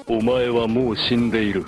お前はもう死んでいる。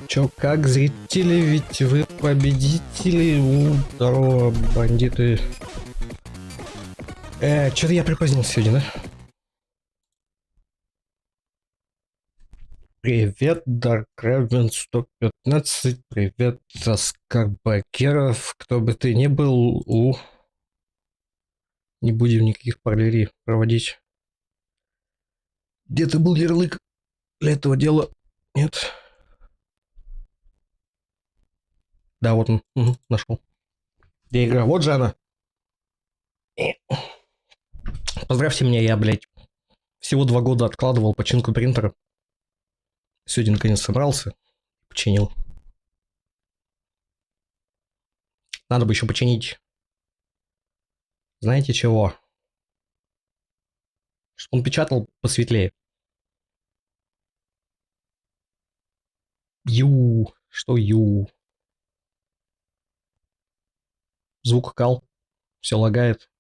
Чё, как зрители, ведь вы победители. Здорово, бандиты. Чё-то я припозднился сегодня, да? Привет, Dark Raven 115. Привет, Оскар Бакеров. Кто бы ты ни был, не будем никаких параллелей проводить. Где-то был ярлык для этого дела? Нет. Да, вот он. Угу, нашел. Где игра? Вот же она. Поздравьте меня, я, блядь, всего 2 года откладывал починку принтера. Сегодня наконец собрался, починил. Надо бы еще починить. Знаете чего? Чтобы он печатал посветлее. Что Звук кал. Все лагает.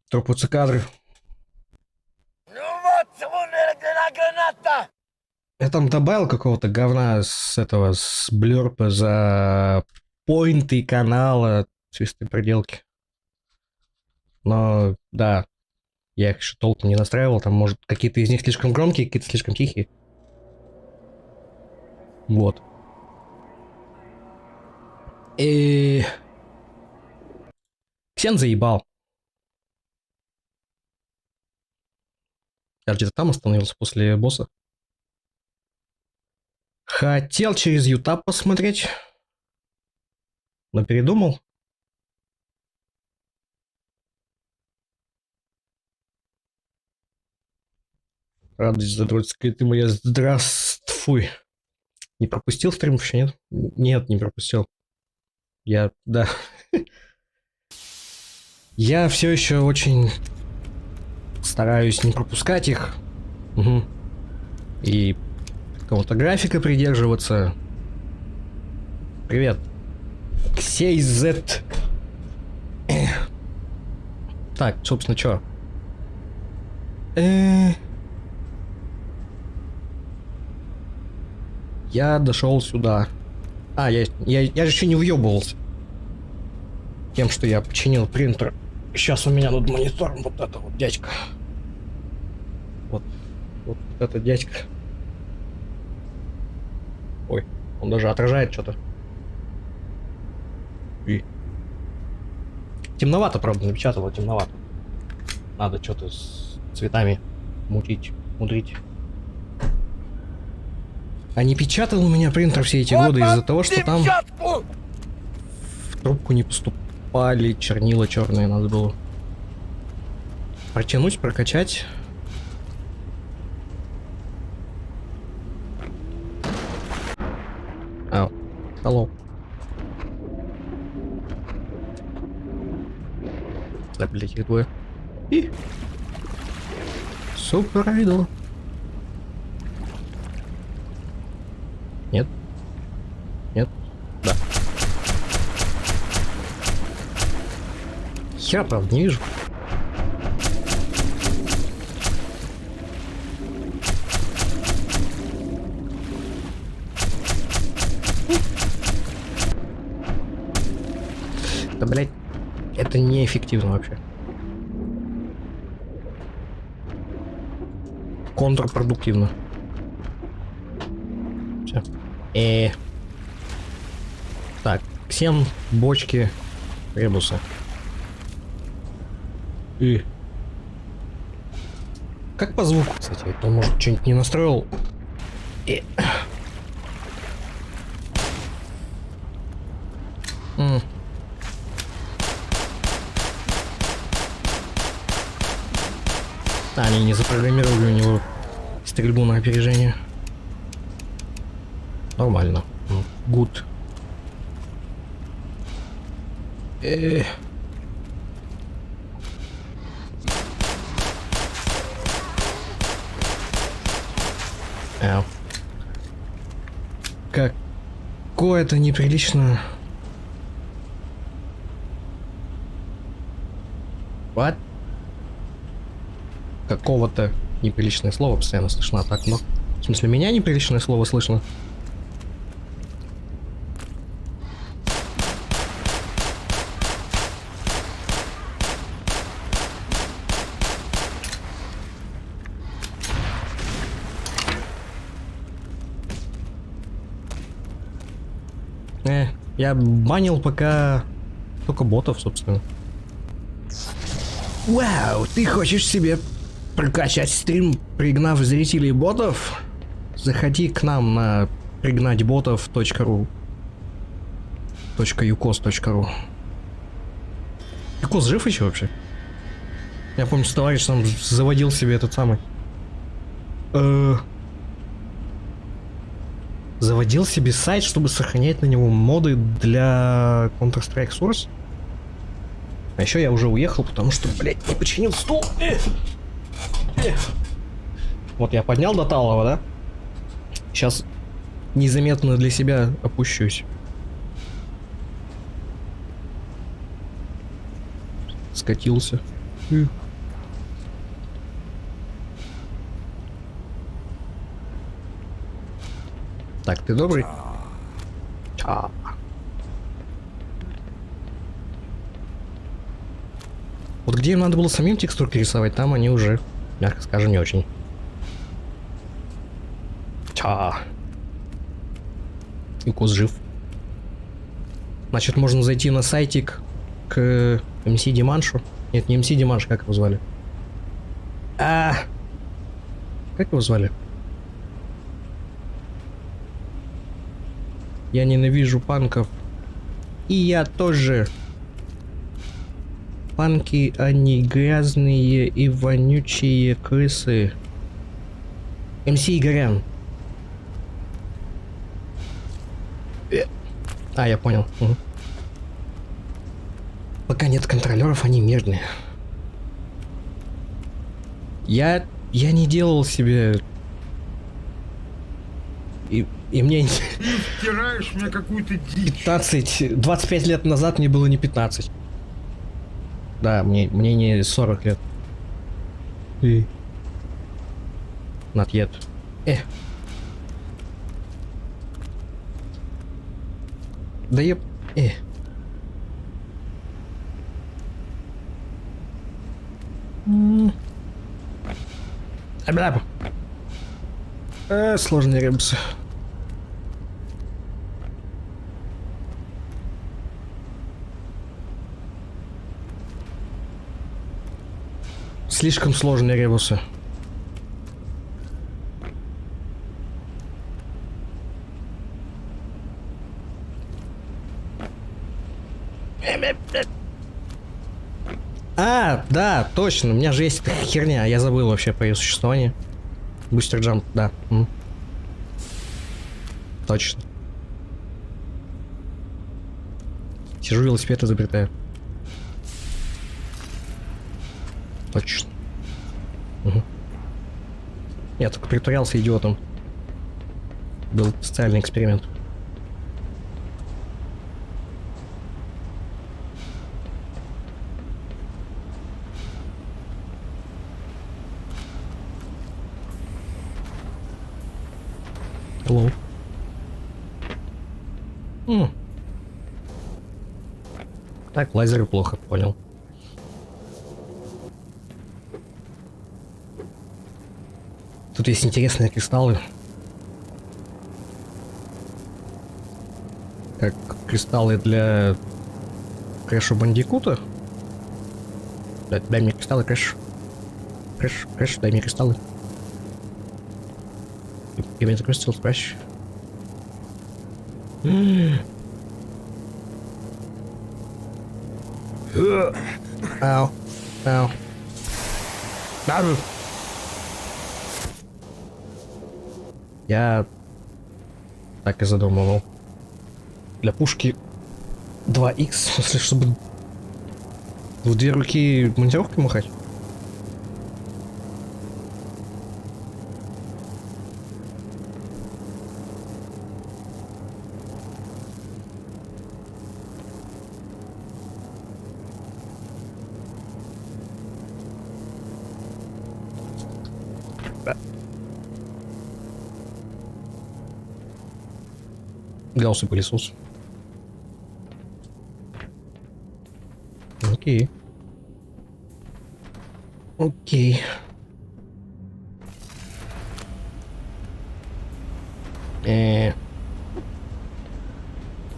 Тропаются кадры. Я там добавил какого-то говна с этого, с блёрпа за поинты канала чистой проделки. Но, да, я их еще толком не настраивал. Там, может, какие-то из них слишком громкие, какие-то слишком тихие. Вот. Ксен заебал. Я где-то там остановился после босса. Хотел через Ютаб посмотреть, но передумал. Радость задротская ты моя, здравствуй. Не пропустил стрим вообще, нет? Нет, не пропустил. Да. Я все еще очень стараюсь не пропускать их. Угу. И какого-то графика придерживаться. Привет. Ксей Z. Так, собственно, что? Я дошел сюда. Я же еще не въебывался тем, что я починил принтер. Сейчас у меня над монитором вот это вот дядька. Вот это дядька. Ой, он даже отражает что-то. Темновато, правда, напечатало, темновато. Надо что-то с цветами мудрить. А не печатал у меня принтер все эти годы из-за того, что там в трубку не поступали чернила черные, надо было протянуть, прокачать. Hello. Да, блять, их двое. Супер айдол. Нет. Да. Хера, правда, не вижу. Да, блять, это неэффективно вообще. Контрпродуктивно. Все. Так, ксен, бочки, ребусы. Как по звуку, кстати, это может что-нибудь не настроил. Они не запрограммировали у него стрельбу на опережение. Нормально. Good. Какое-то неприлично What? Какого-то неприличное слово постоянно слышно, а так, но... В смысле, меня неприличное слово слышно? Я банил пока только ботов, собственно. Вау, ты хочешь себе прокачать стрим, пригнав зрителей ботов? Заходи к нам на пригнатьботов.ру .ucos.ru. Юкос жив еще вообще? Я помню, товарищ там заводил себе этот самый... Заводил себе сайт, чтобы сохранять на него моды для Counter-Strike Source. А еще я уже уехал, потому что, блядь, не починил стул. Вот я поднял до талого, да? Сейчас незаметно для себя опущусь. Скатился. Так, ты добрый? А. Вот где им надо было самим текстурки рисовать, там они уже, мягко скажем, не очень. Юкос жив. Значит, можно зайти на сайтик к МС Диманшу. Нет, не МС Диманш, как его звали? Как его звали? Я ненавижу панков. И я тоже. Панки, они грязные и вонючие крысы. МС Игорян. Я понял. Угу. Пока нет контролеров, они мирные. Я не делал себе... И мне... Ты втираешь мне какую-то дичь. 25 лет назад мне было не 15. Да, мне не 40 лет. Not yet. Да еб... Сложные ребусы. Слишком сложные ребусы. Да, точно, у меня же есть такая херня, я забыл вообще про ее существование. Бустер джамп, да. Точно. Сижу, велосипед изобретаю. Точно. Угу. Я только притворялся идиотом. Был социальный эксперимент. Hello. Так, лазеры плохо, понял. Тут есть интересные кристаллы. Как кристаллы для Крэша Бандикута. Дай мне кристаллы, Крэш. Крэш, дай мне кристаллы. Give me the crystals, Crash. Ау. Ау. Ау. Я так и задумывал. Для пушки 2х, в смысле, чтобы в две руки монтировкой махать. Гаусс и пылесос. Окей. Окей.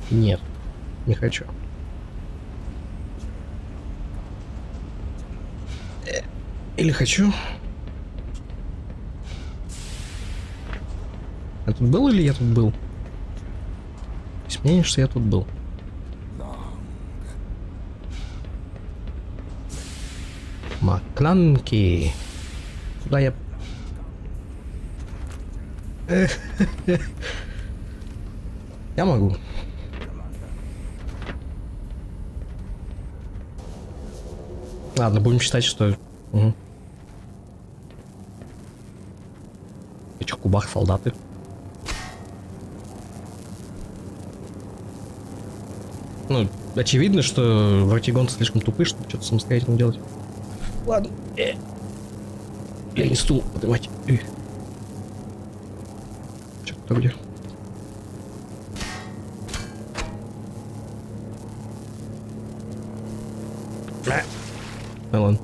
Нет, не хочу. Или хочу? Я тут был или я тут был? Есть мнение, что я тут был. Макланки. Куда я... Я могу. Ладно, будем считать, что... Угу. В этих кубах солдаты. Ну, очевидно, что вратигонцы слишком тупы, чтобы что-то самостоятельно делать. Ладно. Я не стул поднимать. Что-то где? Ну ладно.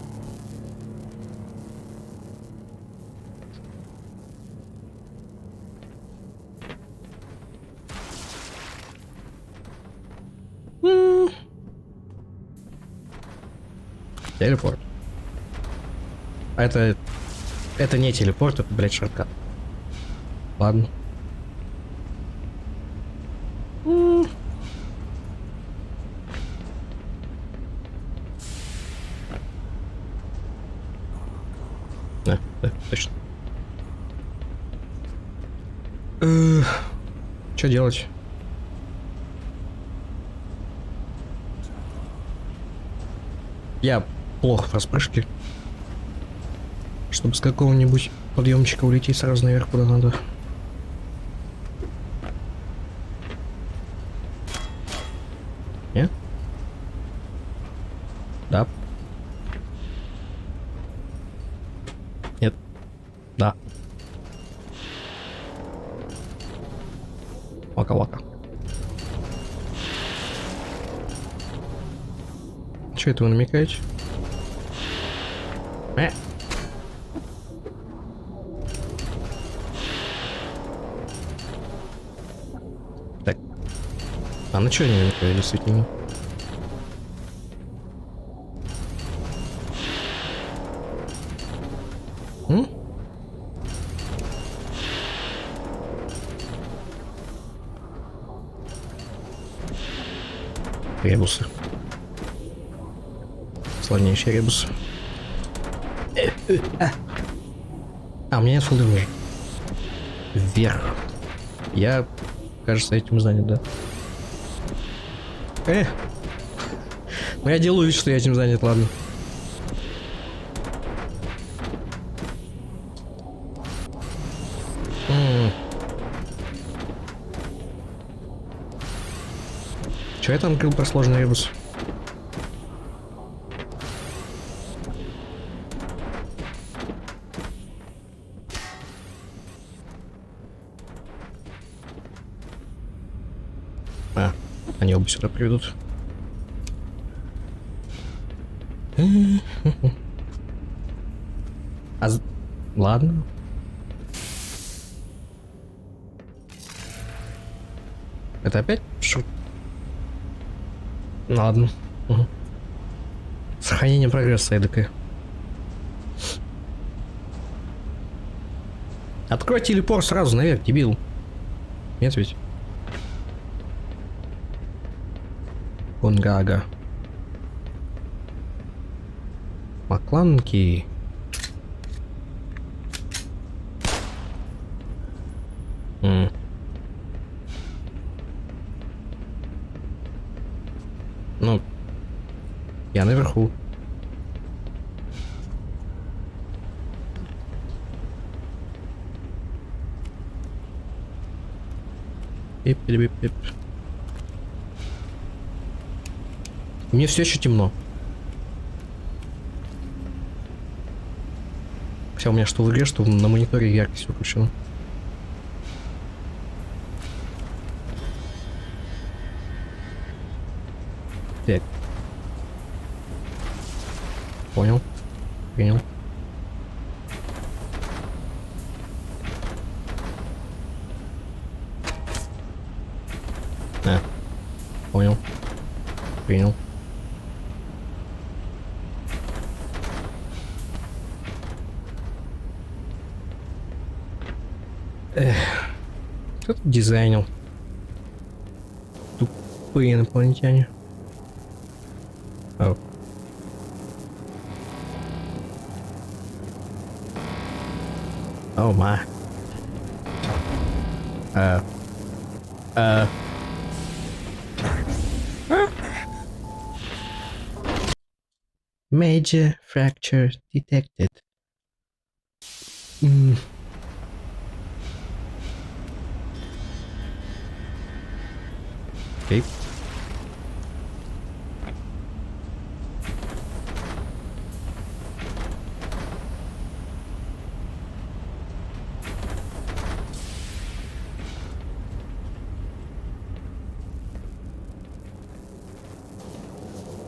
Телепорт. Это не телепорт, это, блядь, шорткат. Ладно. Да, точно. Что делать? Я плохо в распрыжке. Чтобы с какого-нибудь подъемчика улететь сразу наверх, куда надо. Нет? Да. Нет. Да. Вака-вака. Что это вы намекаете? Так. А на что они намекают, действительно? Ребусы. Сложнейший ребус. А, у меня нет фолдера уже. Вверх. Я, кажется, этим занят, да. Ну я делаю вид, что я этим занят, ладно. Че я там открыл про сложный ребус? Они оба сюда приведут. Ладно. Это опять шут? Ладно. Угу. Сохранение прогресса эдакое. Открой телепорт сразу наверх, дебил. Нет ведь? Конгага. Макланки. Ну, я наверху. Пип-пип-пип. Мне все еще темно. Хотя у меня что в игре, что на мониторе яркость выключена. Так. Понял. Принял. Понял. Принял. Кто тут дизайнил? Тупые инопланетяне. О. О, ма. Major fracture detected. Окей.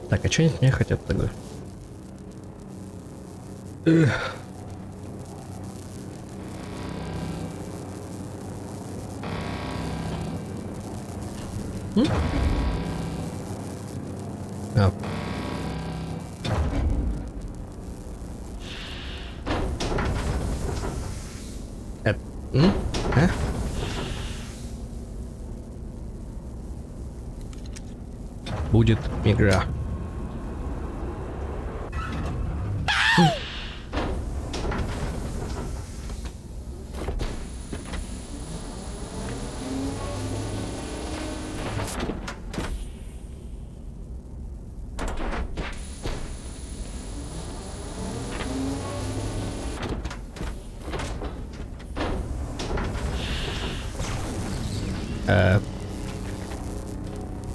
Так, а что они от меня хотят тогда? А. А? Будет игра.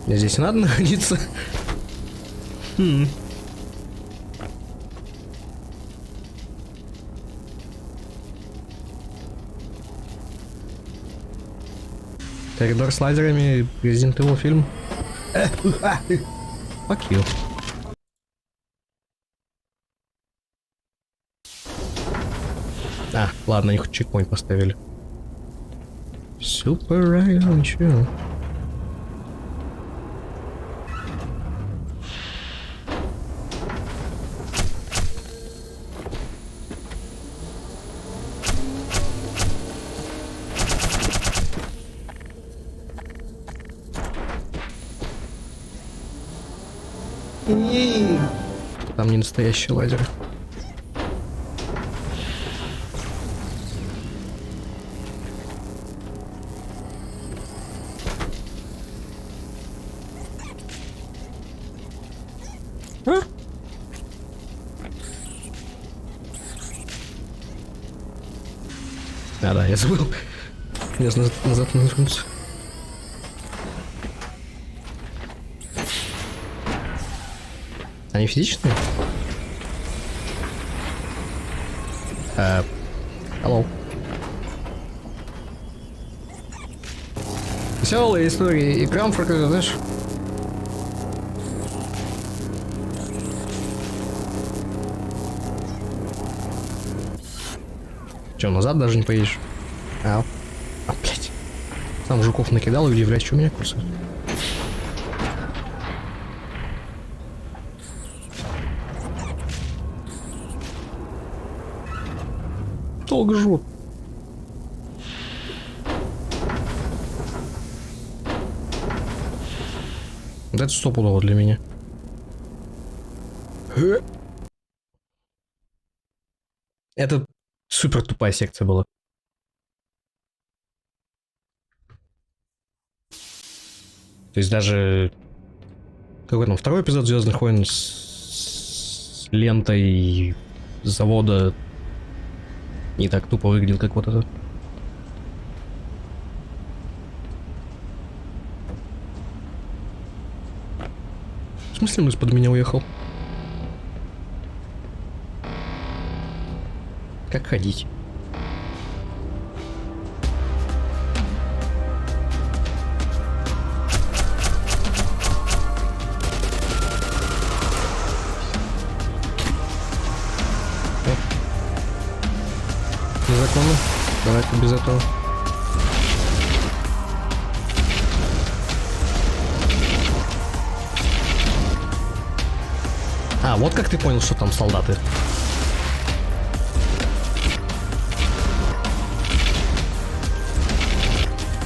Здесь надо находиться. Коридор с лазерами, Resident Evil фильм. Fuck you. А, ладно, они хоть чекпоинт поставили. Супер район, ничего. Там не настоящий лазер. А? Да, я забыл. Мне назад вернуться. Они физические? Алло. Веселые истории и Крамфорд, знаешь. Че, назад даже не поедешь? Блять. Сам жуков накидал и удивляюсь, что меня кусают. Долго жрут. Да это стопудово для меня. Это супер тупая секция была. То есть даже какой там второй эпизод Звездных войн с лентой завода не так тупо выглядел, как вот это. В смысле, он из-под меня уехал? Как ходить? без этого. А, вот как ты понял, что там солдаты.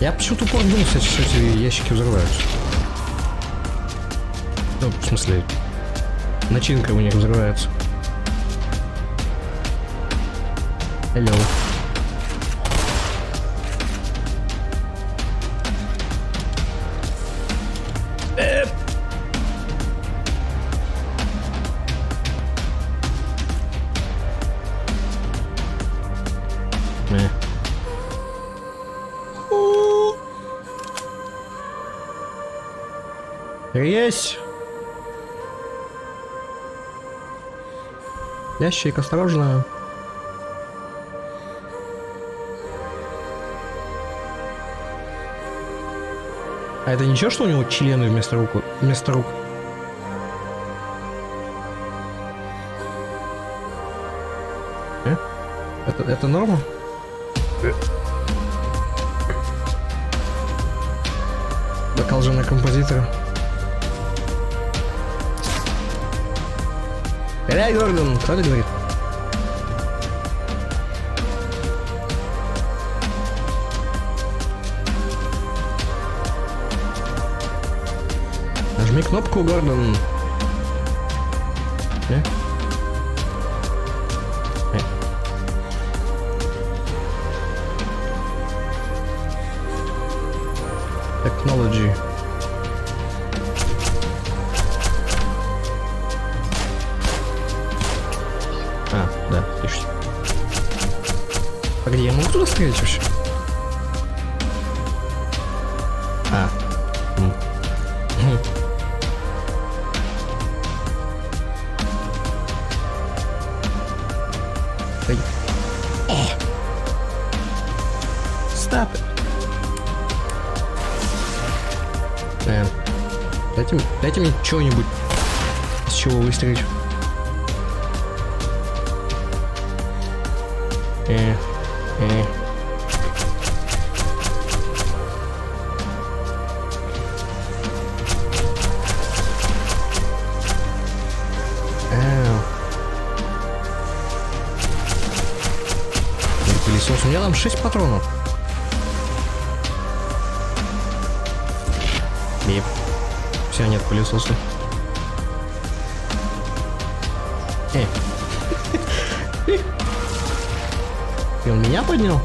Я почему-то упор думал, что эти ящики взрываются. Ну, в смысле, начинка у них взрывается. Hello. Есть! Ящик, осторожно. А это ничего, что у него члены вместо рук? Вместо рук? Это норма? Бокал жена композитора. Эй, Гордон, кто это говорит? Нажми кнопку, Гордон. Technology. А, да, отлично. Погоди, я могу туда стрелять вообще? А. Stop it. Дайте мне что-нибудь, с чего выстрелить. Пылесос, у меня там 6 патронов. Бип. Все, нет пылесоса. И он меня поднял?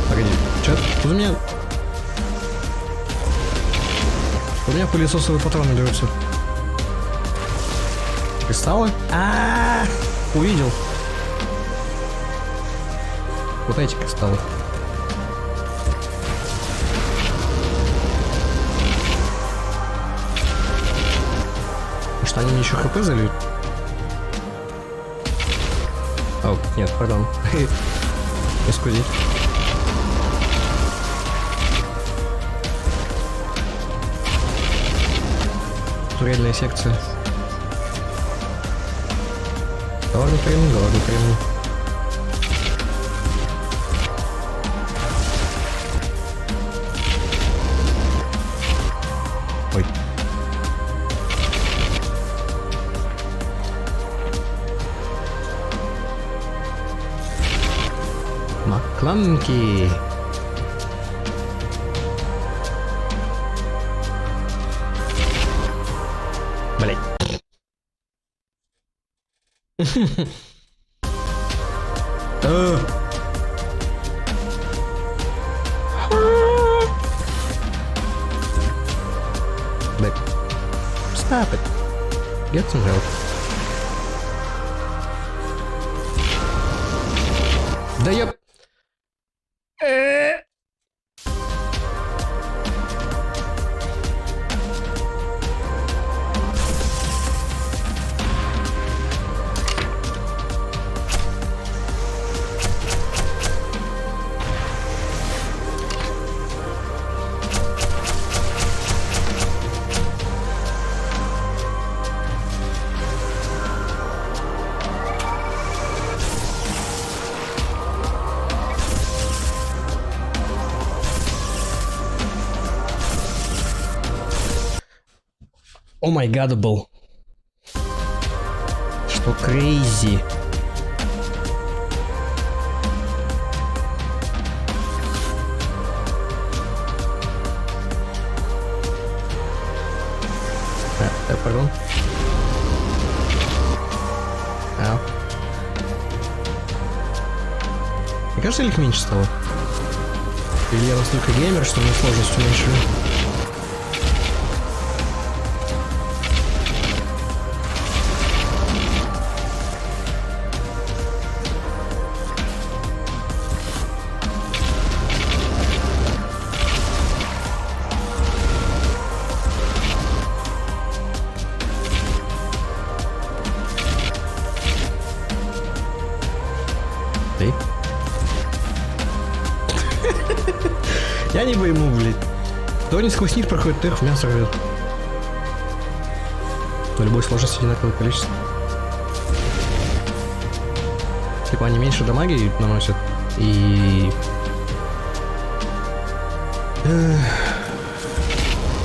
Погоди, что? Тут у меня пылесосовые патроны берутся. Кристаллы? Увидел. Вот эти кристаллы. Может, они мне еще хп зальют? О, нет, пардон. Искусить. Турельная секция. Ладно, прям, ладно, прям. Ой. Макланки. Блять. But stop it. Get some help. Да я... О май гад был. Что крейзи. Пардон. Мне кажется, или их меньше стало? Или я настолько геймер, что мне сложность уменьшили? Я не пойму, блядь. То не сквозь них проходит, то их в мясо рвет. На любой сложности одинаковое количество. Типа они меньше дамаги наносят. И...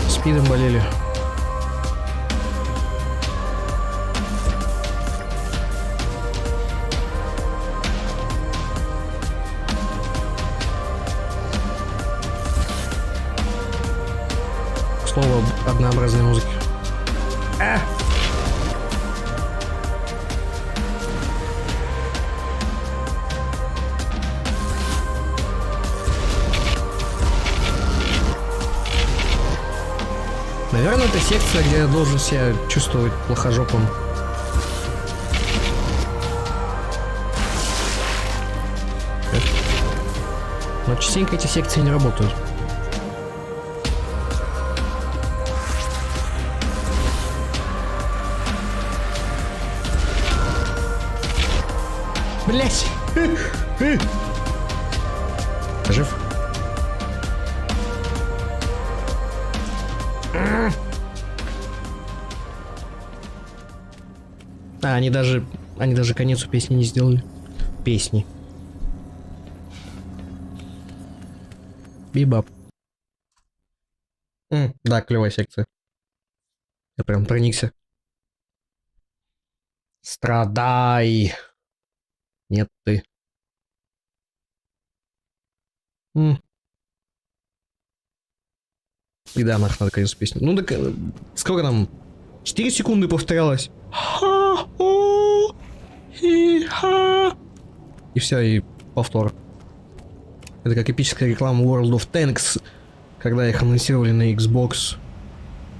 спидом болели. Слово однообразной музыки. Наверное, это секция, где я должен себя чувствовать плохожопым. Но частенько эти секции не работают. Блять! Жив? Они даже конец у песни не сделали. Песни. Бибап. Да, клевая секция. Я прям проникся. Страдай. Нет, ты. И да, нахуй надо конец песни. Ну так, сколько там? 4 секунды повторялось. И все, и повтор. Это как эпическая реклама World of Tanks, когда их анонсировали на Xbox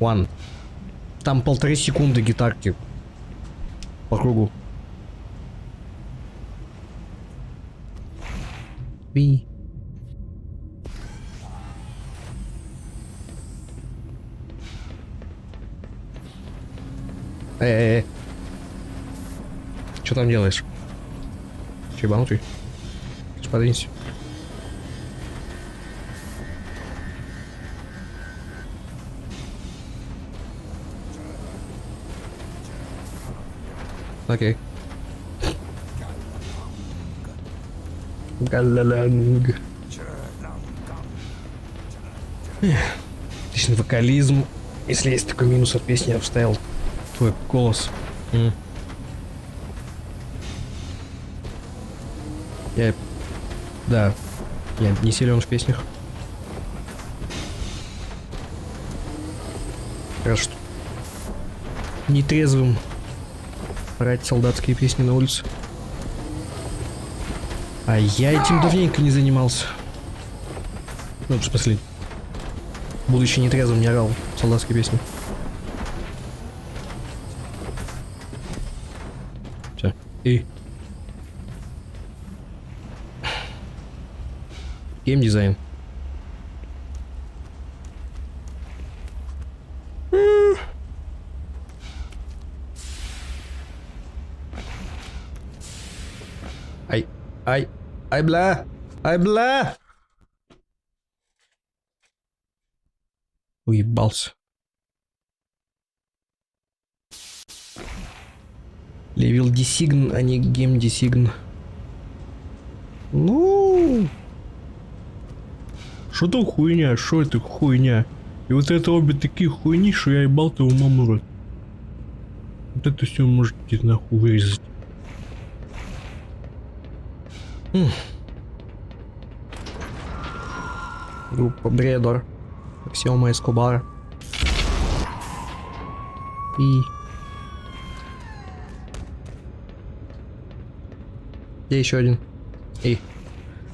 One. Там 1,5 секунды гитарки по кругу. Би. Что там делаешь? Чебанутый? Подвинься. Окей. Галаланг. Отличный вокализм. Если есть такой минус от песни, я вставил твой голос. Да, я не силен в песнях. Хорошо. Нетрезвым орать солдатские песни на улице. А я этим давненько не занимался. Ну, в смысле, будучи нетрезвым, не орал солдатские песни. Все. И... геймдизайн. Ай, бля! Ай, бля! Уебался. Левел десигн, а не гейм десигн. Ну... Что это хуйня? Что это хуйня? И вот это обе такие хуйни, что я ебал твою маму рот. Вот это все можете нахуй вырезать. Группа Бредор. Аксиома Эскобара. И... Где еще один? И...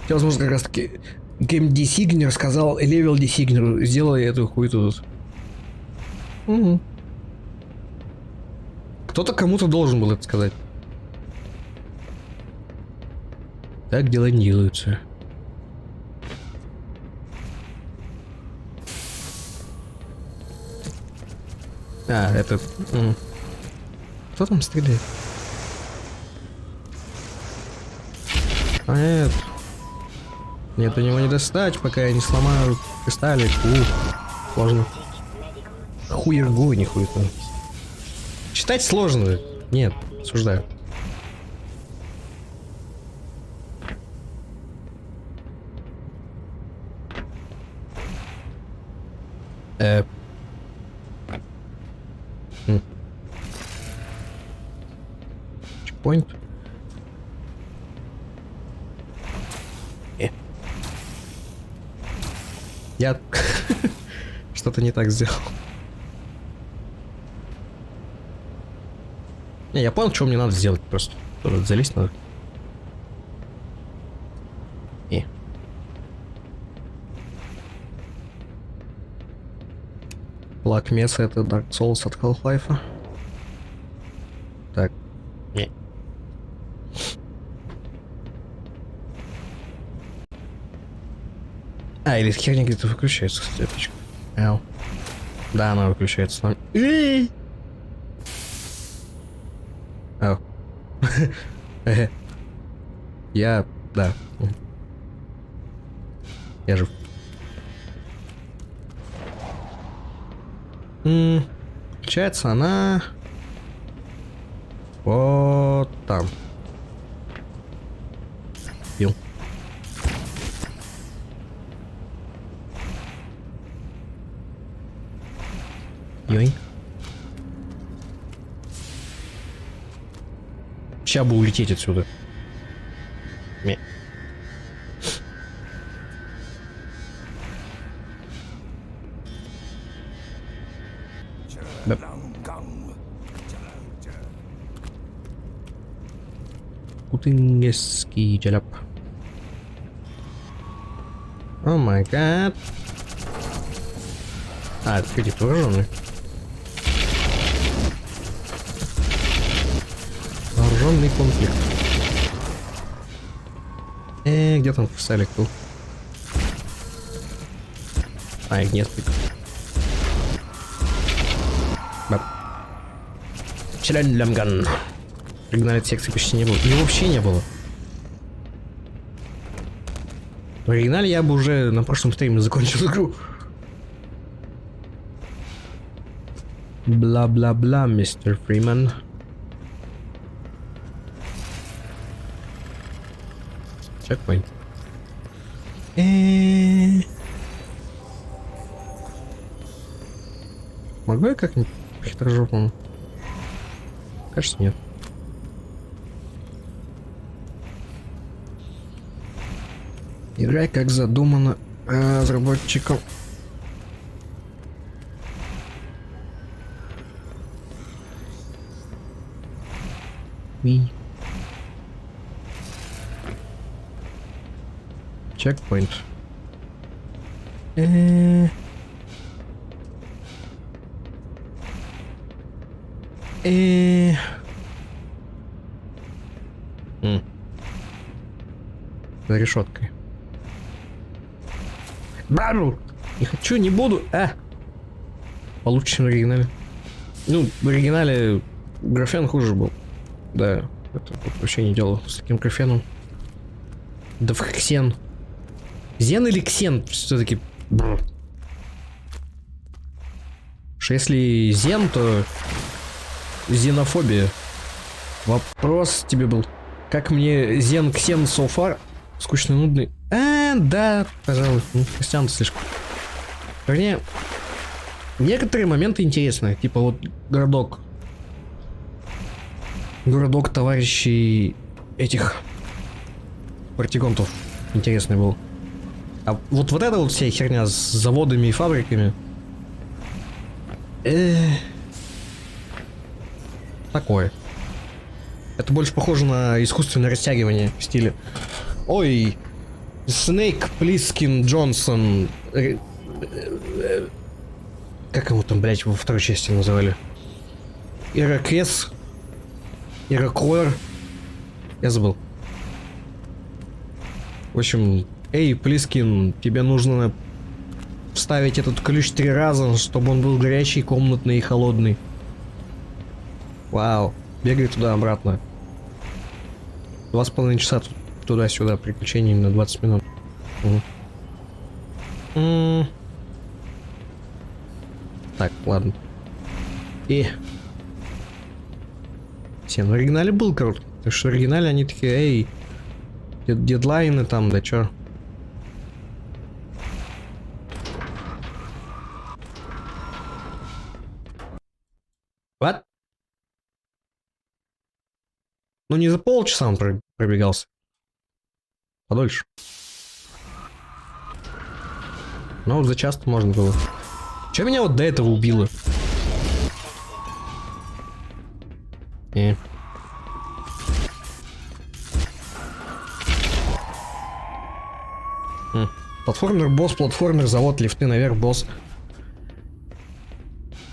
Возможно, как раз таки Game Designer сказал, Level Designer, сделай эту хуету тут. Угу. Кто-то кому-то должен был это сказать. Так дела не делаются. А, это... Кто там стреляет? А, нет. Нет, до него не достать, пока я не сломаю кристаллик. Сложно. Хуерго, нихуя там. Читать сложно. Нет, осуждаю. Чекпоинт. Я что-то не так сделал. Не, я понял, что мне надо сделать просто. Тут залезть надо. Black Mesa — это Dark Souls от Half-Life. Так. Не. А, или херня где-то выключается, кстати, точка. Ау. Да, она выключается. Ау. Я... Да. Я жив. Включается она... Вот там. Пил. Йой. Сейчас бы улететь отсюда. Не. Да. Кутынгесский челяп. О май гад. А, это какие-то вооруженные. Вооруженный конфликт. Где там Салик был? А, их несколько. Челянлямган. В оригинале секции почти не было. И вообще не было. В оригинале я бы уже на прошлом стриме закончил игру. Бла-бла-бла, мистер Фриман. Чекпоинт. Могу я как-нибудь хитрожопому? Кажется, нет. Играй как задумано разработчиком. Чекпоинт. За решеткой. Бару! Не хочу, не буду. Получше, чем в оригинале. Ну, в оригинале графен хуже был. Да, это вообще не делал с таким графеном. Да в ксен. Зен или ксен? Все-таки. Что если зен, то зенофобия. Вопрос тебе был. Как мне зен ксен so far? Скучный, нудный. Да, пожалуй. Растянут слишком. Вернее, Некоторые моменты интересные, типа вот городок. Городок товарищей этих партиконтов интересный был. А вот эта вот вся херня с заводами и фабриками. Такое. Это больше похоже на искусственное растягивание в стиле. Ой, Снейк Плискин Джонсон. Как его там, блять, во второй части называли? Иракес. Ираклэр. Я забыл. В общем, эй, Плискин, тебе нужно вставить этот ключ 3 раза, чтобы он был горячий, комнатный и холодный. Вау. Бегай туда-обратно. 2,5 часа туда-сюда, приключений на 20 минут. Так, ладно. И... Все, в оригинале был круто. Потому что в оригинале они такие, эй, дедлайны там, да чё? What? Ну не за полчаса он пробегался. Подольше. Но вот за час-то можно было. Чё меня вот до этого убило? Платформер, босс, платформер, завод, лифты наверх, босс.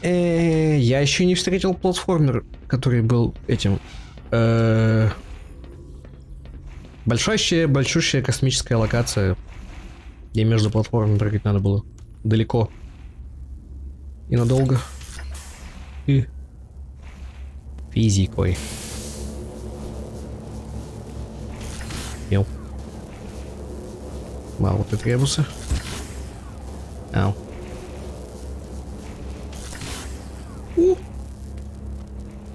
Я еще не встретил платформер, который был этим. Большущая космическая локация, где между платформами прыгать надо было. Далеко. И надолго. И физикой. Ел. Вау, вот это ребусы. Ау.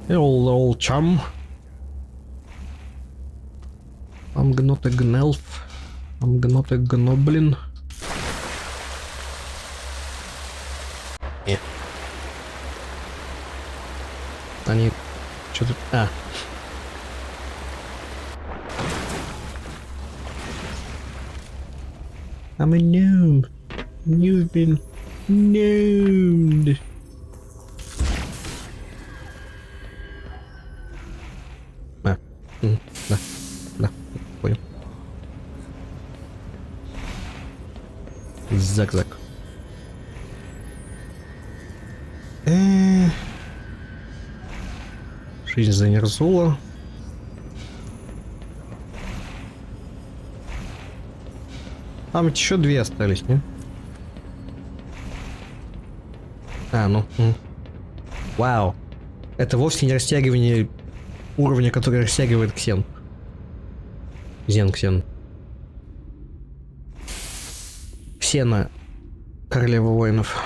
Hello, chum. I'm not a gnelf. I'm not a gnoblin. Они что-то... I'm a gnome. You've been gnomed. Да, понял. Зак-зак. Жизнь замерзла. Там еще 2 остались, не? Вау. Это вовсе не растягивание уровня, который растягивает Ксен. Ксен. Ксена, королева воинов.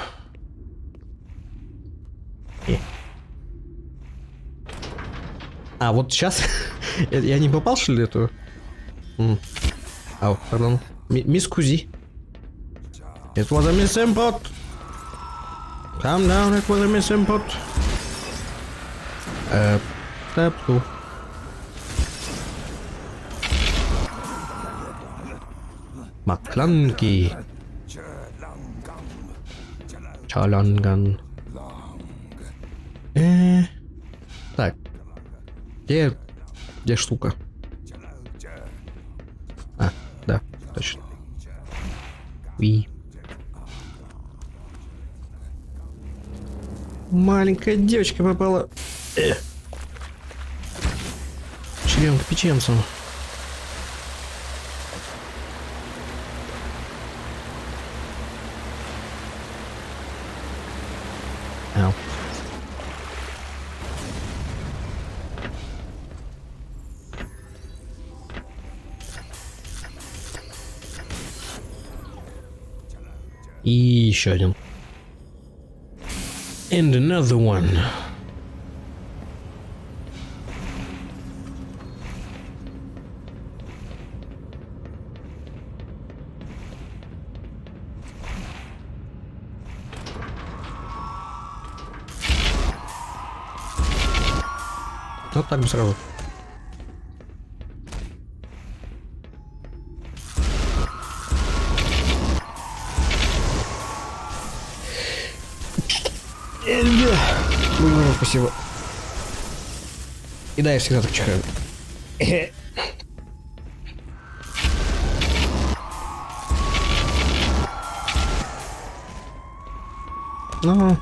Вот сейчас... Я не попал, что ли, эту? Пардон. Мисс Кузи. It was a misinput. Calm down, it was a misinput. Step 2. Макланки. Чаланган. Так. Где штука? Да, точно. Маленькая девочка попала. Член к печенцу. И еще один. And another one. Вот так бы сразу. Спасибо. И да, я всегда так чихаю. Ну,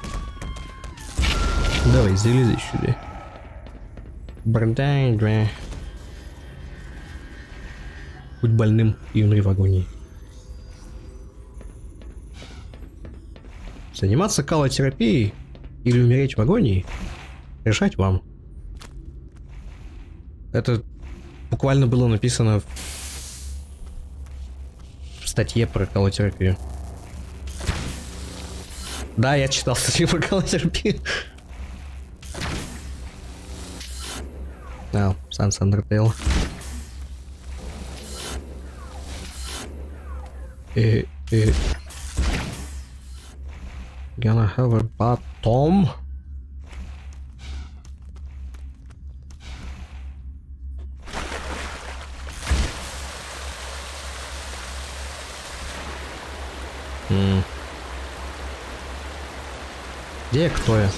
давай, залезай сюда. Бородай, да. Будь больным и умри в агонии. Заниматься калотерапией или умереть в агонии? Решать вам. Это буквально было написано в статье про калотерапию. Да, я читал статью про калотерапию. Да, Sans Undertale. Gonna have a bad Tom. Где я, кто я?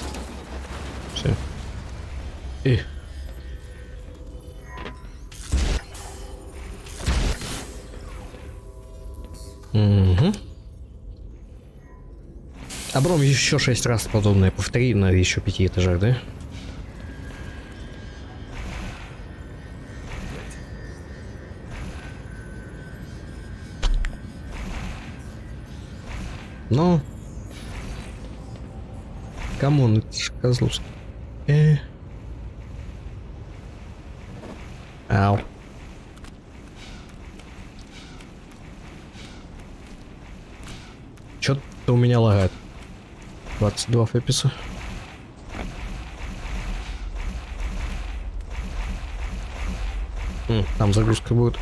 Все. Угу. Абром еще 6 раз подобное повтори на еще 5 этажах, да? Ну, камон, это ж Козловский. Ау. Чё-то у меня лагает. 22 фэписа. Там загрузка будет.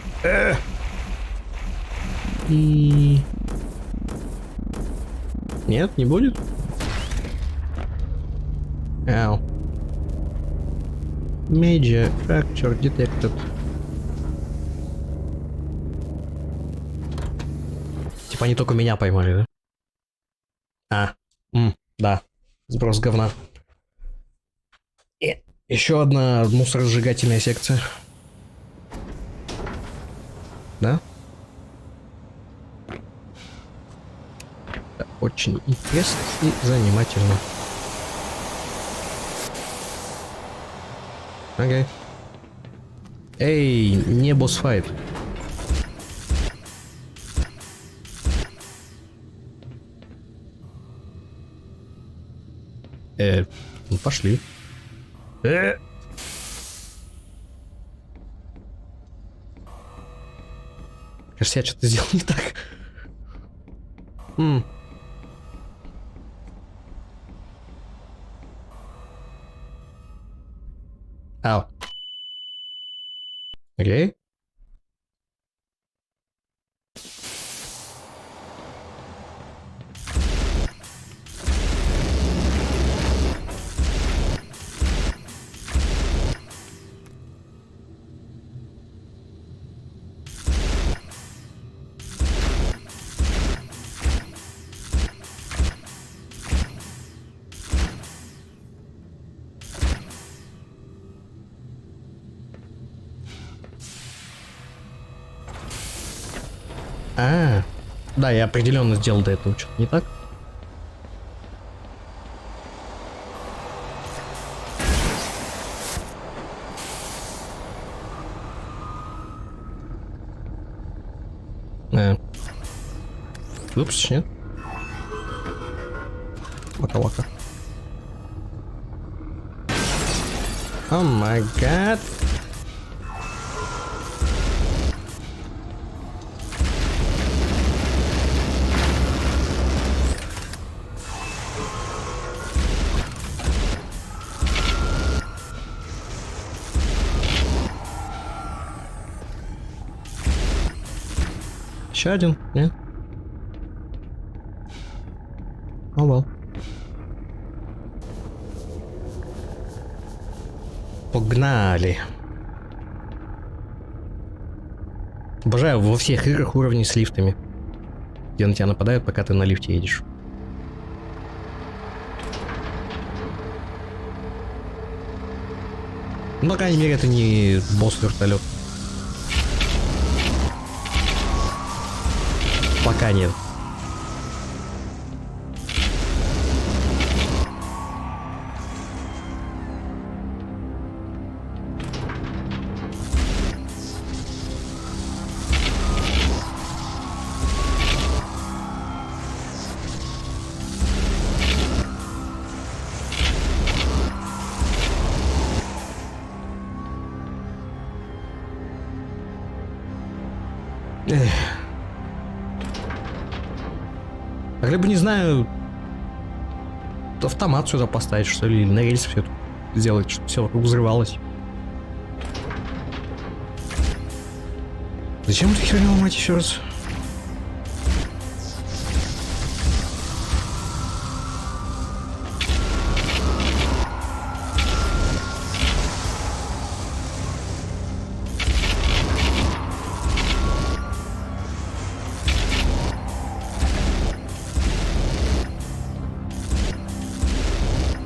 И... Нет, не будет? Ау. Major fracture detected. Типа они только меня поймали, да? Да. Сброс говна. И еще одна мусоросжигательная секция. Да? Это очень интересно и занимательно. Окей. Эй, не босс-файт. Ну пошли. Кажется, я что-то сделал не так. Ау. Окей. Да, я определенно сделал до этого что-то не так. Упс, нет. Вака-вака. О май гад. Еще один, нет? О, well. Погнали. Обожаю во всех играх уровни с лифтами. Где на тебя нападают, пока ты на лифте едешь. Ну, по крайней мере, это не босс-вертолет. Пока нет. Эх. А либо, не знаю, автомат сюда поставить, что ли, или на рельсы все сделать, чтобы все вокруг взрывалось. Зачем эту херню ломать еще раз?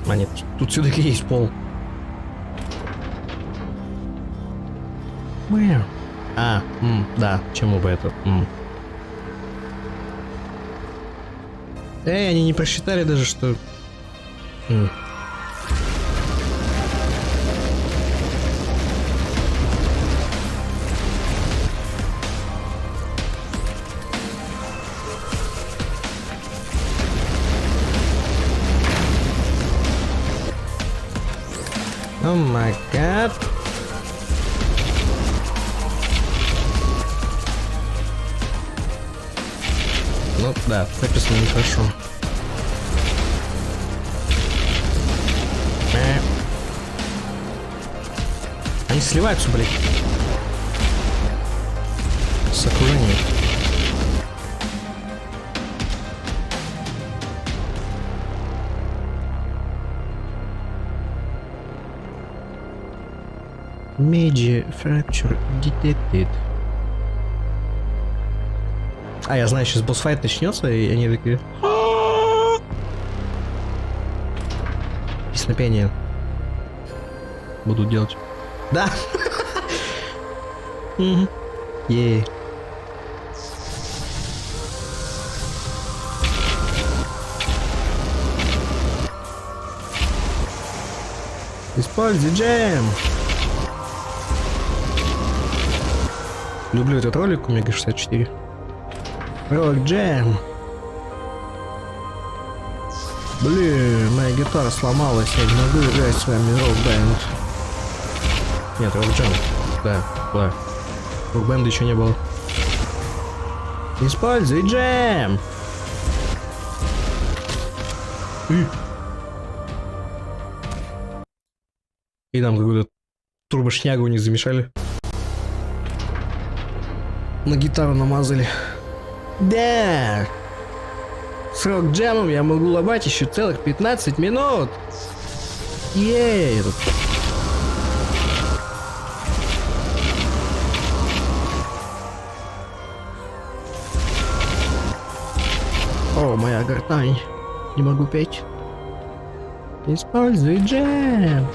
А нет, тут все-таки есть пол. Да, чему бы это? Они не просчитали даже, что... О май гад. Ну да, написано нехорошо. Они сливаются, блядь. С окружением. Major fracture detected. А, я знаю, сейчас босс-файт начнется, и они такие... Песнопение будут делать. Да! Ей. Используй джем! Люблю этот ролик, Омега 64. Ролик джем. Блин, моя гитара сломалась, я не могу играть с вами рок-бэнд. Нет, рок-джем. Да. Рок-бенда еще не было. Используй джем! И нам какую-то турбошнягу не замешали. На гитару намазали. Да! С рок-джемом я могу ломать еще целых 15 минут. Ей! О, моя гортань. Не могу петь. Используй джем.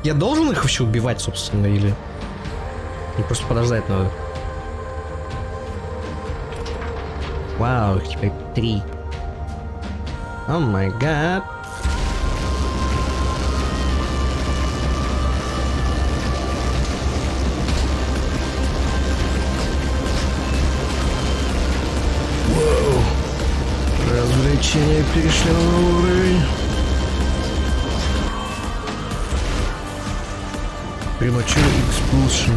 Я должен их вообще убивать, собственно, или... Мне просто подождать надо. Вау, их теперь 3. О май гад. Воу. Развлечение перешли на новый уровень. Premature expulsion.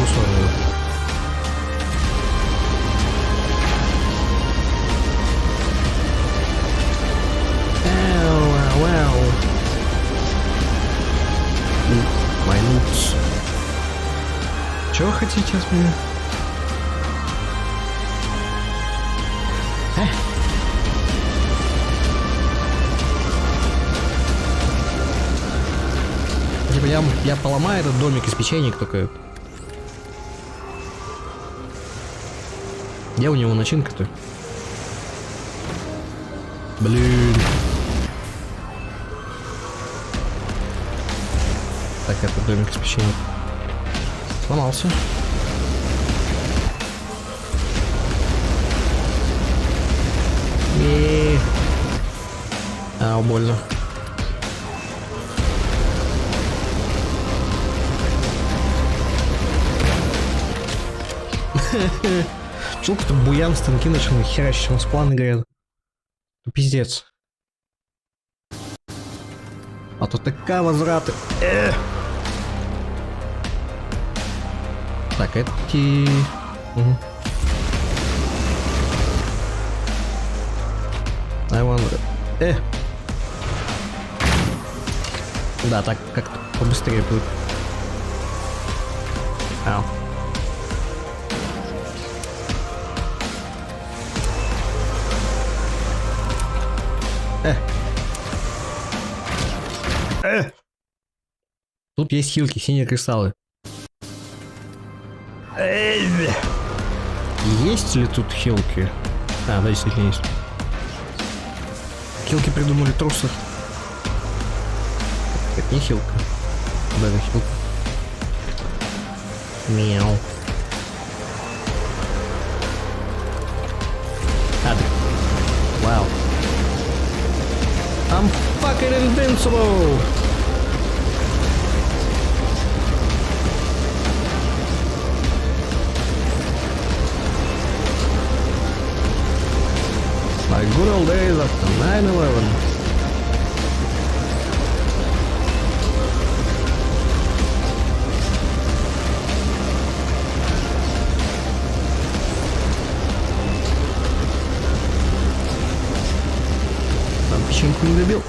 сторону. Вау. Майнутс. Чего хотите от меня? Типа я поломаю этот домик из печенек только. Где у него начинка-то? Блин. Так, это домик из печенек. Сломался. Ау, больно. Почему какой-то буян станки начал херачить, у нас планы горят. Пиздец. А то такая возвраты. Так, эти... Угу. I wonder. Да, так как-то побыстрее будет. Ау. Тут есть хилки, синие кристаллы. Есть ли тут хилки? А, да, действительно есть. Хилки придумали трусы. Это не хилка. Да, это хилка. Мяу. А, да. Вау. I'm fucking invincible! Like good old days after 9/11. Там печеньку не добил.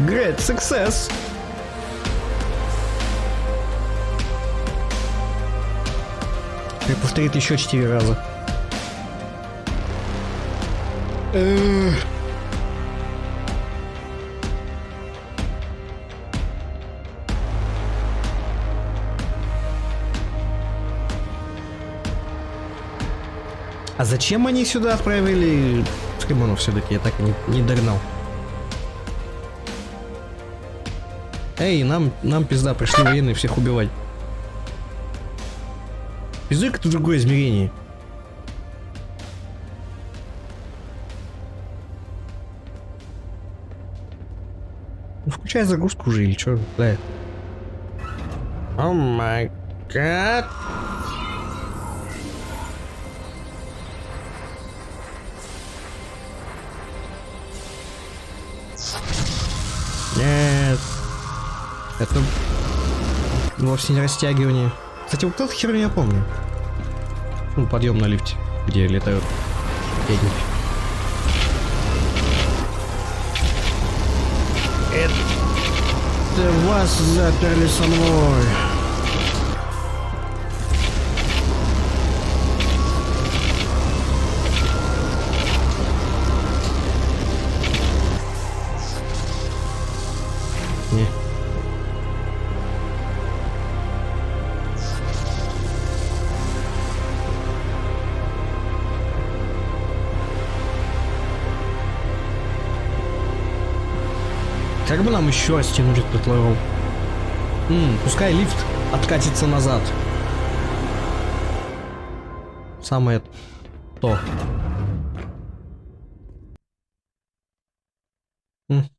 Great success! И повторит еще 4 раза. А зачем они сюда отправили Скримонов все-таки? Я так и не догнал. Эй, нам пизда, пришли военные всех убивать. Пизды как-то другое измерение. Ну, включай загрузку уже или что? Да. О май гад. Нет. Это вовсе не растягивание. Кстати, вот эту херню я помню. Ну, подъем на лифте, где летают техники. Это вас заперли со мной. Не. Как бы нам еще растянуть этот левел? Пускай лифт откатится назад. самое то. М.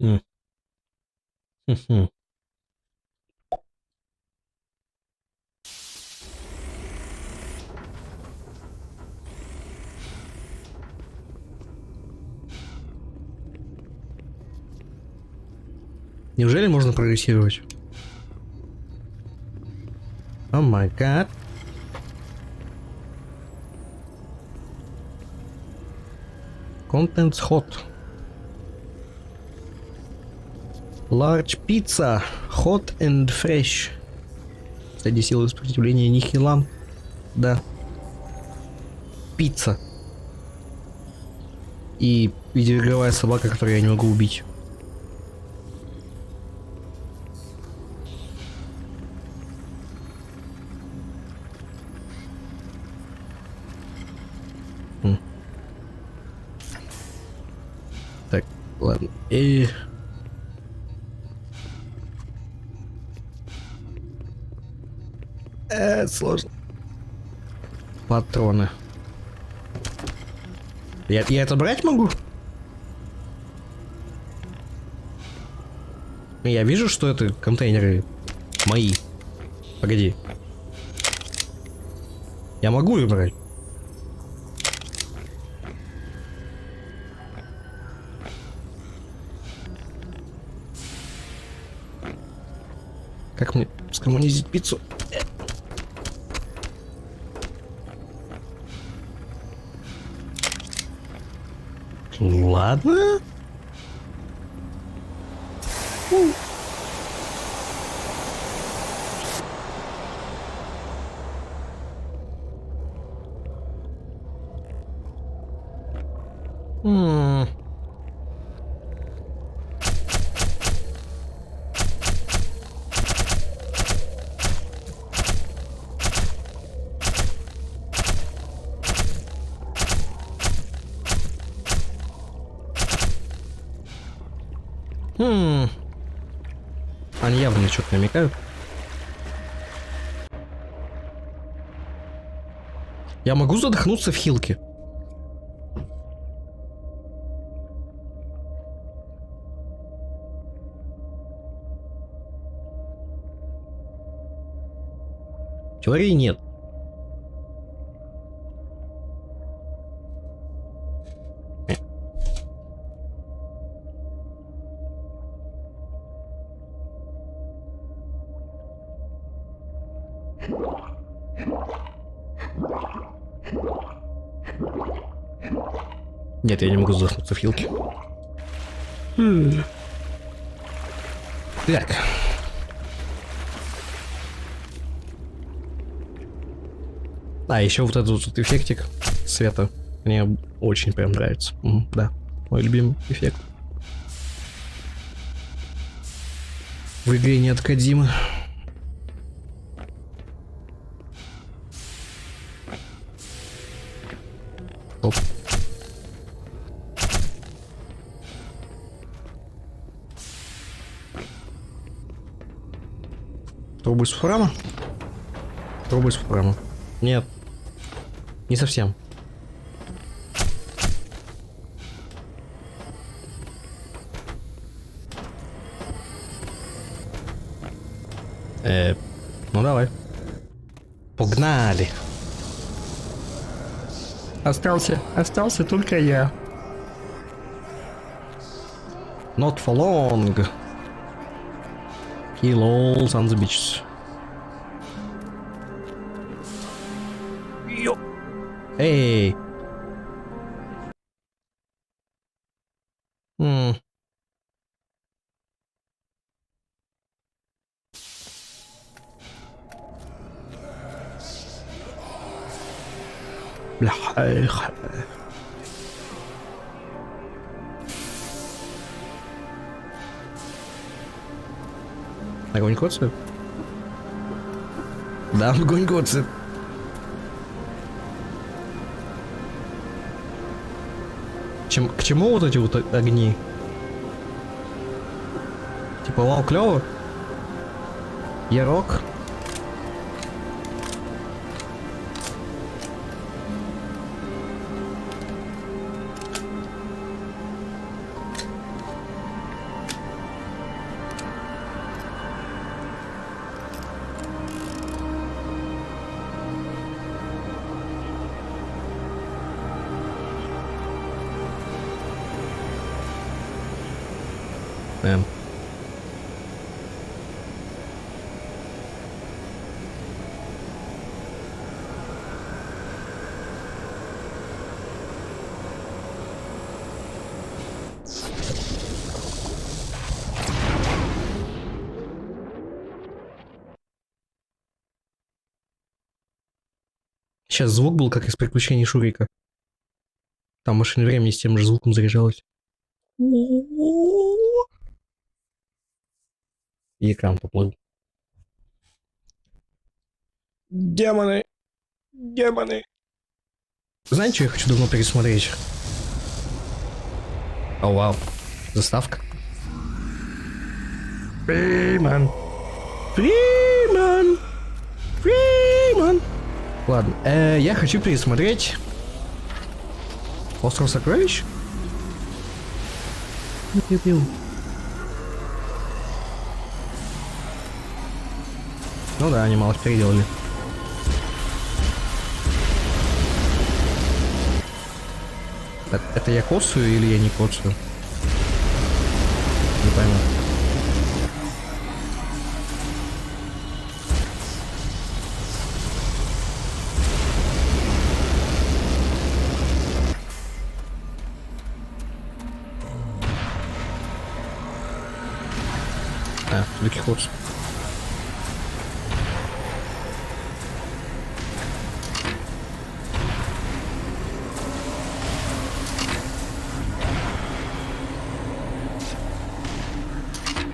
М. Мгм. Неужели можно прогрессировать? О май гад. Contents hot. Large pizza. Hot and fresh. Среди силы сопротивления нихилам. Да. Пицца. И видеоигровая собака, которую я не могу убить. Так, ладно. Сложно. Патроны. Я это брать могу? Я вижу, что это контейнеры мои. Погоди. Я могу их брать? Как мне скоммунизить пиццу? Ладно. М. Они явно мне что-то намекают. Я могу задохнуться в хилке? В теории нет. Нет, я не могу задохнуться в хилке. Так. А, еще вот этот вот эффектик света. Мне очень прям нравится. Да, мой любимый эффект. В игре нет Кодзимы. Оп. Трубы с фрама? Трубы с фрама. Нет. Не совсем. Ну давай. Погнали. Остался только я. Not for long. Kill all on the beaches. Йо. Эй. Бля. Огонь коцает? Да, огонь коцает. К чему вот эти вот огни? Типа, вау, клево. Ярок. Сейчас звук был как из приключений Шурика. Там машина времени с тем же звуком заряжалась. И экран поплыл. Демоны! Демоны! Знаете, что я хочу давно пересмотреть? О, вау. Заставка. Фриман! Фриман! Фриман! Ладно, я хочу пересмотреть «Остров сокровищ». Ну да, они мало переделали. Это я коцаю или я не коцаю? Не пойму. Все-таки коцаю.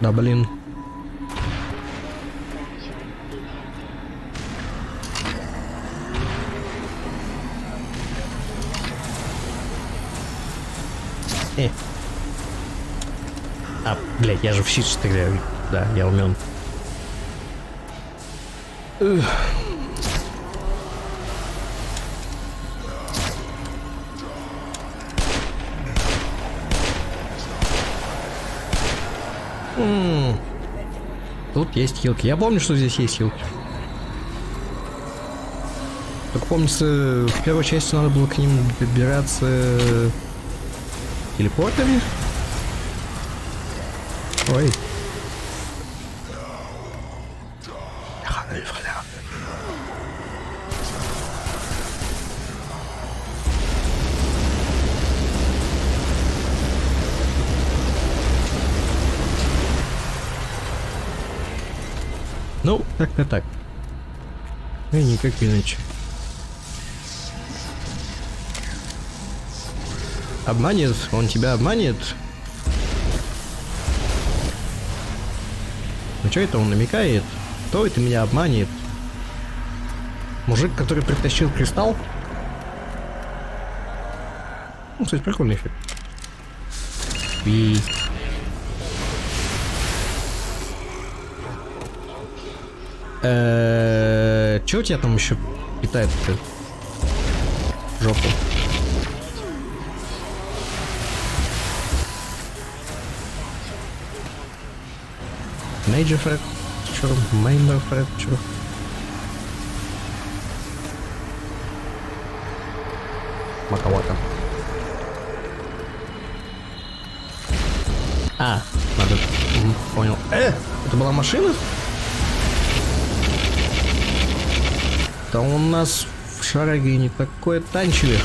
Да, блин. А, блядь, я же в щит стреляю. Да, я умен. Тут есть хилки. Я помню, что здесь есть хилки. Только помнится, в первой части надо было к ним добираться телепортами. Ой. Ну, как-то так. И никак иначе. Обманет, он тебя обманет. Ну что это он намекает? Кто это меня обманет? Мужик, который притащил кристалл? Ну, кстати, прикольный эффект. И... Чё у тебя там еще питает-то? Жопу. Major Fred, чё? Minor Fred, чё? Маковато. А, надо... Понял. Это была машина? Да у нас в Шараге не такое танчеве.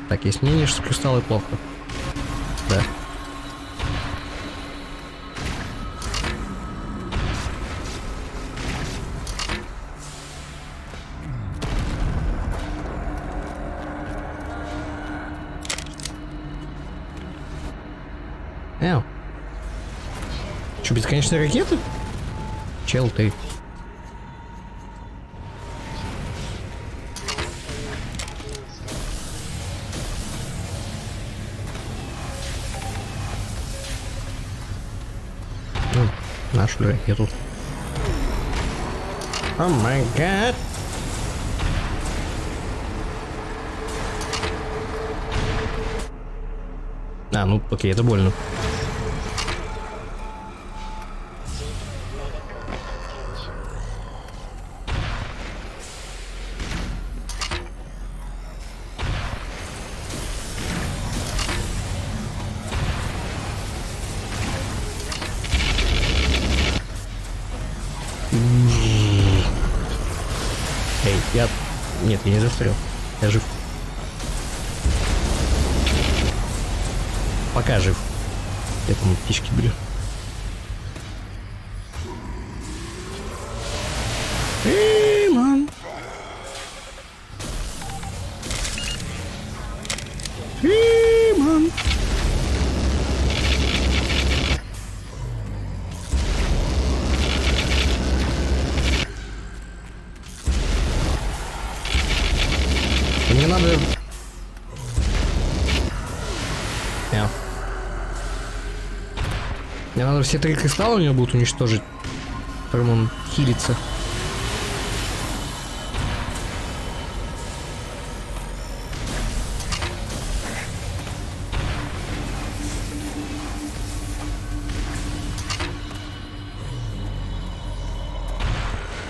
Так, есть мнение, что кристаллы плохо. Да. Чё, бесконечные ракеты? Чел, ты. Нашу ракету. О май гад. А, ну окей, это больно. Эй, я... Нет, я не застрял. Я жив. Пока жив. Я там птички были. Эй, ман. Эй, ман. Мне надо... Мне надо все 3 кристалла у него будут уничтожить. Прям он хилится.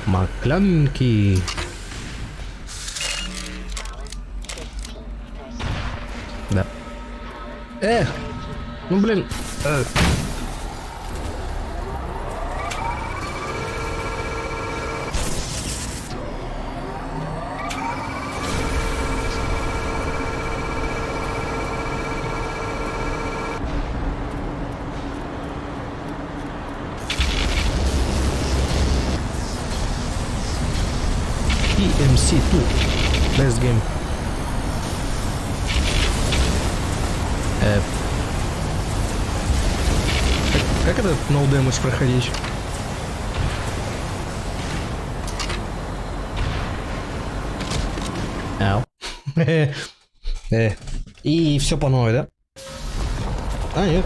Маклянки. Да. Ну блин. MC2. Best game. Как этот no damage проходить? Ау. И все по новой, да? А, нет.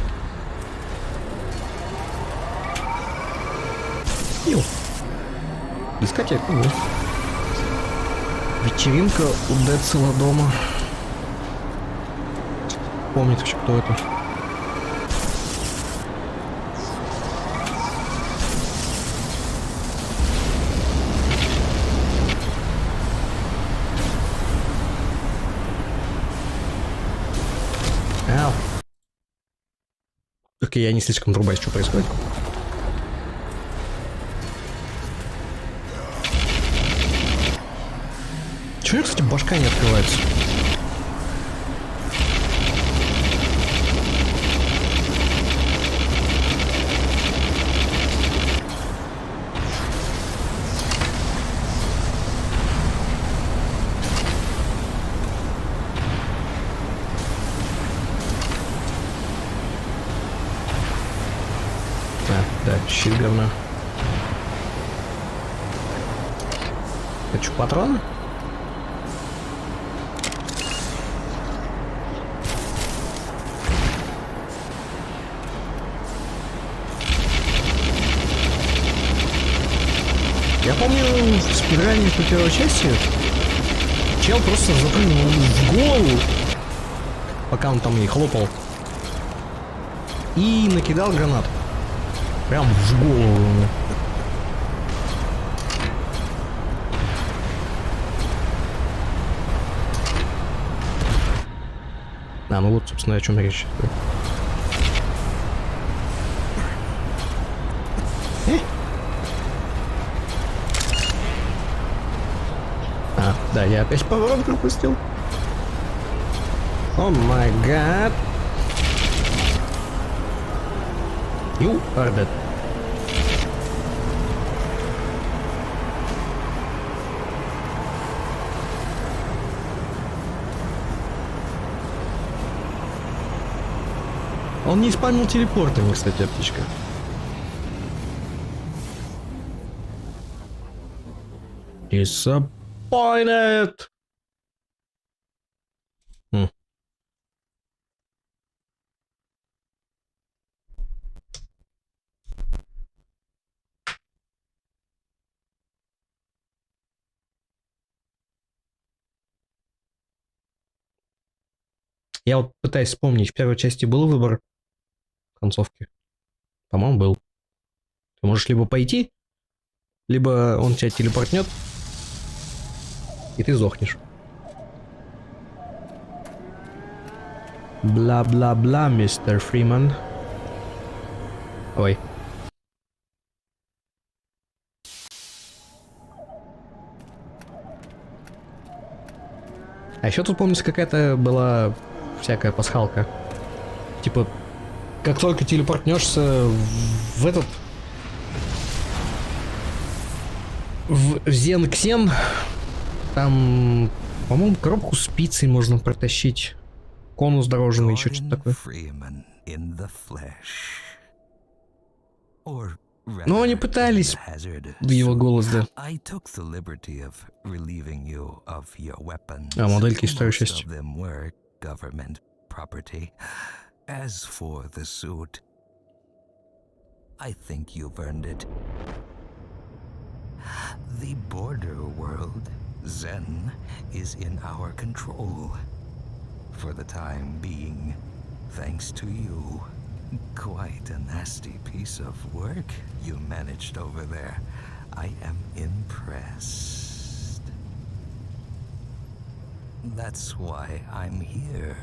Дискотека. Вечеринка у Децела дома. Помнит еще, кто это. Ау. Окей, я не слишком врубаюсь, что происходит. Чего, кстати, башка не открывается? А, да, щит говна. Хочу патроны? Я помню, в спидране по первой части чел просто запрыгнул в голову, пока он там ей хлопал, и накидал гранат. Прям в голову. А, ну вот, собственно, о чем речь. А, да, я опять поворот пропустил. О май гад. You are dead. Он не спамил телепортами, кстати, птичка. Disappointed. Я вот пытаюсь вспомнить, в первой части был выбор концовки? По-моему, был. Ты можешь либо пойти, либо он тебя телепортнет, и ты сдохнешь. Бла-бла-бла, мистер Фриман. Ой. А еще тут, помнится, какая-то была всякая пасхалка. Типа, как только телепортнешься в этот... В Зен-Ксен, там, по-моему, коробку с пиццей можно протащить. Конус дорожный, еще что-то такое. Но они пытались в его голос, да. А модельки из второй части. The border world, Zen, is in our control. For the time being, thanks to you. Quite a nasty piece of work you managed over there. I am impressed. That's why I'm here,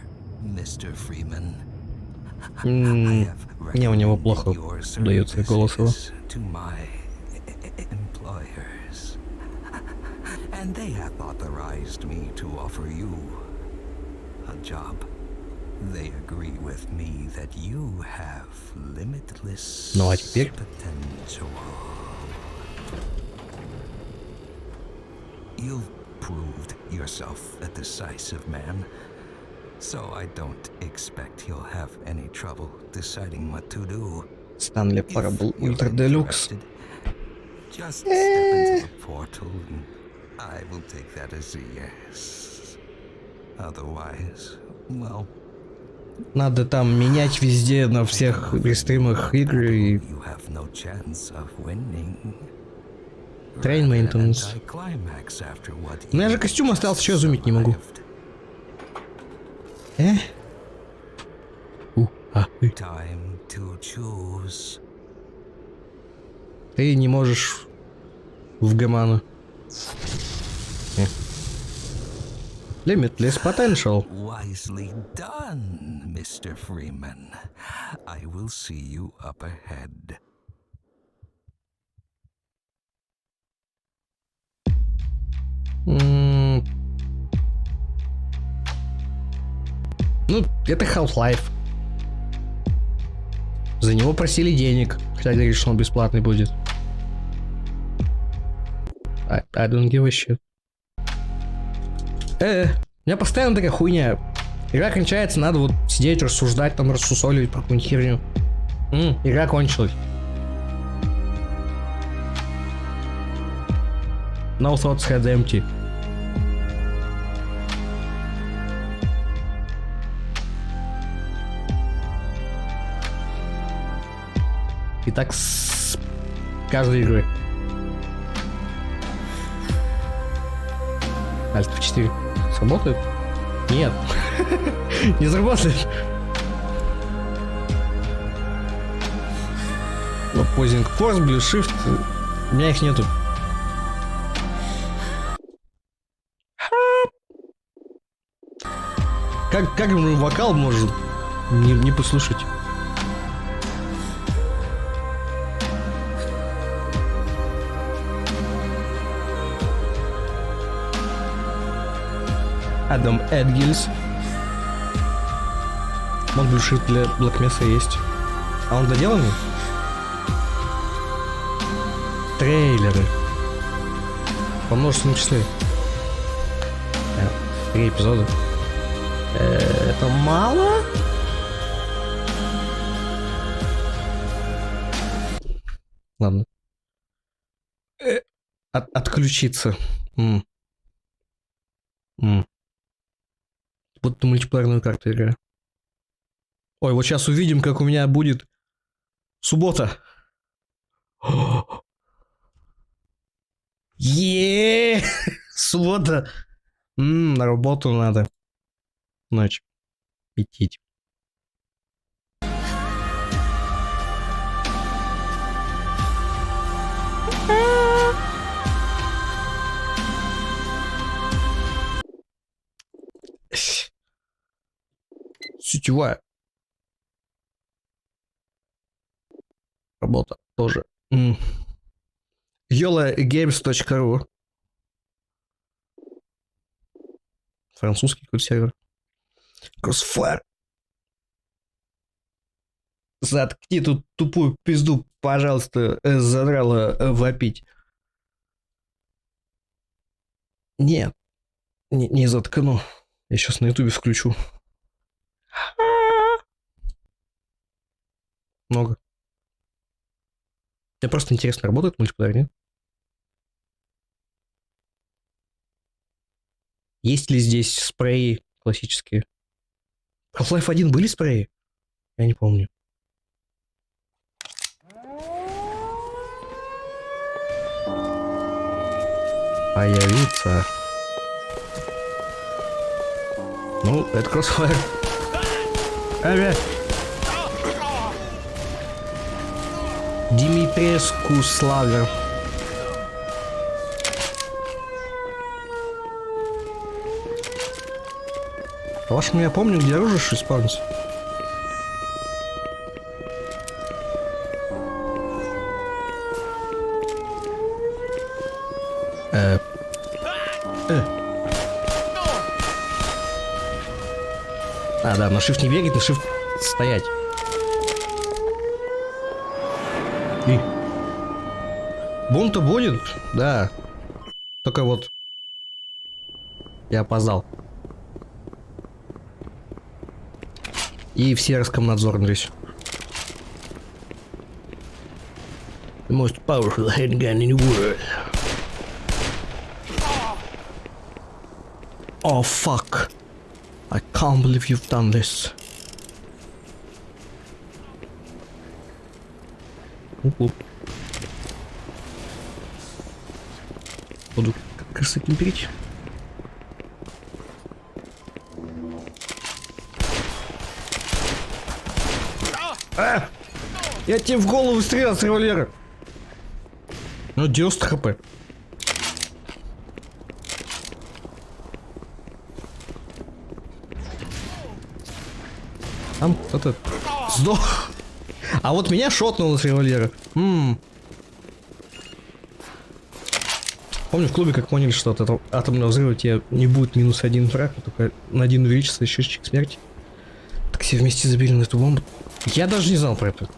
Mr. Freeman. Не, у него плохо удается голос его. Employers, and they have authorized me to offer you a job. They agree with me that you have limitless potential. You've proved yourself a decisive man, so I don't expect you'll have any trouble deciding what to do. Stanley Parable Ultra Deluxe. Just step into the portal and I will take that as a yes. Otherwise, well... Надо там менять везде, на всех рестримах игры и... Train maintenance. Ну я же костюм остался, что я зумить не могу. Ты не можешь в гаману. Limitless potential. Wisely done, Mr. Freeman. I will see you up ahead. Ну, это Half-Life. За него просили денег, хотя говорит, что он бесплатный будет. I don't give a shit. У меня постоянно такая хуйня. Игра кончается, надо вот сидеть, рассуждать, там рассусоливать про какую-нибудь херню. Игра кончилась. No thoughts had empty. И так с каждой игры. Alt F4. Сработает? Нет. Не сработает. Opposing Force, Blue Shift. У меня их нету. Как же вокал может не послушать? Адам Эдгильс. Он Blue Shift для Black Mesa есть. А он доделанный? Трейлеры. По множественному числе. 3 эпизода. Это мало? Ладно. Отключиться. Будто мультиплеерную карту играю. Ой, вот сейчас увидим, как у меня будет суббота. Суббота. На работу надо. Ночь. Петить. Сетевая работа тоже. YOLOgames.ru. Французский какой-то сервер. Crossfire. Заткни тут тупую пизду, пожалуйста, задрала вопить. Нет, не заткну. Я сейчас на ютубе включу. Много. Мне просто интересно, работает мультиплеер, нет? Есть ли здесь спреи классические? В Half-Life 1 были спреи? Я не помню. Появиться. Ну, это Crossfire. Ага. Димитреску Славер. По-вашему, я помню, где оружие исполнится. А, да, на shift не бегать, на shift стоять. И. Бунта будет? Да. Только вот я опоздал. И все Роскомнадзорнулись. The most powerful handgun in the world. Oh fuck. I can't believe you've done this. Буду как раз с этим перейти. А! Я тебе в голову стрелял с револьвера. Ну, 90 хп. Там кто-то сдох. А вот меня шотнуло с револьвера. Помню, в клубе как поняли, что от этого атомного взрыва тебе не будет -1 враг, а только на 1 увеличится счетчик смерти. Так все вместе забили на эту бомбу. Я даже не знал про это.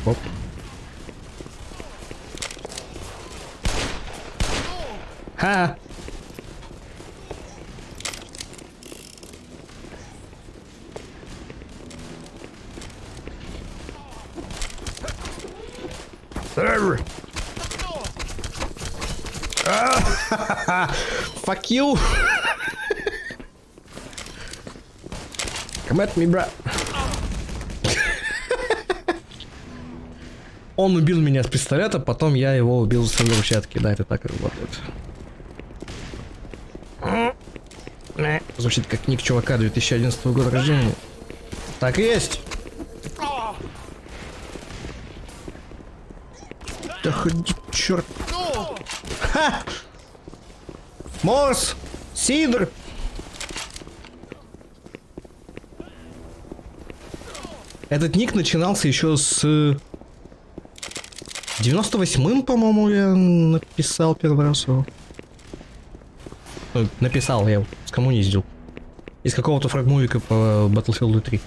Оп. Ха! Fuck you! Come at me, bro. Он убил меня с пистолета, потом я его убил с взрывчатки. Да, это так работает. Звучит как ник чувака 2011 года рождения. Так и есть. Да ходи, черт. Ха! Морс! Сидр! Этот ник начинался еще с 98-м, по-моему, я написал первый раз его. Ну, написал, я его скоммуниздил. Из какого-то фрагмувика по Battlefield 3.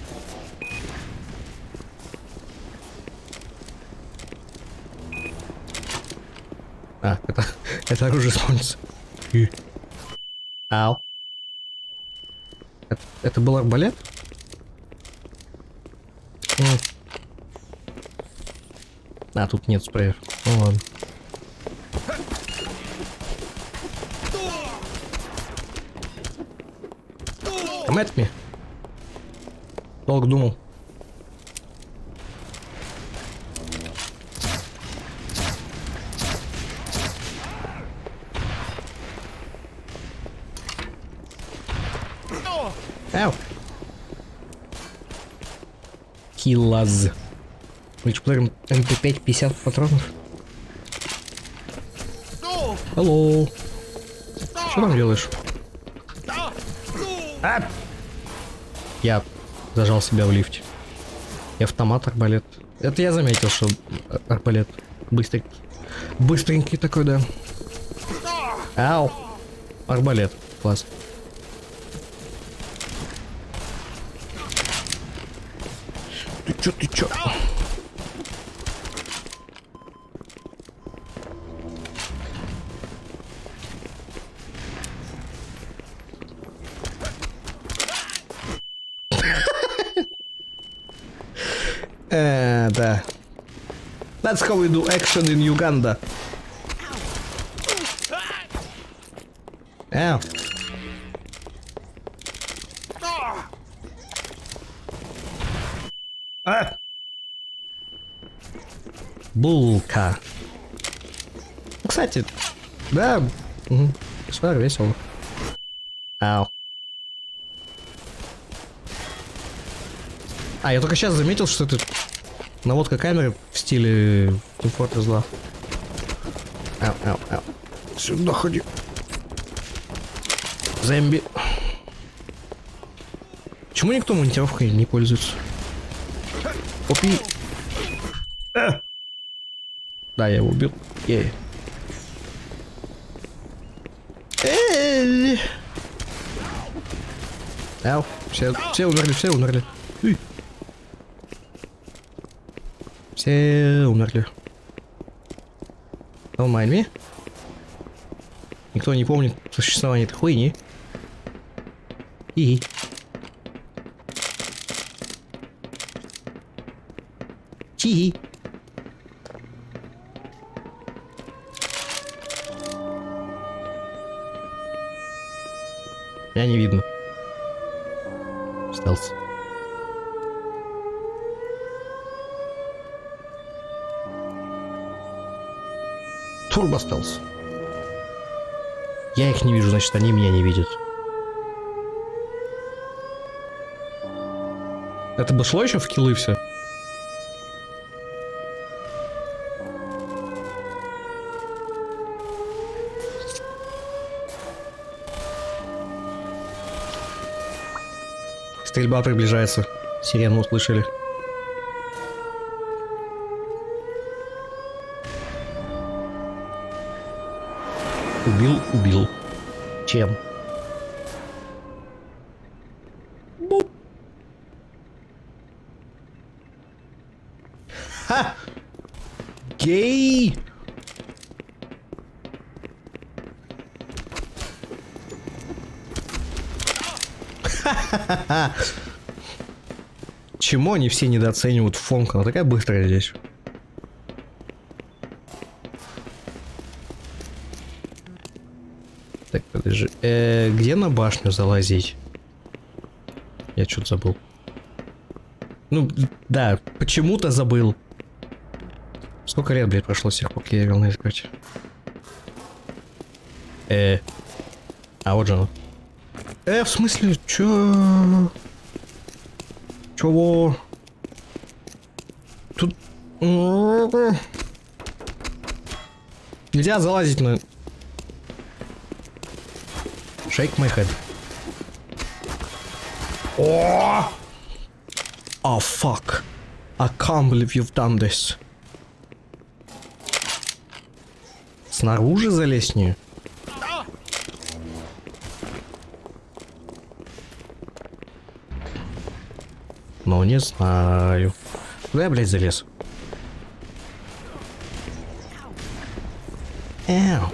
А, это оружие исполнится. Ау. Это был арбалет? А, тут нет спреев. Ну ладно. Come at me. Долго думал. Ау. Киллаз. Мультиплеер МП5 50 патронов. Алло. Что там делаешь? А! Я зажал себя в лифте. И автомат, арбалет. Это я заметил, что арбалет быстренький. Быстренький такой, да. Ау. Арбалет. Класс. Ты чё? Да. That's how we do action in Uganda. Ау. А! Булка. Кстати, да, угу. Весело. Ау. А, я только сейчас заметил, что это наводка камеры в стиле Team Fortress 2. Ау. Сюда ходи. Зомби. Почему никто монтировкой не пользуется? Опи. Да, я его убил. Ау. Все умерли. Все умерли. Don't mind me. Никто не помнит существование этой хуйни. И. Чи. Меня не видно. Стелс. Турбо стелс. Я их не вижу, значит, они меня не видят. Это бы шло еще в киллы все? Стрельба приближается. Сирену услышали. Убил. Чем? Ха! Гей! Ха-ха-ха! Чему они все недооценивают фонка? Она такая быстрая здесь. Так, подожди. Где на башню залазить? Я что-то забыл. Ну, да, почему-то забыл. Сколько лет, блядь, прошло с тех пор, как я играл на искать? А вот же оно. В смысле, чё? Чего? Тут... Нельзя залазить на... Shake my head. О! Oh, fuck. I can't believe you've done this. Снаружи залезть не? Ну, не знаю. Куда я, блядь, залез? Эу.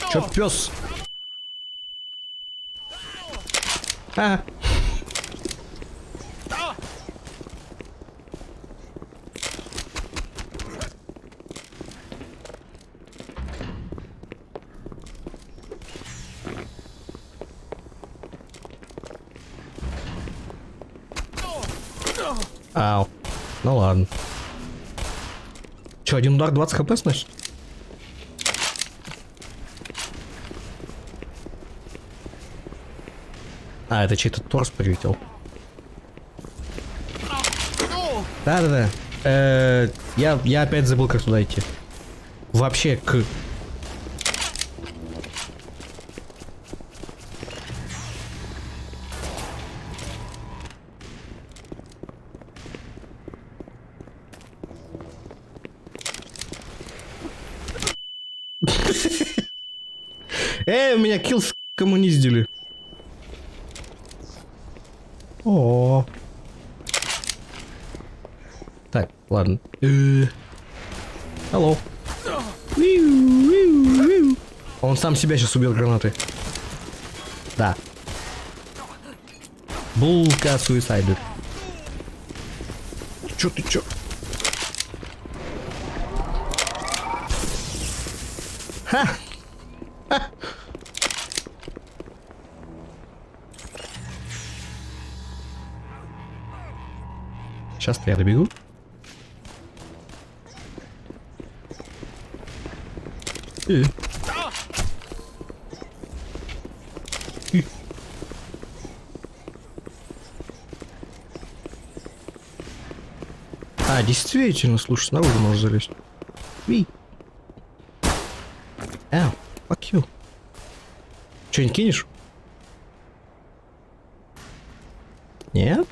Чё, пёс? А. Ау. Ну ладно. Чё, один удар 20 хп сносит? А, это чей-то торс прилетел. Да-да-да. Я опять забыл, как туда идти. Вообще, меня килл скоммуниздили. О. Так, ладно. Алло. Он сам себя сейчас убил гранатой. Да. Булка суисайда. Чё ты чё? Ха! Ха! Сейчас-то я добегу. А, действительно, слушай, снаружи можешь залезть. Ау, fuck you. Что-нибудь кинешь? Нет?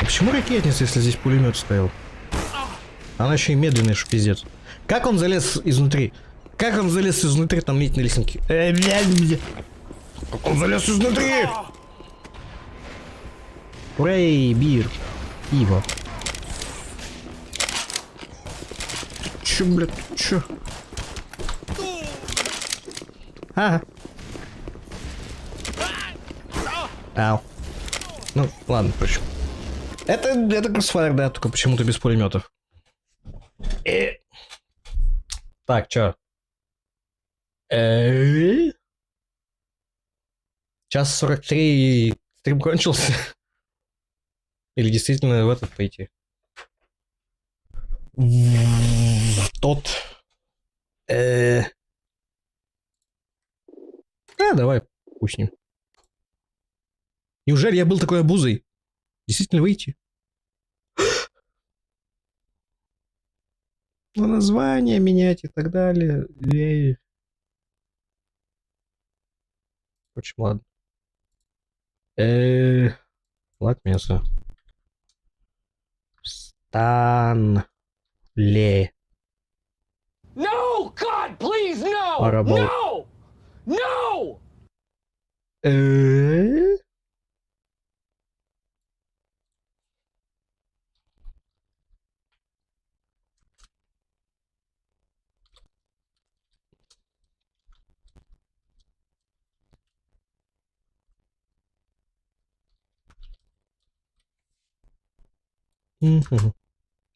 Почему ракетница, если здесь пулемет стоял? Она еще и медленная, что пиздец. Как он залез изнутри? Как он залез изнутри, там медь на лесенке? Как он залез изнутри? Рэй, бир, пиво. Ты чё, блядь, ты чё? Ага. Ау. Ну, ладно, проще. Это Crossfire, да, только почему-то без пулеметов. Так, чё? Час 43, стрим кончился. Или действительно в этот пойти? В тот. Давай, пусть с ним. Неужели я был такой обузой? Действительно выйти? Ну, название менять и так далее. Очень ладно. Ладно, Mesa. Станле. No! God, please, no! Horrible. No! No!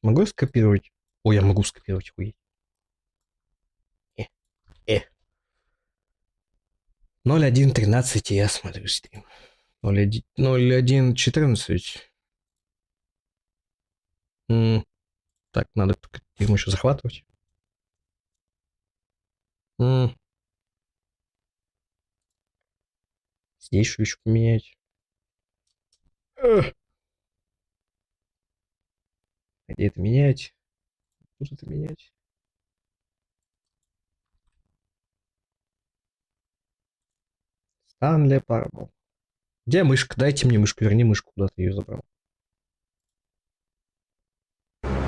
Могу я скопировать? Ой, я могу скопировать, охуеть. 01:13 я смотрю стрим. 01:14. Так, надо ему еще захватывать. Здесь еще поменять. Где это менять? Тут это менять. Станле Парабл. Где мышка? Дайте мне мышку, верни мышку, куда ты ее забрал.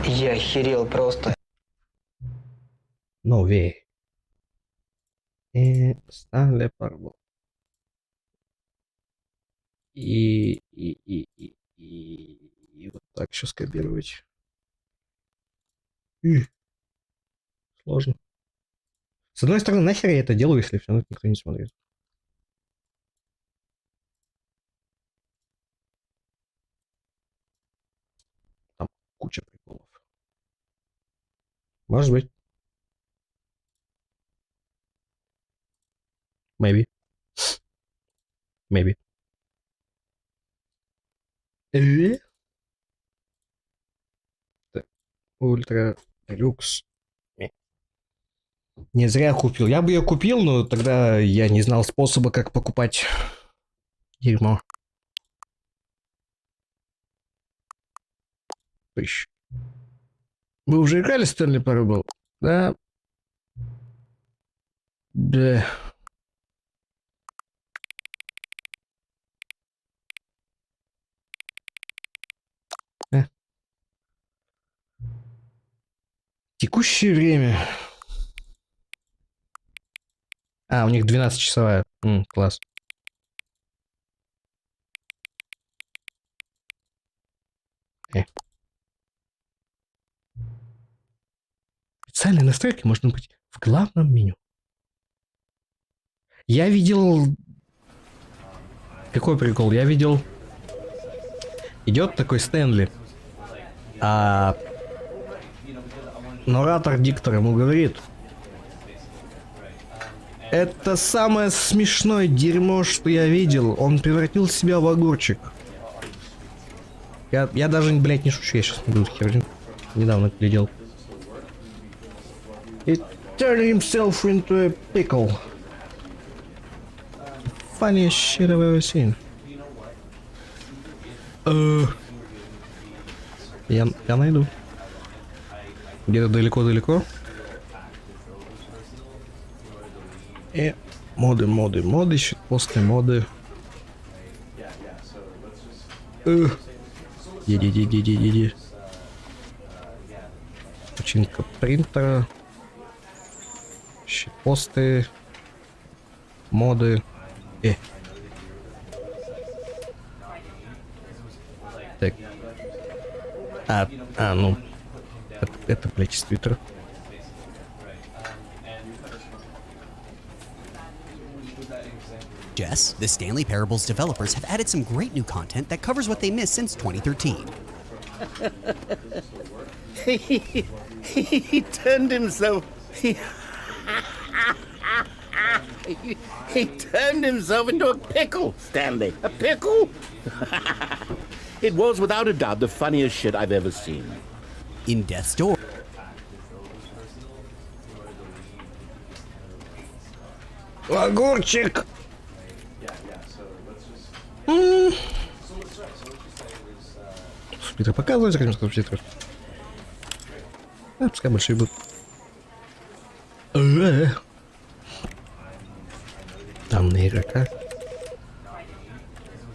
Я охерел просто. No way. Станле Парабл. И вот так сейчас скопировать. Сложно. С одной стороны, нахер я это делаю, если все равно никто не смотрит. Там куча приколов. Может быть. Maybe. Maybe. Так, ультра люкс. Не зря купил. Я бы ее купил, но тогда я не знал способа, как покупать дерьмо. Пыщ. Вы уже играли в Stanley Parable? Да. Да. Текущее время. А, у них 12-часовая. Класс. Специальные настройки можно быть в главном меню. Я видел... Какой прикол? Я видел... Идет такой Стэнли. А... Наратор-диктор ему говорит: это самое смешное дерьмо, что я видел. Он превратил себя в огурчик. Я даже, блядь, не шучу. Я сейчас буду херню. Недавно глядел. He turned himself into a pickle. Funniest shit I've ever seen. Я найду. Где-то далеко-далеко. И моды, щитпостные моды. Иди. Починка принтера. Щитпосты. Моды. Так. Ну. Это, блядь, из Твиттера. Jess, the Stanley Parables developers have added some great new content that covers what they missed since 2013. He turned himself. He turned himself into a pickle, Stanley. A pickle? It was without a doubt the funniest shit I've ever seen. In Death's Door. Огурчик! Субтитры показывают, зачем субтитры? Пускай большие будут. Там на игрока.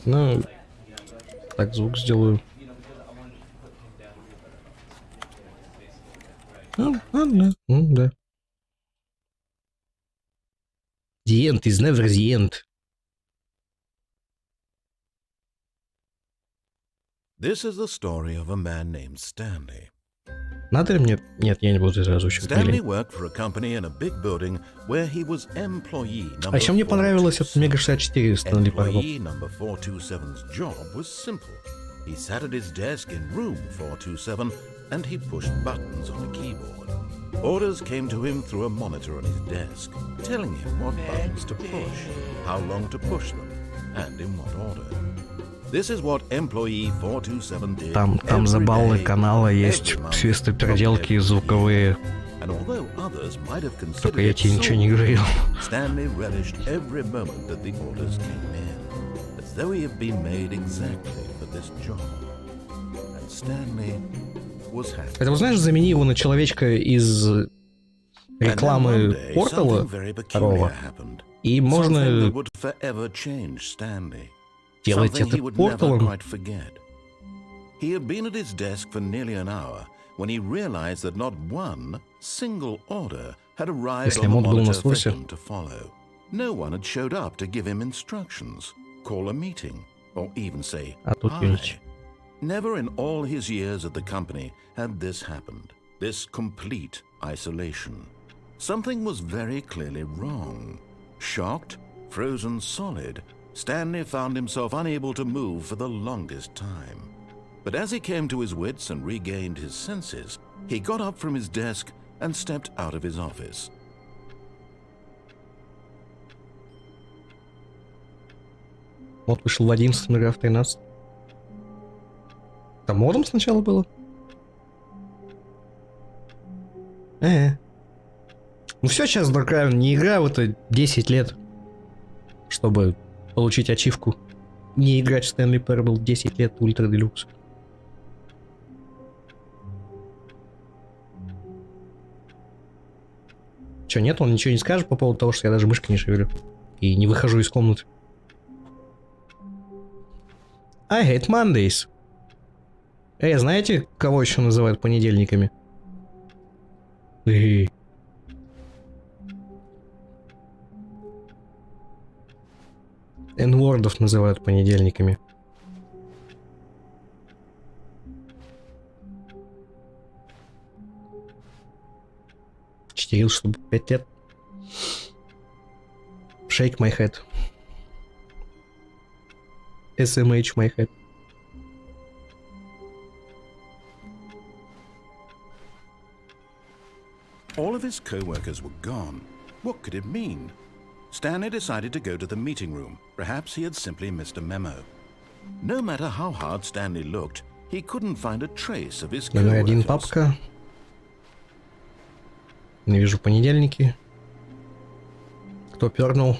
Ну, так звук сделаю. Да. The end is never the end. This is the story of a man named Stanley. Надо ли мне? Нет, я не буду это озвучивать. Stanley worked for a company in a big building where he was employee number 427. А еще мне понравилось от Мега 64 Stanley Parable. Employee number 427's job was simple. He sat at his desk in room 427 and he pushed buttons on a keyboard. Orders came to him through a monitor on his desk, telling him what buttons to push, how long to push them, and in what order. This is what employee 427 did. Там за баллы канала есть свистоперделки звуковые. Только я тебе ничего не говорил. Stanley relished every moment that the orders came in, as though he had been made exactly for this job. And Stanley was happy. Это, знаешь, замени его на человечка из рекламы портала второго, и можно делать это порталом. He had been at his desk for nearly an hour when he realized that not one single order had arrived on the monitor for him to follow. No one had showed up to give him instructions, call a meeting, or even say hi. Never in all his years at the company had this happened, this complete isolation. Something was very clearly wrong. Shocked, frozen solid, Stanley found himself unable to move for the longest time. But as he came to his wits and regained his senses, he got up from his desk and stepped out of his office. Вот вышел в 11, игра в 13. Там модом сначала было? Ну все, сейчас Dark не игра в это 10 лет, чтобы получить ачивку. Не играть в Stanley Parable 10 лет Ультра Делюкс. Че, нет, он ничего не скажет по поводу того, что я даже мышкой не шевелю. И не выхожу из комнаты. I hate Mondays. Знаете, кого еще называют понедельниками? N-вордов называют понедельниками. Читерил, чтобы 5 лет. Shake my head. SMH my head. All of his co-workers were gone. What could it mean? Stanley decided to go to the meeting room. Perhaps he had simply missed a memo. No matter how hard Stanley looked, he couldn't find a trace of his Номер 1 co-workers. папка. Не вижу понедельники. Кто пернул?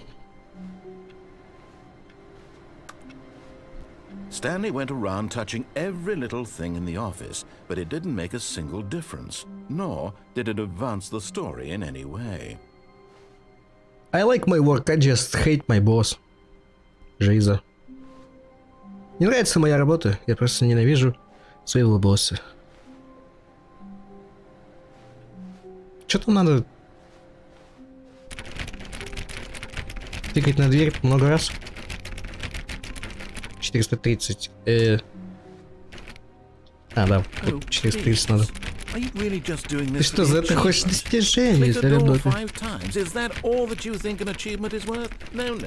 Stanley went around touching every little thing in the office, but it didn't make a single difference, nor did it advance the story in any way. I like my work, I just hate my boss. Жиза. Не нравится моя работа, я просто ненавижу своего босса. Что-то надо тыкать на дверь много раз. 430. Да, 430 надо. Ты что, за это хочешь достижение заработать? Is that all that you think an achievement is worth? No.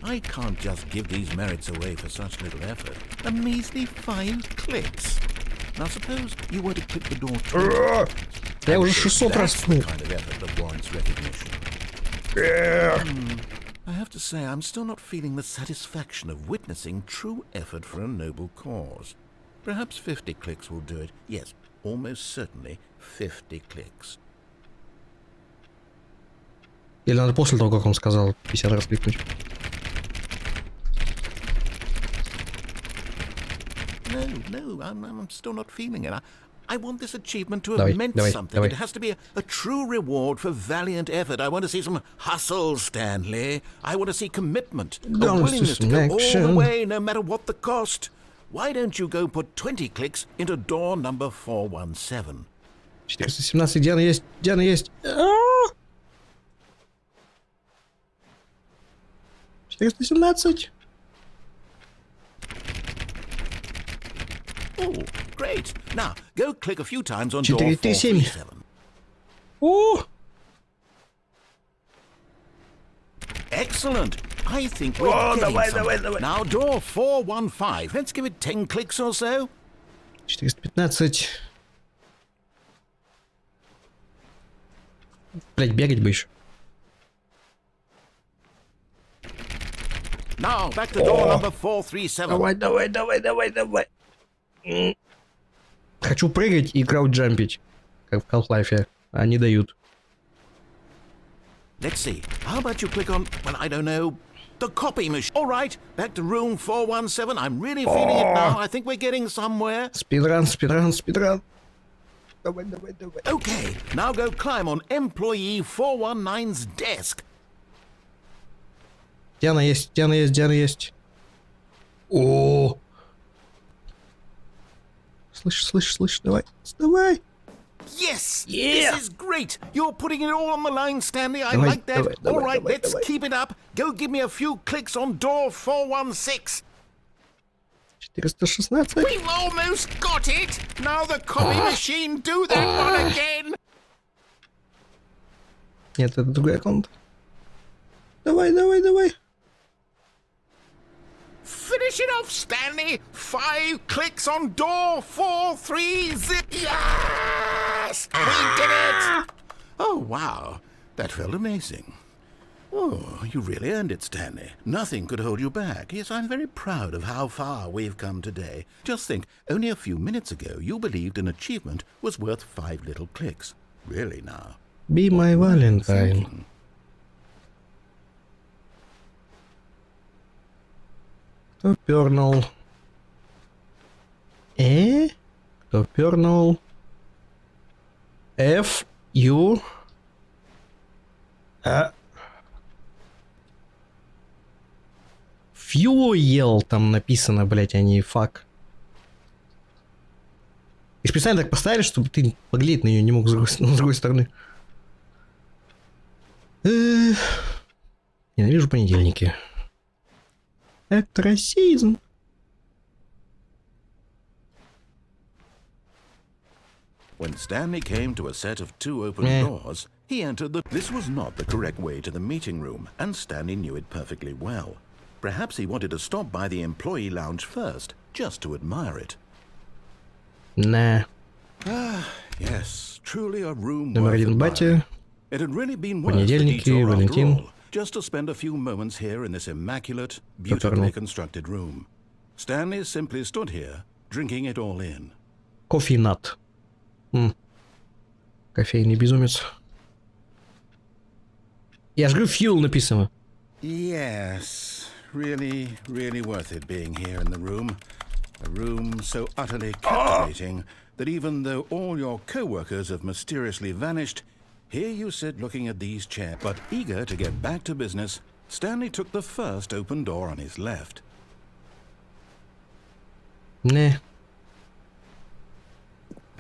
I can't just give these merits away for such little effort. A measly 5 clicks. Now suppose you were to click the door twice. Я уже 600 раз ткнул. I have to say, I'm still not feeling the satisfaction of witnessing true effort for a noble cause. Perhaps 50 clicks will do it. Yes, almost certainly 50 clicks. Или надо после того, как он сказал 50 раз кликнуть? No, I'm still not feeling it. I want this achievement to have meant something. It has to be a true reward for valiant effort. I want to see some hustle, Stanley. I want to see commitment. A willingness to go all the way, no matter what the cost. Why don't you go put 20 clicks into door number 417? 417, Диана есть, Диана есть. 417. Oh, great. Now, go click a few times on door 437. Oh! Excellent. I think we're getting somewhere. Now, door 415. Let's give it 10 clicks or so. 415. Блять, бегать бы еще. Now, back to door number 437. Давай. Хочу прыгать и краудджампить, как в Half-Life, а не дают. Let's see. How about you click on, well, I don't know, the copy machine. All right, back to room 417. I'm really feeling it now. I think we're getting somewhere. Speedrun. Давай. Okay, now go climb on employee 419's desk. Диана есть. О! Слышь, давай. Yes! This is great! You're putting it all on the line, Stanley. I Давай, like that. All right, let's давай. keep it up. Go give me a few clicks on door 416. 416. We've almost got it! Now the copy machine, do that one again! Нет, это другой аккаунт. Давай. Finish it off, Stanley! 5 clicks on door 430. Yes! We did it! wow, that felt amazing. Oh, you really earned it, Stanley. Nothing could hold you back. Yes, I'm very proud of how far we've come today. Just think, only a few minutes ago, you believed an achievement was worth 5 little clicks. Really now. Be my Valentine. Кто пернул? Кто пернул? F, U, Fuel там написано, блять, а не фак. И специально так поставили, чтобы ты поглядеть на нее не мог с другой стороны. Ненавижу понедельники. Это расизм. When Stanley came to a set of 2 open doors, he entered the... This was not the correct way to the meeting room, and Stanley knew it perfectly well. Perhaps he wanted to stop by the employee lounge first, just to admire it. Nah. Ah, yes, truly a room Номер worth 1 батя. It had really been worth the Понедельники, detour after Валентин. all, just to spend a few moments here in this immaculate, beautifully constructed room. Stanley simply stood here, drinking it all in. Кофейнат. Кофейный безумец. Я же говорю, fuel написано. Yes, really, really worth it being here in the room. A room so utterly captivating that even though all your co-workers have mysteriously vanished, here you sit looking at these chairs. But eager to get back to business, Stanley took the first open door on his left. Nah.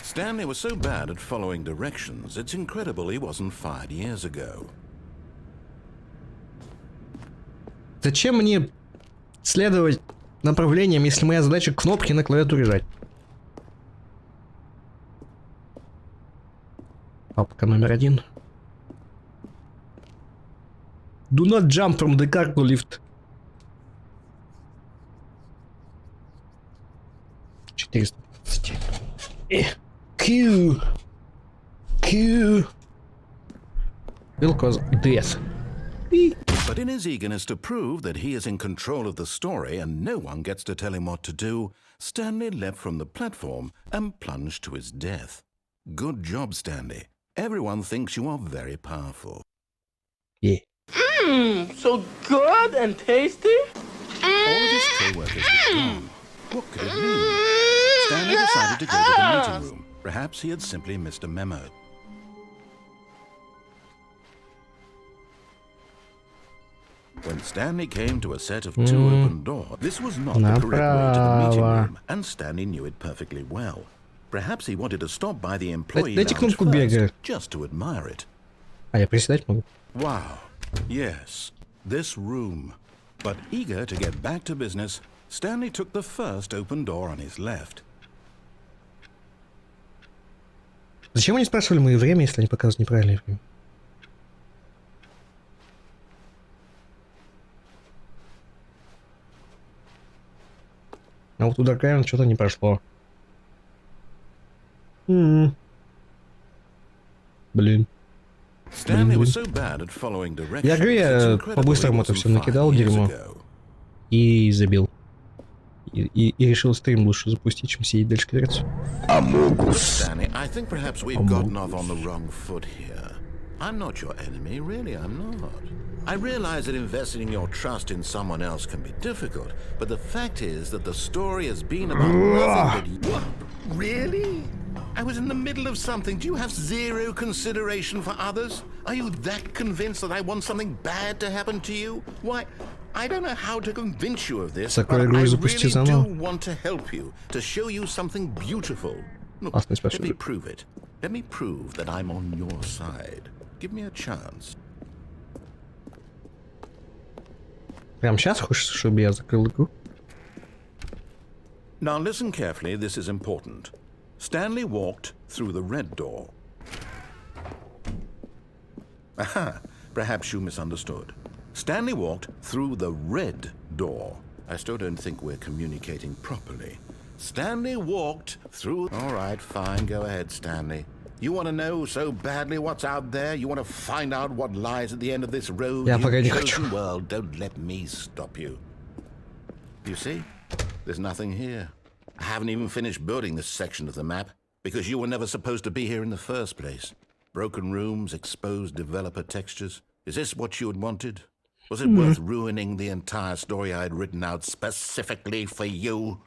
Stanley was so bad at following directions, it's incredible he wasn't fired years ago. Зачем мне следовать направлениям, если моя задача кнопки на клавиатуре жать? Папка номер 1. Do not jump from the cargo lift. 420. Q. Will cause death. But in his eagerness to prove that he is in control of the story and no one gets to tell him what to do, Stanley leapt from the platform and plunged to his death. Good job, Stanley. Everyone thinks you are very powerful. Yeah. So good and tasty. All of his co-workers were gone. What could it mean? Stanley decided to go to the meeting room. Perhaps he had simply missed a memo. When Stanley came to a set of 2 open doors, this was not the correct way to the meeting room, and Stanley knew it perfectly well. Perhaps he wanted to stop by the employee lounge first, just to admire it. А я приседать могу. Wow. Yes, this room. But eager to get back to business, Stanley took the first open door on his left. Зачем они спрашивали моё время, если они показывают неправильное время? А вот у Даркайна что-то не прошло. Блин. Я говорю, я по-быстрому это все накидал, дерьмо. И забил. И решил стрим лучше запустить, чем сидеть дальше ковыряться. I'm not your enemy, really, I'm not. I realize that investing your trust in someone else can be difficult, but the fact is that the story has been about nothing but... What? Really? I was in the middle of something. Do you have zero consideration for others? Are you that convinced that I want something bad to happen to you? Why, I don't know how to convince you of this, but I really do want to help you, to show you something beautiful. Look, let me prove it. Let me prove that I'm on your side. Give me a chance. Прям сейчас хочешь, чтобы я закрыл игру? Now listen carefully, this is important. Stanley walked through the red door. Aha, perhaps you misunderstood. Stanley walked through the red door. I still don't think we're communicating properly. Stanley walked through... All right, fine, go ahead, Stanley. You want to know so badly what's out there? You want to find out what lies at the end of this road? Я You пока не хочу. chosen world, don't let me stop you. You see? There's nothing here. I haven't even finished building this section of the map because you were never supposed to be here in the first place. Broken rooms, exposed developer textures. Is this what you had wanted? Was it worth ruining the entire story I had written out specifically for you?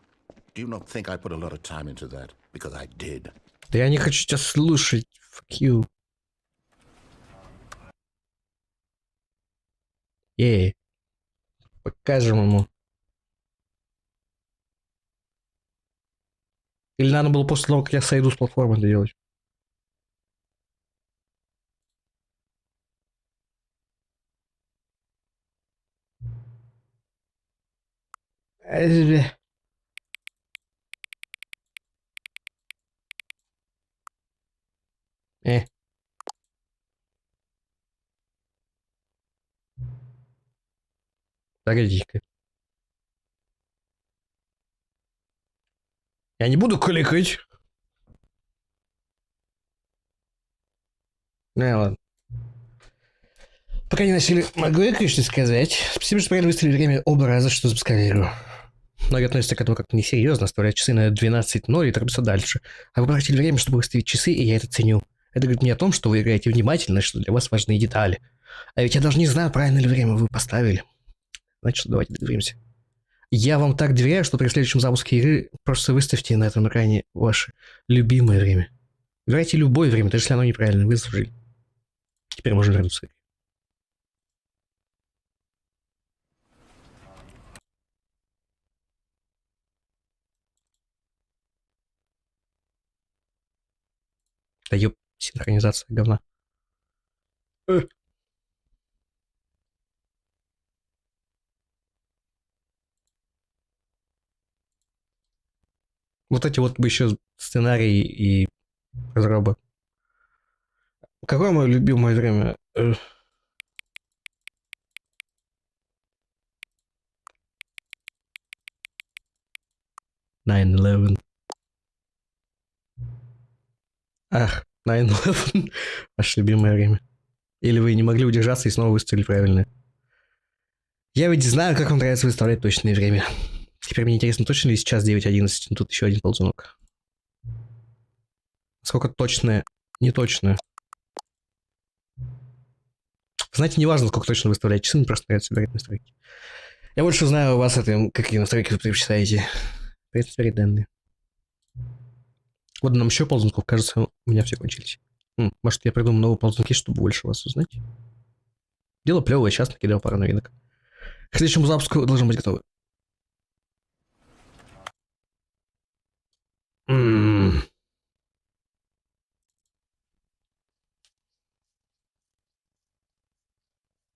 Do you not think I put a lot of time into that? Because I did. Да я не хочу тебя слушать. Fuck you. Эй. Покажем ему. Или надо было после того, как я сойду с платформы, это делать? Э. Погоди-ка. Я не буду кликать. Ну ладно. Пока не начали, могу я кое-что сказать. Спасибо, что правильно выставили время оба раза, что запускали игру. Многие относятся к этому как-то несерьезно, оставляют часы на 12:00 и торопятся дальше. А вы потратили время, чтобы выставить часы, и я это ценю. Это говорит мне о том, что вы играете внимательно, что для вас важны детали. А ведь я даже не знаю, правильно ли время вы поставили. Значит, давайте договоримся. Я вам так доверяю, что при следующем запуске игры просто выставьте на этом экране ваше любимое время. Играйте любое время, даже если оно неправильно, вы заслужили. Теперь можно вернуться. Да ёп, синхронизация говна. Вот эти вот бы еще сценарии и разраба. Какое мое любимое время? 9/11. Ах, 9/11. Ваше любимое время. Или вы не могли удержаться и снова выставили правильно? Я ведь знаю, как вам нравится выставлять точное время. Теперь мне интересно, точно ли сейчас 9:11, но тут еще один ползунок. Сколько точное, неточное. Знаете, не важно, сколько точно выставлять часы, мне просто нравится выбирать настройки. Я больше знаю у вас, какие настройки вы предпочитаете. Приятно смотреть данные. Вот нам еще ползунков, кажется, у меня все кончились. Может, я придумаю новые ползунки, чтобы больше вас узнать? Дело плевое, сейчас накидал пару новинок. К следующему запуску должны быть готовы.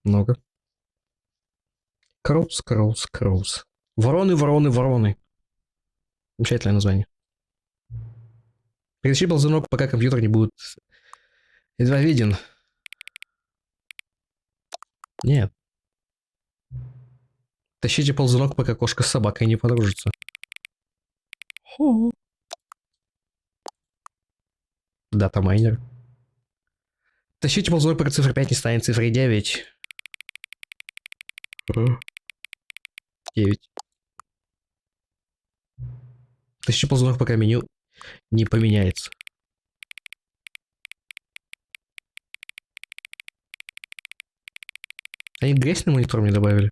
Много. Кроус, кроус, кроус. Вороны, вороны, вороны. Замечательное название. Перетащи ползунок, пока компьютер не будет едва виден. Нет. Тащите ползунок, пока кошка с собакой не подружится. Хо. Дата-майнер. Тащите ползунок, пока цифра 5 не станет цифрой 9. 9. Тащите ползунок, пока меню не поменяется. Они грязь на монитор мне добавили.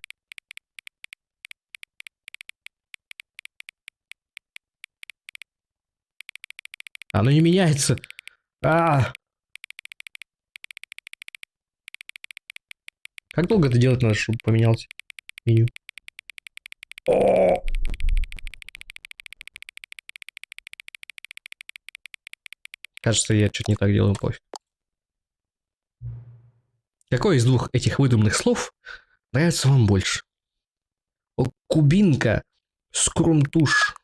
Оно не меняется. Как долго это делать надо, чтобы поменялось меню? Кажется, я что-то не так делаю, пофиг. Какое из двух этих выдуманных слов нравится вам больше? Кубинка, скрумтуш.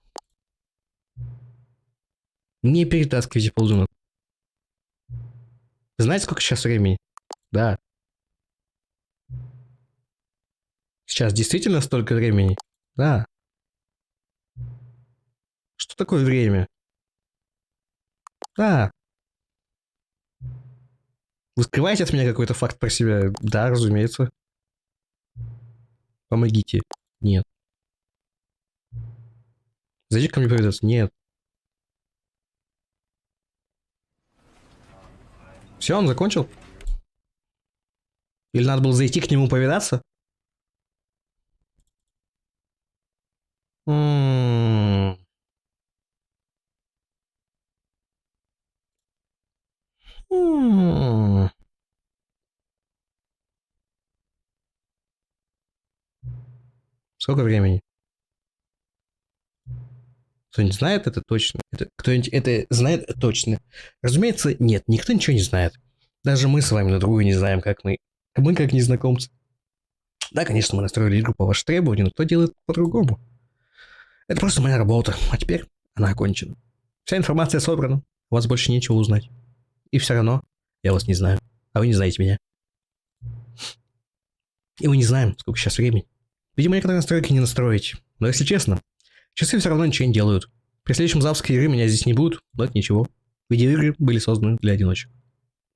Не перетаскивайте ползунок. Знаете, сколько сейчас времени? Да. Сейчас действительно столько времени? Да. Что такое время? Да. Вы скрываете от меня какой-то факт про себя? Да, разумеется. Помогите. Нет. Зайди ко мне повидаться? Нет. Все, он закончил? Или надо было зайти к нему повидаться? Сколько времени? Кто-нибудь знает это точно? Кто-нибудь это знает точно? Разумеется, нет, никто ничего не знает. Даже мы с вами на другую не знаем, как мы. Мы как незнакомцы. Да, конечно, мы настроили игру по вашим требованиям, но кто делает по-другому? Это просто моя работа, а теперь она окончена. Вся информация собрана, у вас больше нечего узнать. И все равно я вас не знаю, а вы не знаете меня. И мы не знаем, сколько сейчас времени. Видимо, некоторые настройки не настроить. Но если честно, часы все равно ничего не делают. При следующем запуске игры меня здесь не будет, но это ничего. Видеоигры были созданы для одиночек.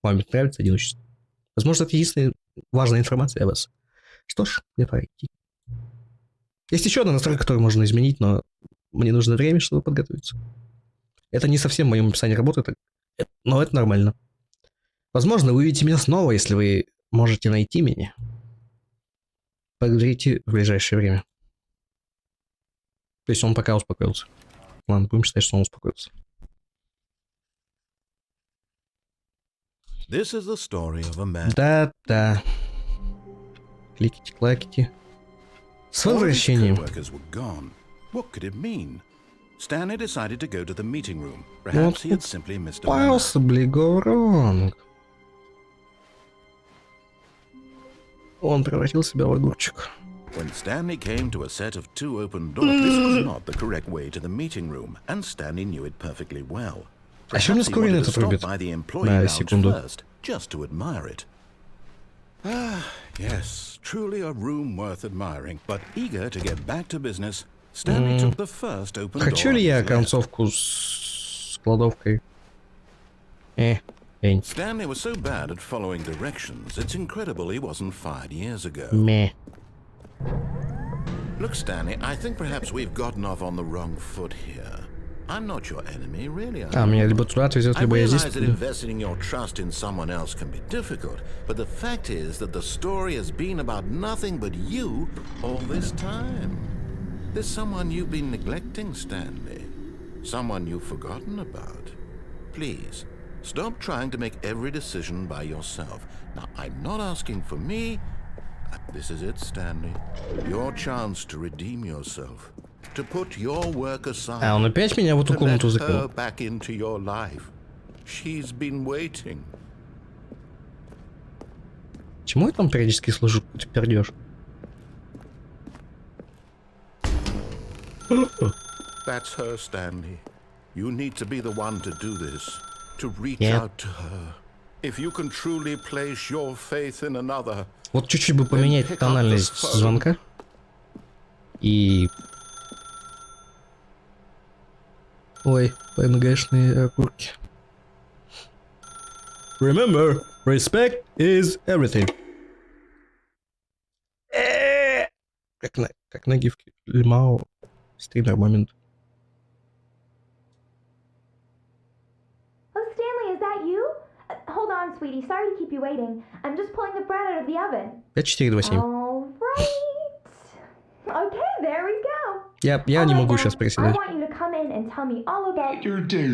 Вам ведь нравится одиночество? Возможно, это единственная важная информация о вас. Что ж, мне пора идти. Есть еще одна настройка, которую можно изменить, но мне нужно время, чтобы подготовиться. Это не совсем в моем описании работы, но это нормально. Возможно, вы увидите меня снова, если вы можете найти меня. Поговорите в ближайшее время. То есть он пока успокоился. Ладно, будем считать, что он успокоился. Да. Кликите-клаките. С возвращением. Possibly go wrong. Он превратил себя в огурчик. When Stanley came to a set of 2 open doors, this was not the correct way to the meeting room, and Stanley knew it perfectly well. А что мне скорее это трубит? На секунду. Just to admire it. Yes, truly a room worth admiring, but eager to get back to business, Stanley took the first open door. Хочу ли я концовку с кладовкой? Stanley was so bad at following directions, it's incredible he wasn't fired years ago. Look, Stanley, I think perhaps we've gotten off on the wrong foot here. I'm not your enemy, really. Меня либо туда отвезет, либо я здесь. I realize that investing your trust in someone else can be difficult, but the fact is that the story has been about nothing but you all this time. There's someone you've been neglecting, Stanley. Someone you've forgotten about. Please, stop trying to make every decision by yourself. Now, I'm not asking for me. This is it, Stanley. Your chance to redeem yourself. To put your work aside. Он опять меня в эту комнату закрыл. Back into your life. She's been waiting. Чему я там периодически слышу, ты пердёшь? That's her, Stanley. You need to be the one to do this. To reach out to her. If you can truly place your faith in another. Вот чуть-чуть бы поменять тональность звонка. И... Ой, ПНГшные окурки. Remember, respect is everything. Как на гифке. Лимао. Стример момент. Oh, Stanley, is that you? Hold on, sweetie. Sorry to keep you waiting. I'm just pulling the bread out of the oven. 5427. All right. Okay, there we go. Я не могу сейчас приседать. I want you to come in and tell me all about your day.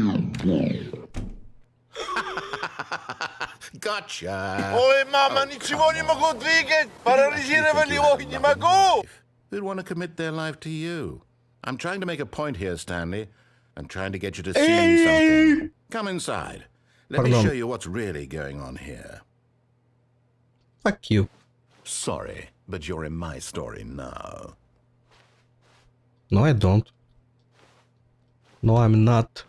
Gotcha. Ой, мама, ничего не могу двигать. Парализировали его, не могу. Who'd want to commit their life to you? I'm trying to make a point here, Stanley. I'm trying to get you to see something. Come inside. Let me show you what's really going on here. Fuck you. Sorry, but you're in my story now. No, I don't. No, I'm not.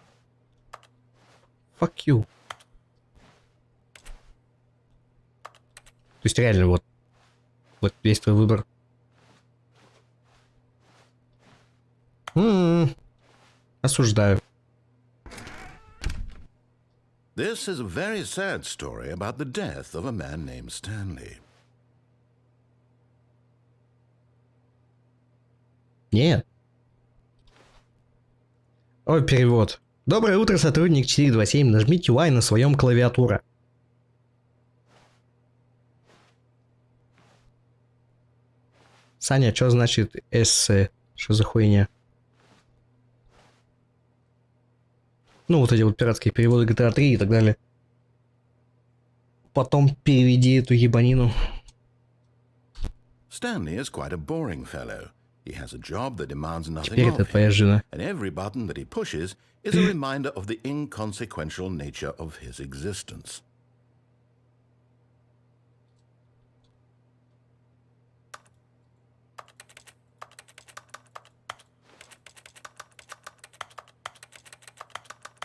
Fuck you. То есть реально вот весь твой выбор. Осуждаю. This is a very sad story about the death of a man named Stanley. Нет. Ой, перевод. Доброе утро, сотрудник 427. Нажмите Y на своем клавиатуре. Саня, что значит эссе? Что за хуйня? Ну, вот эти вот пиратские переводы GTA 3 и так далее. Потом переведи эту ебанину. Stanley is quite a boring fellow. He has a job that demands nothing Теперь это of твоя him, жена. and every button that he pushes is a reminder of the inconsequential nature of his existence.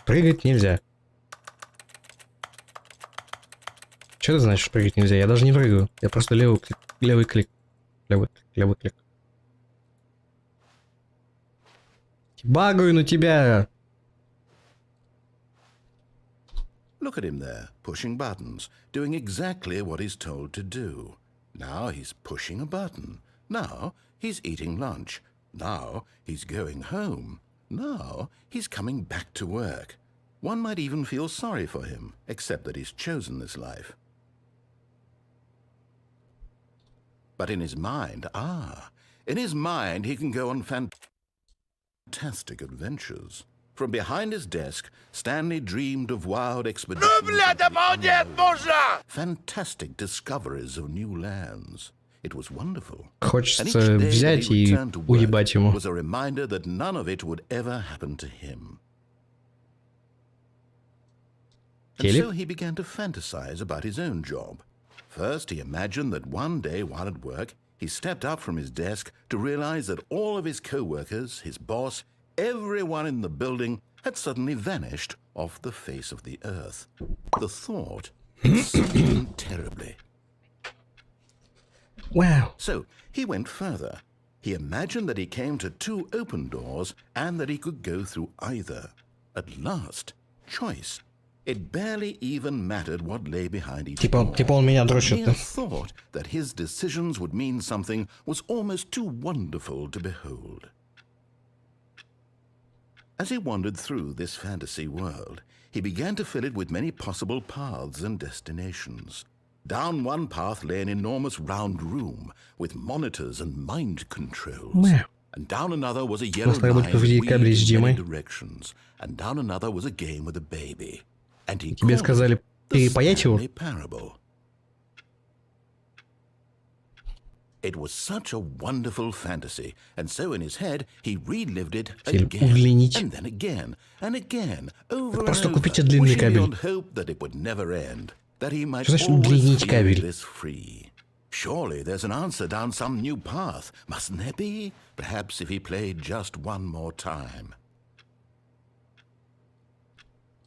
Прыгать нельзя. Что это значит, прыгать нельзя? Я даже не прыгаю. Я просто левый клик. Левый клик. Левый клик. Багаю на тебя. Look at him there, pushing buttons, doing exactly what he's told to do. Now he's pushing a button. Now he's eating lunch. Now he's going home. Now he's coming back to work. One might even feel sorry for him, except that he's chosen this life. But in his mind, he can go on fantastic adventures. From behind his desk, Stanley dreamed of wild expeditions, fantastic discoveries of new lands. It was wonderful. Хочется взять и уебать ему. Was a reminder that none of it would ever happen to him. And so he began to fantasize about his own job. First, he imagined that one day while at work, he stepped up from his desk to realize that all of his co-workers, his boss, everyone in the building had suddenly vanished off the face of the earth. The thought sunk him terribly. Wow. So he went further. He imagined that he came to two open doors and that he could go through either. At last, choice. It barely even mattered what lay behind each door. Типа он меня дрочит. The mere thought that his decisions would mean something was almost too wonderful to behold. As he wandered through this fantasy world, he began to fill it with many possible paths and destinations. Down one path lay an enormous round room with monitors and mind controls. Wow. And down another was a yellow line weaved in many directions. And down another was a game with a baby. And he Тебе сказали перепаять его? Parable. It was such a wonderful fantasy, and so in his head he relived it again, and then again, and again, over and over, wishing beyond hope that it would never end, that he might always feel this free. Surely there's an answer down some new path, mustn't there be? Perhaps if he played just one more time.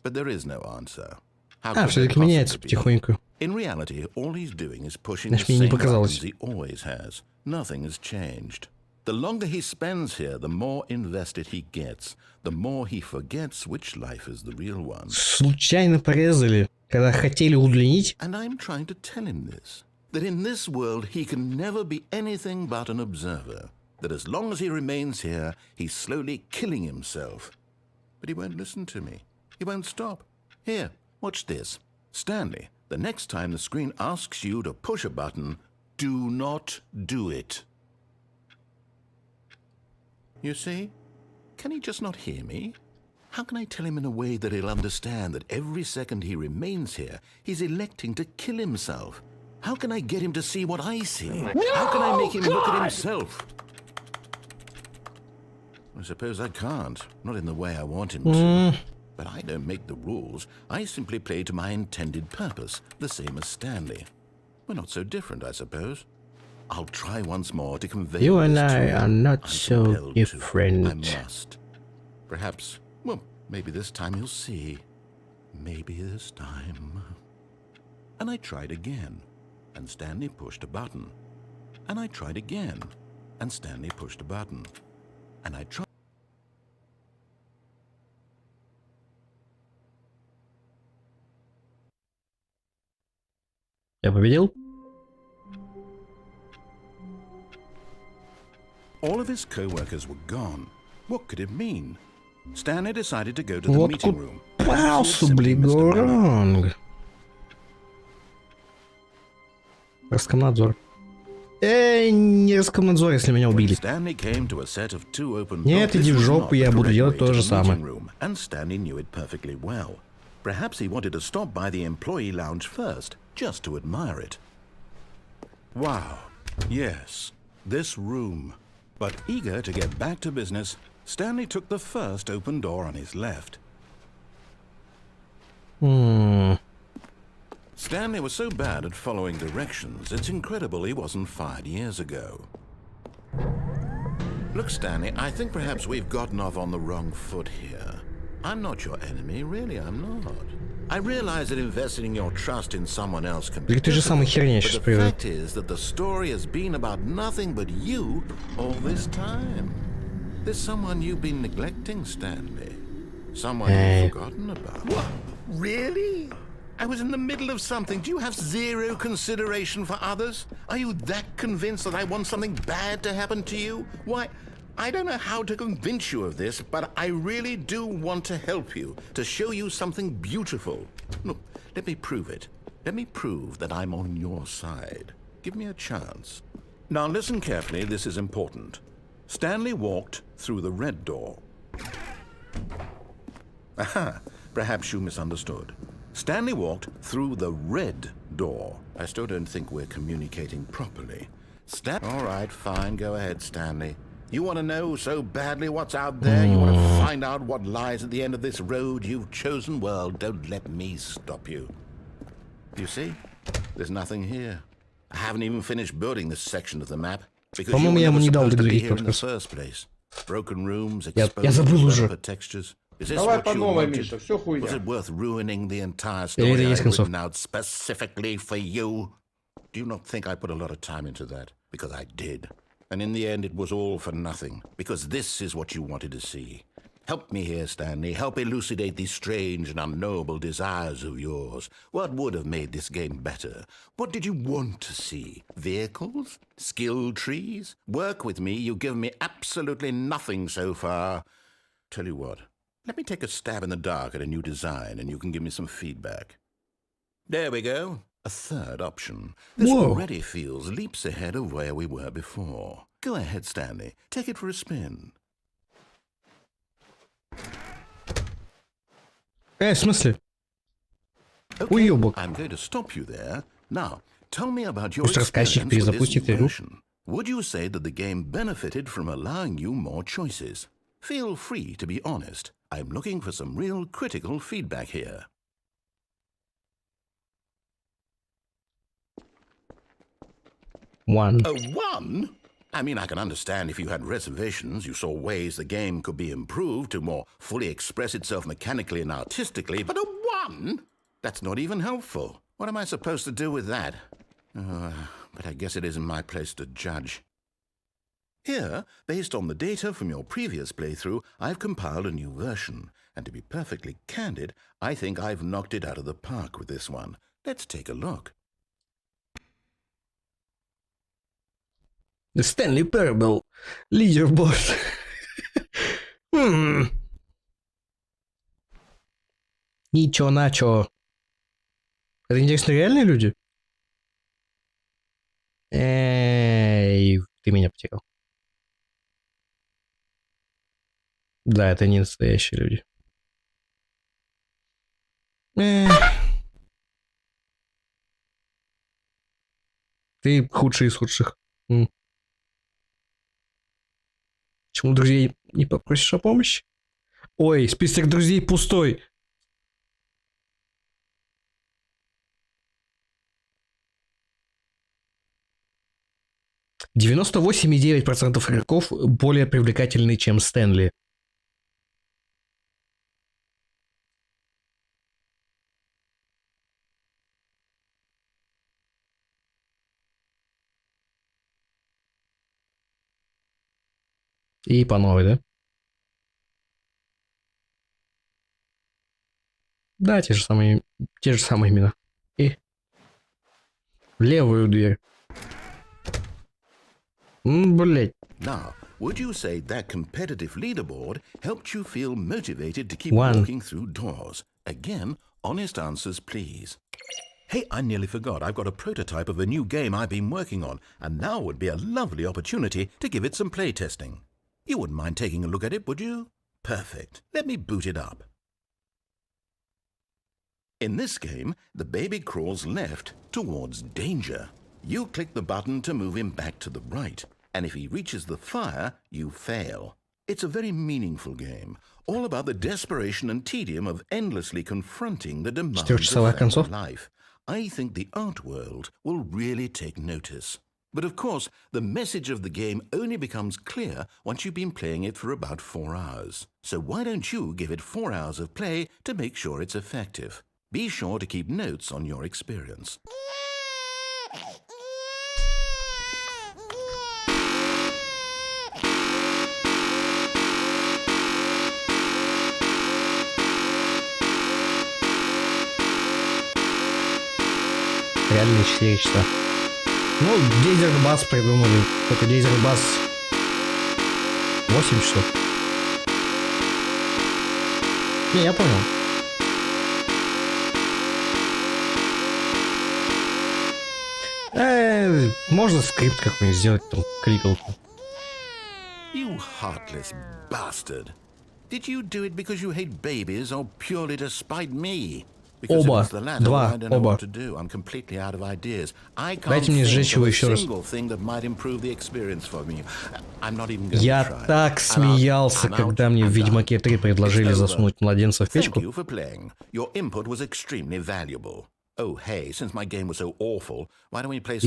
But there is no answer. Все-таки меняется потихоньку. In reality, all he's doing is pushing the same buttons he always has. Nothing has changed. The longer he spends here, the more invested he gets, the more he forgets which life is the real one. Случайно порезали, когда хотели удлинить. And I'm trying to tell him this, that in this world he can never be anything but an observer, that as long as he remains here, he's slowly killing himself. But he won't listen to me. He won't stop. Here, watch this. Stanley, the next time the screen asks you to push a button, do not do it. You see? Can he just not hear me? How can I tell him in a way that he'll understand that every second he remains here, he's electing to kill himself? How can I get him to see what I see? How can I make him look at himself? I suppose I can't. Not in the way I want him to. But I don't make the rules. I simply play to my intended purpose, the same as Stanley. We're not so different, I suppose. I'll try once more to convey You and this to I him. are not I'm so compelled to. different. I must. Perhaps, well, maybe this time he'll see. Maybe this time. And I tried again, and Stanley pushed a button. And I tried again, and Stanley pushed a button. And I tried. Я победил? All of his co-workers were gone. What could it mean? Stanley decided to go to the Вот meeting room. купался, блигоранг. Роскомнадзор. Не Роскомнадзор, если меня убили. Stanley came to a set of two open Нет, doors. иди в жопу, я буду делать то же самое. And Stanley knew it perfectly well. Perhaps he wanted to stop by the employee lounge first, just to admire it. Wow. Yes, this room. But eager to get back to business, Stanley took the first open door on his left. Stanley was so bad at following directions, it's incredible he wasn't fired years ago. Look, Stanley, I think perhaps we've gotten off on the wrong foot here. I'm not your enemy, really, I'm not. I realize that investing your trust in someone else can be difficult, but the fact is that the story has been about nothing but you all this time. There's someone you've been neglecting, Stanley. Someone you've forgotten about. What? Really? I was in the middle of something. Do you have zero consideration for others? Are you that convinced that I want something bad to happen to you? Why, I don't know how to convince you of this, but I really do want to help you, to show you something beautiful. Look, let me prove it. Let me prove that I'm on your side. Give me a chance. Now listen carefully, this is important. Stanley walked through the red door. Aha, perhaps you misunderstood. Stanley walked through the red door. I still don't think we're communicating properly. All right, fine, go ahead, Stanley. You want to know so badly what's out there? You want to find out what lies at the end of this road you've chosen? Well, don't let me stop you. You see? There's nothing here. I haven't even finished building this section of the map. Because you were never supposed to be here in the first place. Broken rooms, exposed textures. Is this what you wanted? Was it worth ruining the entire story I've written out specifically for you? Do you not think I put a lot of time into that? Because I did. And in the end, it was all for nothing. Because this is what you wanted to see. Help me here, Stanley. Help elucidate these strange and unknowable desires of yours. What would have made this game better? What did you want to see? Vehicles? Skill trees? Work with me. You've given me absolutely nothing so far. Tell you what. Let me take a stab in the dark at a new design, and you can give me some feedback. There we go. A third option. This already feels leaps ahead of where we were before. Go ahead, Stanley. Take it for a spin. В смысле? Okay, I'm going to stop you there. Now, tell me about your experience with this version. Would you say that the game benefited from allowing you more choices? Feel free to be honest. I'm looking for some real critical feedback here. One. A 1? I mean, I can understand if you had reservations, you saw ways the game could be improved to more fully express itself mechanically and artistically, but a 1? That's not even helpful. What am I supposed to do with that? But I guess it isn't my place to judge. Here, based on the data from your previous playthrough, I've compiled a new version. And to be perfectly candid, I think I've knocked it out of the park with this one. Let's take a look. The Stanley Parable. Leaderboard. Ничего, начо. Это интересно, реальные люди? Эй, ты меня потерял. Да, это не настоящие люди. Ты худший из худших. Почему друзей не попросишь о помощи? Ой, список друзей пустой. — 98,9% игроков более привлекательны, чем Стэнли. И по новой, да? Да, те же самые имена. И Левую дверь. Блять. Now, would you say that competitive leaderboard helped you feel motivated to keep One. walking through doors? Again, honest answers, please. Hey, I nearly forgot. I've got a prototype of a new game I've been working on, and now would be a lovely opportunity to give it some playtesting. You wouldn't mind taking a look at it, would you? Perfect. Let me boot it up. In this game, the baby crawls left towards danger. You click the button to move him back to the right, and if he reaches the fire, you fail. It's a very meaningful game, all about the desperation and tedium of endlessly confronting the demands of family life. I think the art world will really take notice. But of course, the message of the game only becomes clear once you've been playing it for about 4 hours. So why don't you give it 4 hours of play to make sure it's effective? Be sure to keep notes on your experience. Реальные 4 часа. Ну, Дейзербас придумали. Только Дейзербас 8 часов. Не, я понял. Можно скрипт какой-нибудь сделать, там, кликалку. You heartless bastard. Did you do it because you hate babies or purely to spite me? Оба. Два. Оба. Дайте мне сжечь его еще раз. Я так смеялся, когда мне в Ведьмаке 3 предложили засунуть младенца в печку. И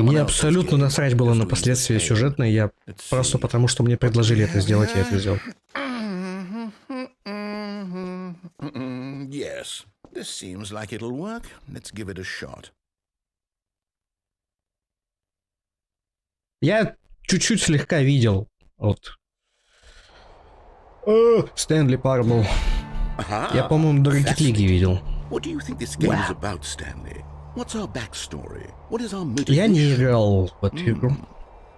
мне абсолютно насрать было на последствия сюжетные. Я просто потому, что мне предложили это сделать, я это сделал. Yes, this seems like it'll work. Let's give it a shot. Я чуть-чуть слегка видел вот Стэнли Парабл. Я, по-моему, до Rocket League видел. Я не играл в эту игру.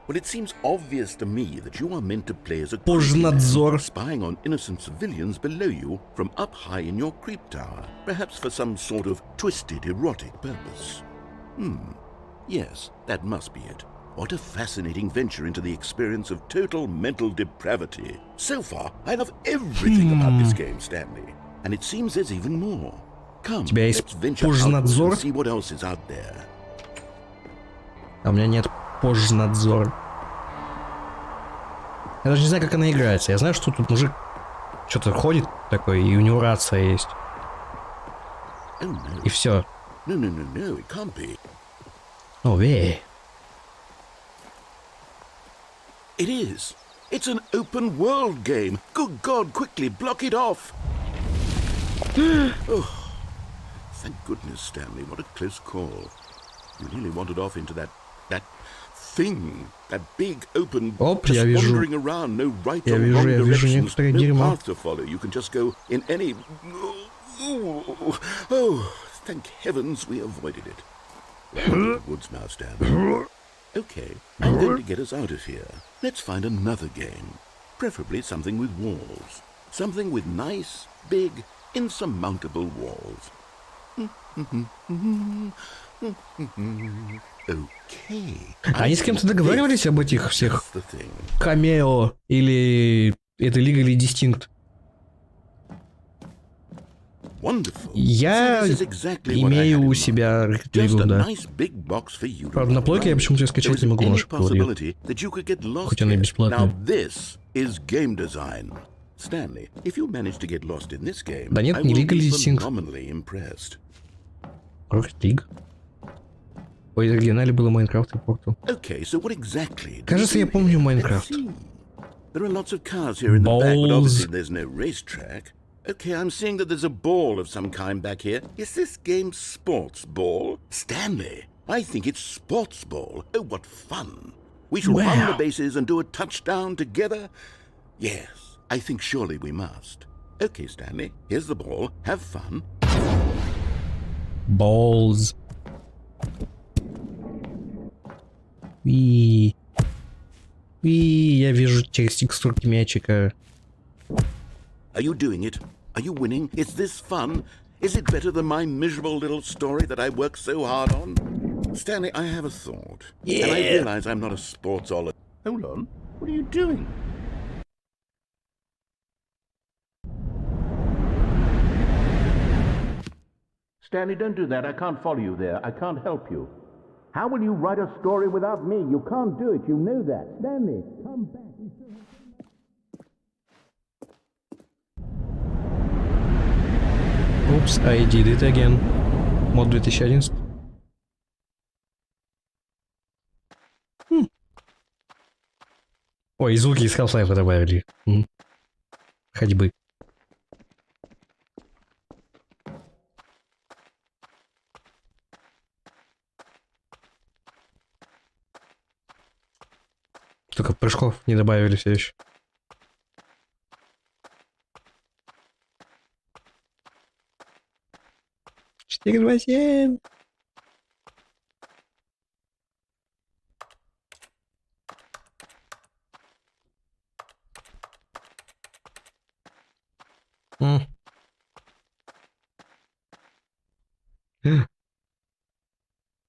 Well, it seems obvious to me that you are meant to play as a Пожнадзор. spying on innocent civilians below you from up high in your creep tower, perhaps for some sort of twisted erotic purpose. Yes, that must be it. What a fascinating venture into the experience of total mental depravity. So far, I love everything about this game, Stanley. And it seems there's even more. Come, let's venture outwards and see what else is out there. А у меня нет Пожнадзор. Я даже не знаю, как она играется. Я знаю, что тут мужик что-то ходит такой, и у него рация есть. И все. О, вей. It is. It's an open world game. Good God, quickly block it off. Oh, thank goodness, Stanley. What a close call. You nearly wandered off into that thing, that big open, just wandering around, no right or wrong directions, no path to follow. You can just go in any. Oh, thank heavens we avoided it. Woods now, Stanley. Okay, I'm going to get us out of here. Let's find another game, preferably something with walls, something with nice, big, insurmountable walls. Они с кем-то договаривались об этих всех камео или это Legally Distinct? Я имею у себя Лигу, да. Правда, на плойке я почему-то скачать не могу, нашу говорю. Хоть она и бесплатная. Да нет, не Legally Distinct. Rocket League. Ой, в оригинале было Майнкрафт и Портал. Кажется, я помню Майнкрафт. Balls. Okay, I'm seeing that there's a ball of some kind back here. Is this game sports ball? Stanley, I think it's sports ball. Oh, what fun. We shall run the bases and do a touchdown together. Yes, I think surely we must. Okay, Stanley, here's the ball. Have fun. Balls. И я вижу через текстурки мячика. Are you doing it? Are you winning? Is this fun? Is it better than my miserable little story that I worked so hard on? Stanley, I have a thought. Yeah. And I realize I'm not a sportsologist. Hold on. What are you doing? Stanley, don't do that. I can't follow you there. I can't help you. How will you write a story without me? You can't do it. You know that. Stanley, come back. Oops, I did it again. Мод 2011. Ой, и звуки из Half-Life добавили. Ходьбы. Только прыжков не добавили все еще. Четыре, два, семь.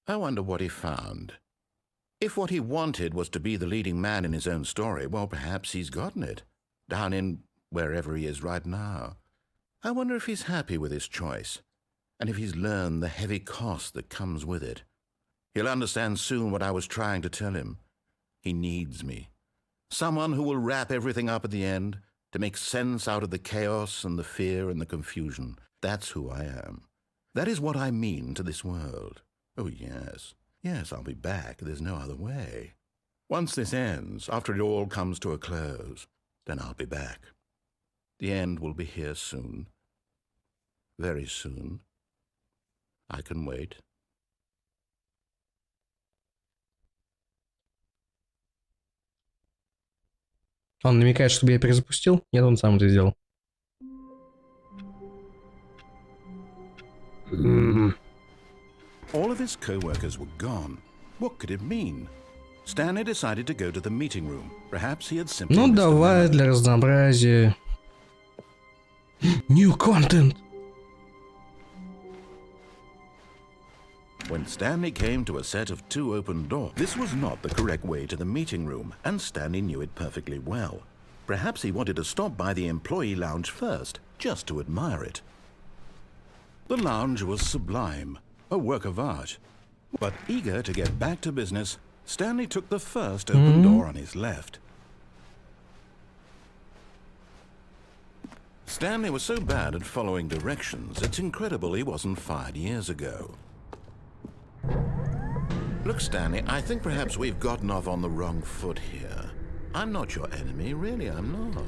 I wonder what he found. If what he wanted was to be the leading man in his own story, well, perhaps he's gotten it. Down in wherever he is right now. I wonder if he's happy with his choice, and if he's learned the heavy cost that comes with it. He'll understand soon what I was trying to tell him. He needs me. Someone who will wrap everything up at the end, to make sense out of the chaos and the fear and the confusion. That's who I am. That is what I mean to this world. Oh, yes. Yes, I'll be back. There's no other way. Once this ends, after it all comes to a close, then I'll be back. The end will be here soon. Very soon. I can wait. Он намекает, чтобы я перезапустил? Нет, он сам это сделал. All of his co-workers were gone. What could it mean? Stanley decided to go to the meeting room. Perhaps he had simply Ну missed the давай memo. для разнообразия. New content. When Stanley came to a set of 2 open doors, this was not the correct way to the meeting room, and Stanley knew it perfectly well. Perhaps he wanted to stop by the employee lounge first, just to admire it. The lounge was sublime, a work of art. But eager to get back to business, Stanley took the first open door on his left. Stanley was so bad at following directions, it's incredible he wasn't fired years ago. Look, Stanley, I think perhaps we've gotten off on the wrong foot here. I'm not your enemy, really, I'm not.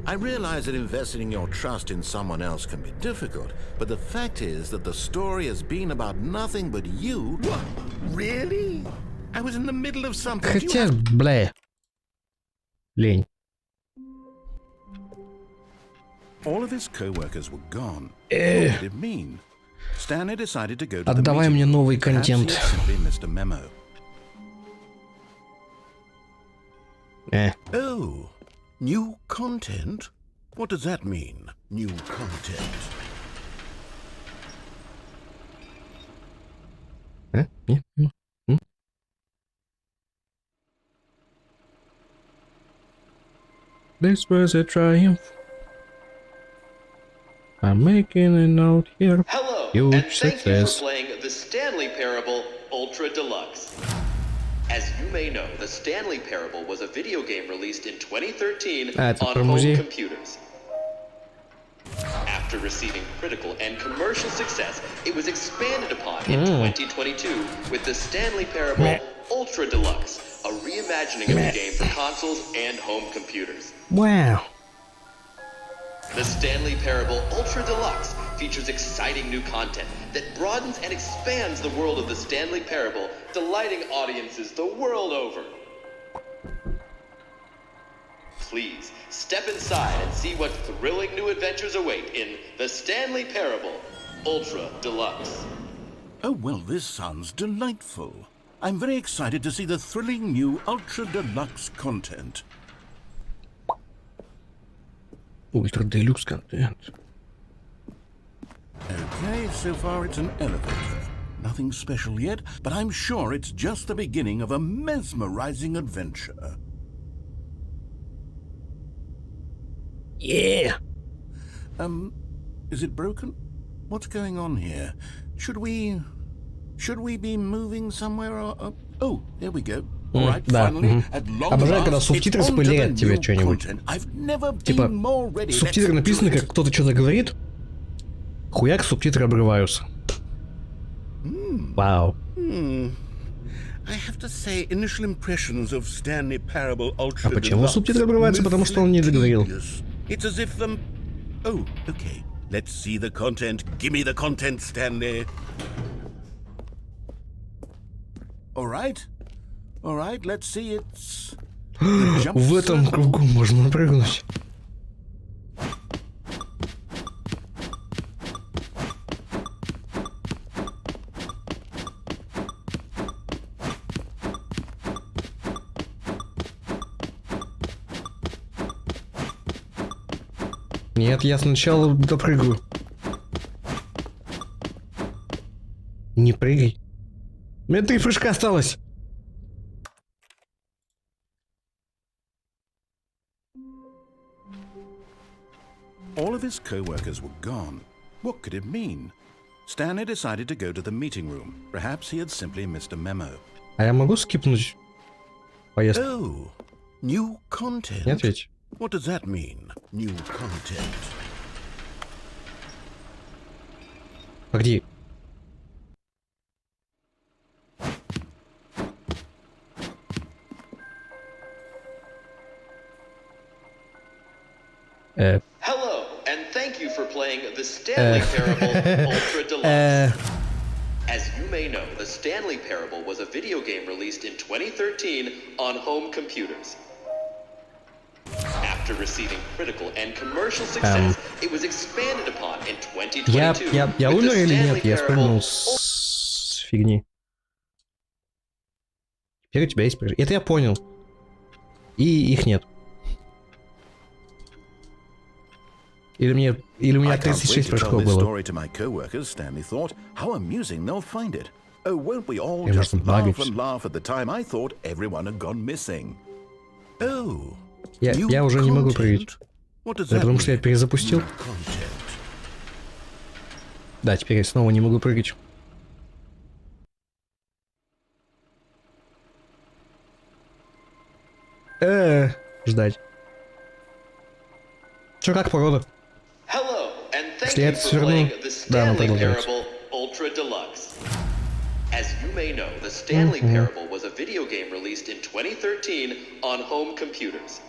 I realize that investing your trust in someone else can be difficult, but the fact is that the story has been about nothing but you. What? Really? I was in the middle of something. Хотя, бля. Лень. All of his co-workers were gone. What did it mean? Stanley decided to go to Отдавай мне новый контент. Perhaps he had simply missed a memo. Oh, new content? What does that mean, new content? This was a triumph. I'm making a note here. Hello, Huge and thank success. you for playing the Stanley Parable Ultra Deluxe. As you may know, the Stanley Parable was a video game released in 2013 on home computers. After receiving critical and commercial success, it was expanded upon in 2022 with the Stanley Parable Ultra Deluxe, a reimagining of the game for consoles and home computers. Wow. The Stanley Parable Ultra Deluxe features exciting new content that broadens and expands the world of the Stanley Parable, delighting audiences the world over. Please, step inside and see what thrilling new adventures await in the Stanley Parable Ultra Deluxe. Oh, well, this sounds delightful. I'm very excited to see the thrilling new Ultra Deluxe content. Ультра Делюкс контент. Okay, so far it's an elevator. Nothing special yet, but I'm sure it's just the beginning of a mesmerizing adventure. Yeah. Is it broken? What's going on here? Should we be moving somewhere or oh, there we go. Да. Обожаю, когда субтитры спойлерят тебе что-нибудь. Типа, субтитры написаны, как кто-то что-то говорит, хуяк, субтитры обрываются. Вау. А почему субтитры обрываются? Потому что он не договорил. Oh, okay. Let's see the content. Give me the content, Stanley. All right, let's see it's... В этом кругу можно прыгнуть. Нет, я сначала допрыгаю. Не прыгай. У меня 3 прыжка осталось. All of his co-workers were gone. What could it mean? Stanley decided to go to the meeting room. Perhaps he had simply missed a memo. А я могу скипнуть поездку? Oh, new content. Не ответь. What does that mean? New content. Погоди. Hello, and thank you for playing the Stanley Parable Ultra Deluxe. As you may know, the Stanley Parable was a video game released in 2013 on home computers. After receiving critical and commercial success, it was expanded upon in 2022. Я умер или нет? Я спрыгнул с фигни. Теперь у тебя есть прыжки. Это я понял. И их нет. Или у меня 36 прыжков было. Oh, won't we all just laugh and laugh at the time I thought everyone had gone missing? Oh. Я уже не могу прыгать. Да, потому что я перезапустил. Да, теперь я снова не могу прыгать. Ждать. Чё, как погода? Если я это сверну, да, она продолжается. As you may know, the Stanley Parable was a video game released in 2013 on home computers.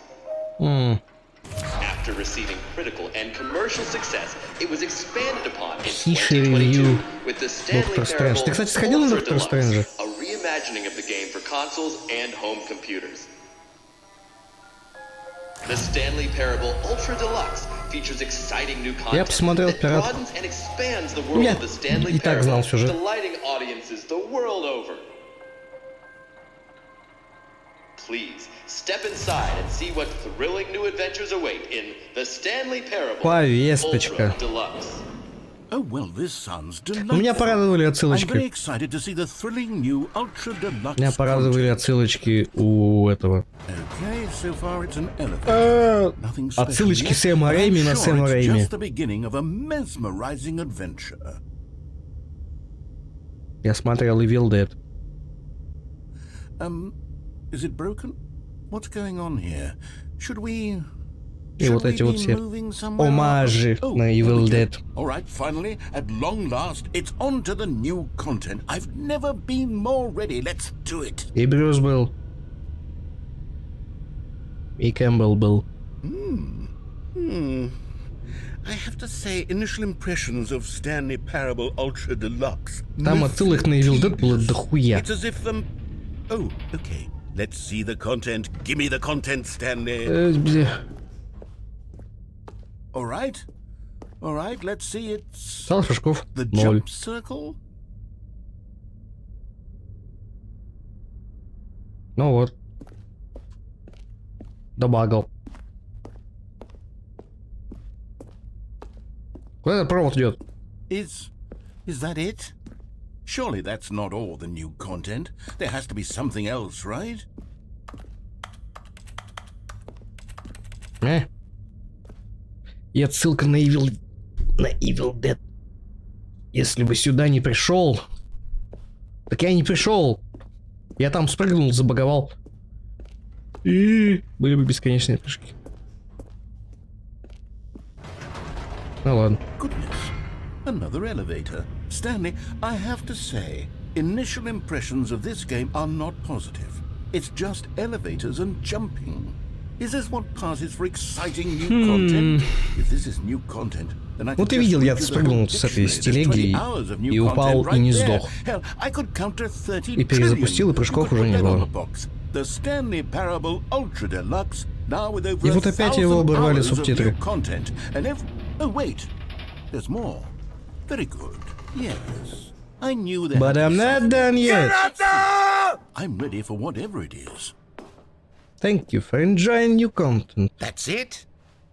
After receiving critical and commercial success, it was expanded upon in 2022 with the Stanley Parable Ultra Deluxe, a reimagining of the game for consoles and home computers. The Stanley Parable Ultra Deluxe features exciting new content that broadens and expands the world of the Stanley Parable, delighting audiences the world over. Please step inside and see what thrilling new adventures await in the Stanley Parable Ultra Deluxe. Oh well, this sounds delightful. Меня порадовали отсылочки. I'm very excited to see the thrilling new Ultra Deluxe. Меня порадовали отсылочки у этого. Okay, so far it's an elevator. Отсылочки Сэма Рэйми на Сэма Рэйми. Just the beginning of a mesmerizing adventure. Я смотрел Evil Dead. Is it broken? What's going on here? Should we? И вот эти вот все омажи на Evil Dead. All right, finally, at long last, it's on to the new content. I've never been more ready. Let's do it. И Брюс был. И Кэмпбелл был. I have to say, initial impressions of Stanley Parable Ultra Deluxe. Там отсылок на Evil Dead было дохуя. It's as if Oh, okay. Let's see the content. Give me the content, Stanley. All right, let's see it's... Осталось прыжков The 0. jump circle? Ну вот. Добавил. Куда этот провод идет? Is that it? Surely that's not all the new content. There has to be something else, right? И отсылка на Evil Dead. Если бы сюда не пришел. Так я не пришел. Я там спрыгнул, забаговал. И были бы бесконечные прыжки. Ну ладно. Goodness, another elevator. Stanley, I have to say, initial impressions of this game are not positive. It's just elevators and jumping. Is this what passes for exciting new content? If this is new content, then I Ну ты видел, я спрыгнул с этой телеги и упал и не сдох. И перезапустил, и прыжков уже не было. И вот опять его оборвали субтитры. But I'm not done yet. I'm ready for whatever it is. Thank you for enjoying new content. That's it?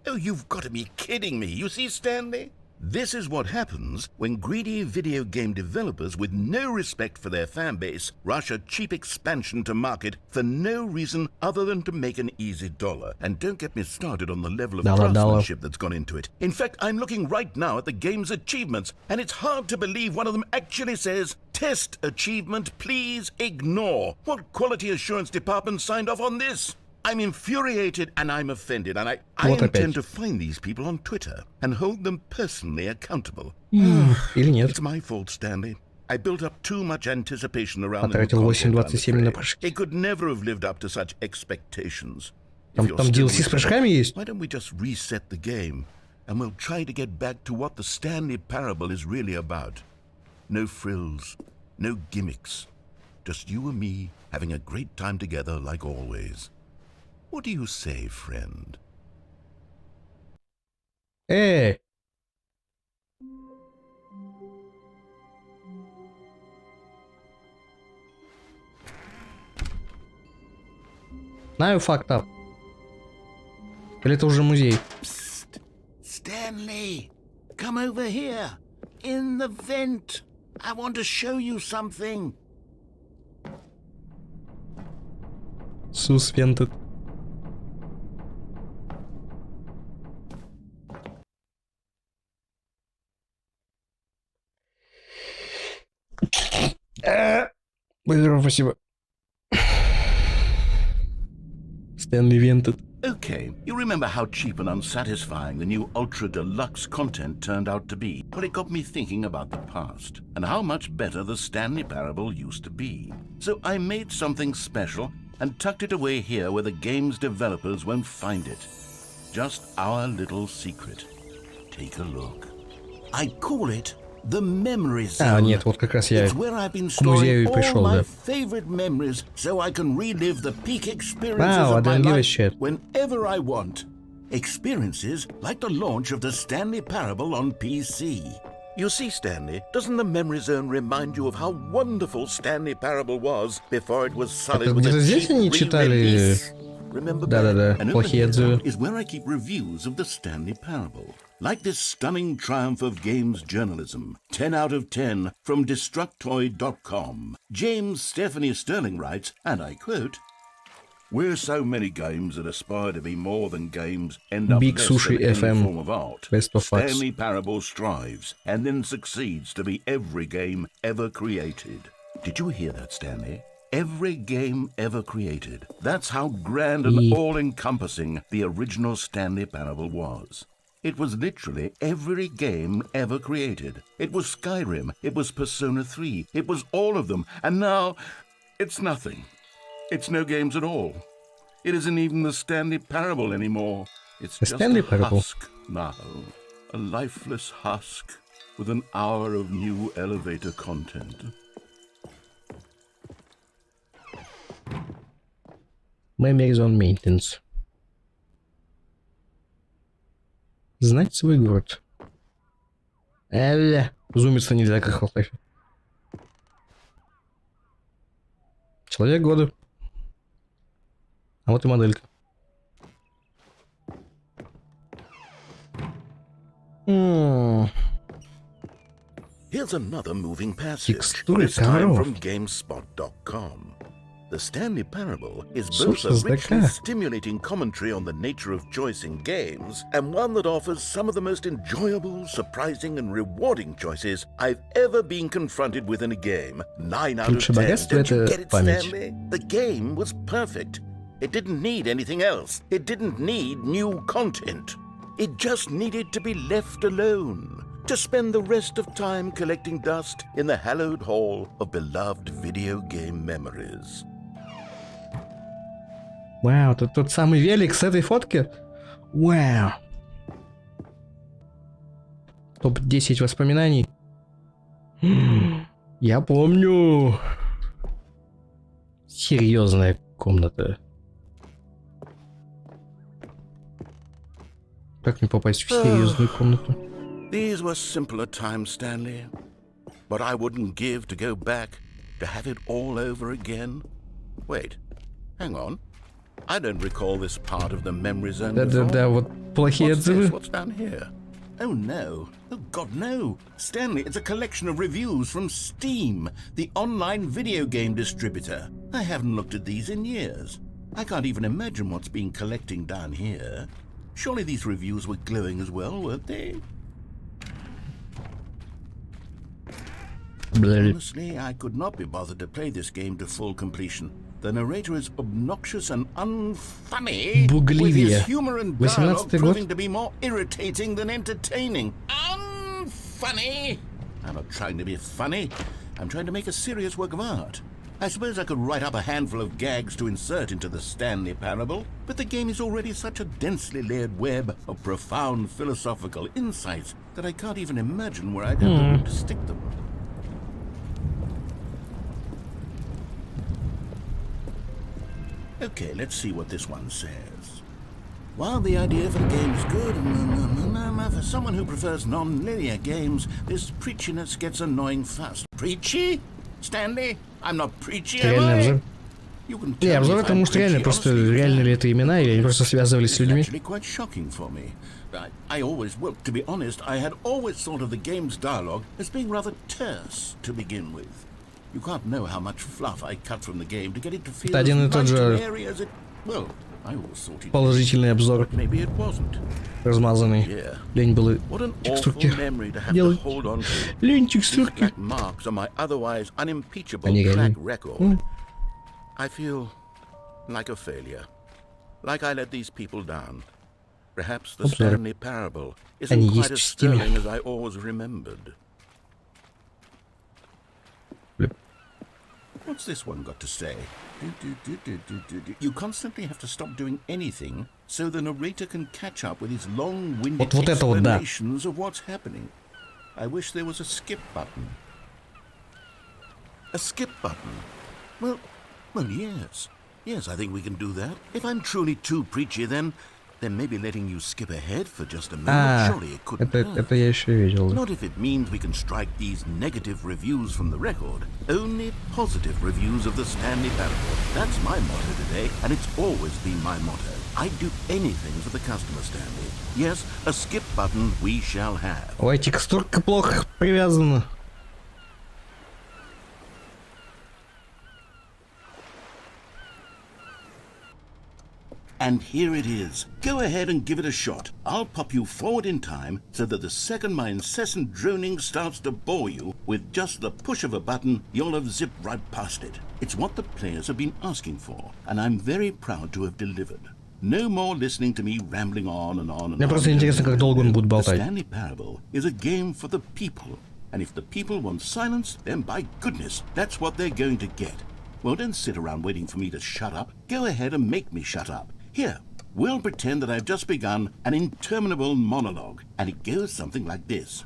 Oh, you've got to be kidding me. You see, Stanley? This is what happens when greedy video game developers with no respect for their fan base rush a cheap expansion to market for no reason other than to make an easy dollar. And don't get me started on the level of craftsmanship that's gone into it. In fact, I'm looking right now at the game's achievements, and it's hard to believe one of them actually says, "Test achievement, please ignore." What quality assurance department signed off on this? I'm infuriated and I'm offended, and I intend to find these people on Twitter and hold them personally accountable. Или нет. It's my fault, Stanley. I built up too much anticipation around Потратил 8.27 на прыжки. It could never have lived up to such expectations. Там DLC с прыжками есть? Why don't we just reset the game and we'll try to get back to what the Stanley Parable is really about? No frills, no gimmicks. Just you and me having a great time together like always. What do you say, friend? Эй! Now you fucked up. Или это уже музей? Psst. Stanley, come over here. In the vent. I want to show you something. Suspended. Спасибо. Stanley vented. Okay, you remember how cheap and unsatisfying the new Ultra Deluxe content turned out to be? Well, it got me thinking about the past and how much better the Stanley Parable used to be. So I made something special and tucked it away here where the game's developers won't find it. Just our little secret. Take a look. I call it the Memory Zone. А, нет, вот как раз я к музею и пришел, да. Favorite memories, so I can relive the peak experiences Wow, of my life shit. whenever I want. Experiences like the launch of the Stanley Parable on PC. You see, Stanley, doesn't the Memory Zone remind you of how wonderful Stanley Parable was before it was sullied with a cheap re-release? Remember Да-да-да, and плохие отзывы. is where I keep reviews of the Stanley Parable. Like this stunning triumph of games journalism, 10 out of 10 from Destructoid.com. James Stephanie Sterling writes, and I quote, "Where so many games that aspire to be more than games end up Big less Sushi than any FM, form of art, Best of Facts. Stanley Parable strives and then succeeds to be every game ever created." Did you hear that, Stanley? Every game ever created. That's how grand and all-encompassing the original Stanley Parable was. It was literally every game ever created. It was Skyrim, it was Persona 3, it was all of them, and now it's nothing. It's no games at all. It isn't even the Stanley Parable anymore. It's just a husk now. A lifeless husk with an hour of new elevator content. Memories on maintenance. Знать свой город. Зумиться нельзя, как в Half-Life. Человек года. А вот и моделька. Here's another moving passage, Текстуры this time коров. from GameSpot.com. The Stanley Parable is both Слушай, a richly SDK. stimulating commentary on the nature of choice in games, and one that offers some of the most enjoyable, surprising, and rewarding choices I've ever been confronted with in a game. 9 out of Лучше 10. богатство — Don't you это get it, память. Stanley? The game was perfect. It didn't need anything else. It didn't need new content. It just needed to be left alone, to spend the rest of time collecting dust in the hallowed hall of beloved video game memories. Вау, тут тот самый велик с этой фотки? Вау. Топ-10 воспоминаний. Я помню. Серьезная комната. Как мне попасть в серьезную комнату? These were simpler times, Stanley. But I wouldn't give to go back, to have it all over again. Wait, hang on. I don't recall this part of the memory zone before. Да-да-да, вот плохие What's this? отзывы. What's down here? Oh no. Oh God, no. Stanley, it's a collection of reviews from Steam, the online video game distributor. I haven't looked at these in years. I can't even imagine what's been collecting down here. Surely these reviews were glowing as well, weren't they? Honestly, I could not be bothered to play this game to full completion. The narrator is obnoxious and unfunny, with his humor and dialogue proving to be more irritating than entertaining. Unfunny! I'm not trying to be funny. I'm trying to make a serious work of art. I suppose I could write up a handful of gags to insert into the Stanley Parable, but the game is already such a densely layered web of profound philosophical insights that I can't even imagine where I'd have to stick them. Okay, let's see what this one says. While the idea for the game is good, for someone who prefers non-linear games, this preachiness gets annoying fast. Preachy? Stanley? I'm not preachy, am I? Не, обзор это может реально, просто реально ли это имена, или они просто связывались с людьми? Actually quite shocking for me. I always, well, to be honest, I had always thought of the game's dialogue as being rather terse to begin with. You can't know how much fluff I cut from the game to get it to feel as light and airy as it. Well, I always thought it. Положительный обзор. Maybe it wasn't. Размазанный. Лень было текстурки делать. Лень текстурки. Marks on my otherwise unimpeachable track record. I feel like a failure. Like I let these people down. Perhaps the Stanley Parable isn't quite as sterling as I always remembered. What's this one got to say? You constantly have to stop doing anything so the narrator can catch up with his long-winded explanations of what's happening. I wish there was a skip button. A skip button? Well, yes. Yes, I think we can do that. If I'm truly too preachy, then maybe letting you skip ahead for just a moment, surely it couldn't hurt. Это я еще видел. Not if it means we can strike these negative reviews from the record. Only positive reviews of the Stanley Parable. That's my motto today, and it's always been my motto. I'd do anything for the customer, Stanley. Yes, a skip button we shall have. Ой, текстурка плохо привязана. And here it is. Go ahead and give it a shot. I'll pop you forward in time so that the second my incessant droning starts to bore you, with just the push of a button, you'll have zipped right past it. It's what the players have been asking for, and I'm very proud to have delivered. No more listening to me rambling on and on and on. Мне просто интересно, как долго он будет болтать. The Stanley Parable is a game for the people, and if the people want silence, then by goodness, that's what they're going to get. Well, don't sit around waiting for me to shut up. Go ahead and make me shut up. Here, we'll pretend that I've just begun an interminable monologue, and it goes something like this.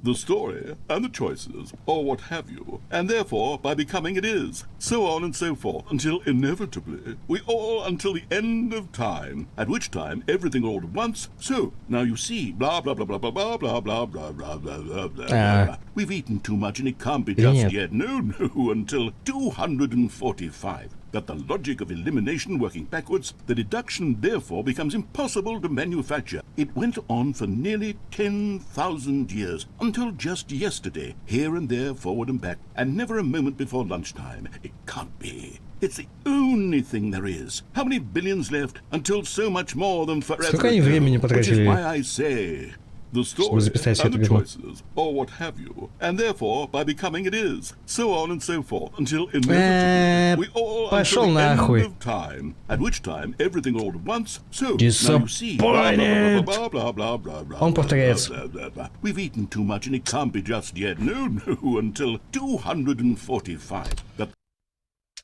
The story and the choices, or what have you, and therefore, by becoming it is, so on and so forth, until inevitably, we all until the end of time, at which time everything all at once, so, now you see, blah blah blah blah blah blah blah blah blah blah blah blah blah. We've eaten too much and it can't be just yet, no, until 245. that the logic of elimination working backwards, the deduction therefore becomes impossible to manufacture. It went on for nearly 10,000 years, until just yesterday, here and there, forward and back, and never a moment before lunchtime. It can't be. It's the only thing there is. How many billions left until so much more than forever? Сколько они времени Which is потратили, why I say the чтобы story записать and это the говно? choices, or what have you, and therefore by becoming it is, so on and so forth, until inevitably we all пошел until the нахуй. end of time, at which time everything all at once. So now you see, blah, Disappointed. blah, blah, blah, blah, blah, Он blah, повторяется. blah, blah, blah. We've eaten too much and it can't be just yet. No, no, until 245. That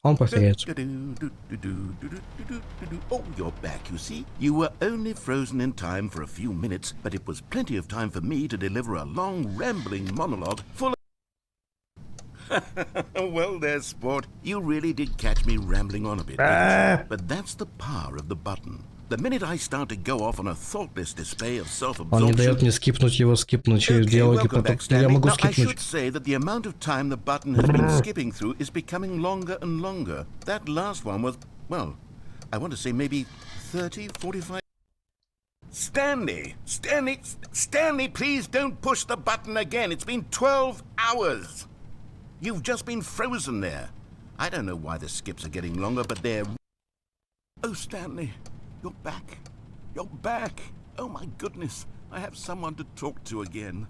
Он повторяется. Oh, you're back, you see. You were only frozen in time for a few minutes, but it was plenty of time for me to deliver a long, rambling monologue full of... Well there, sport. You really did catch me rambling on a bit. But that's the power of the button. The minute I start to go off on a thoughtless display of self-absorption... Он не дает мне скипнуть его, скипнуть через диалоги, потом я могу Now, I should скипнуть. say that the amount of time the button has been skipping through is becoming longer and longer. That last one was, well, I want to say maybe 30, 45... Stanley, please don't push the button again. It's been 12 hours. You've just been frozen there. I don't know why the skips are getting longer, but they're... Oh, Stanley, you're back. You're back. Oh, my goodness. I have someone to talk to again.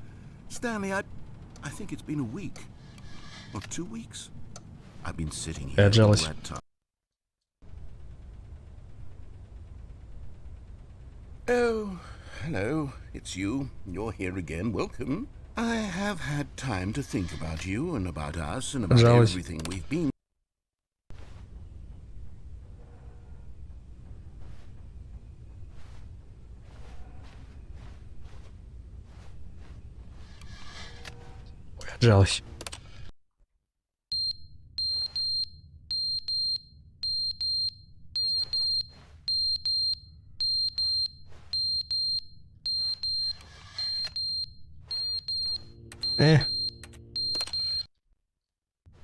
Stanley, I think it's been a week. Or 2 weeks. I've been sitting here all jealous. that time. Oh, hello. It's you. You're here again. Welcome. I have had time to think about you and about us and about Jealous. everything we've been. Жалость.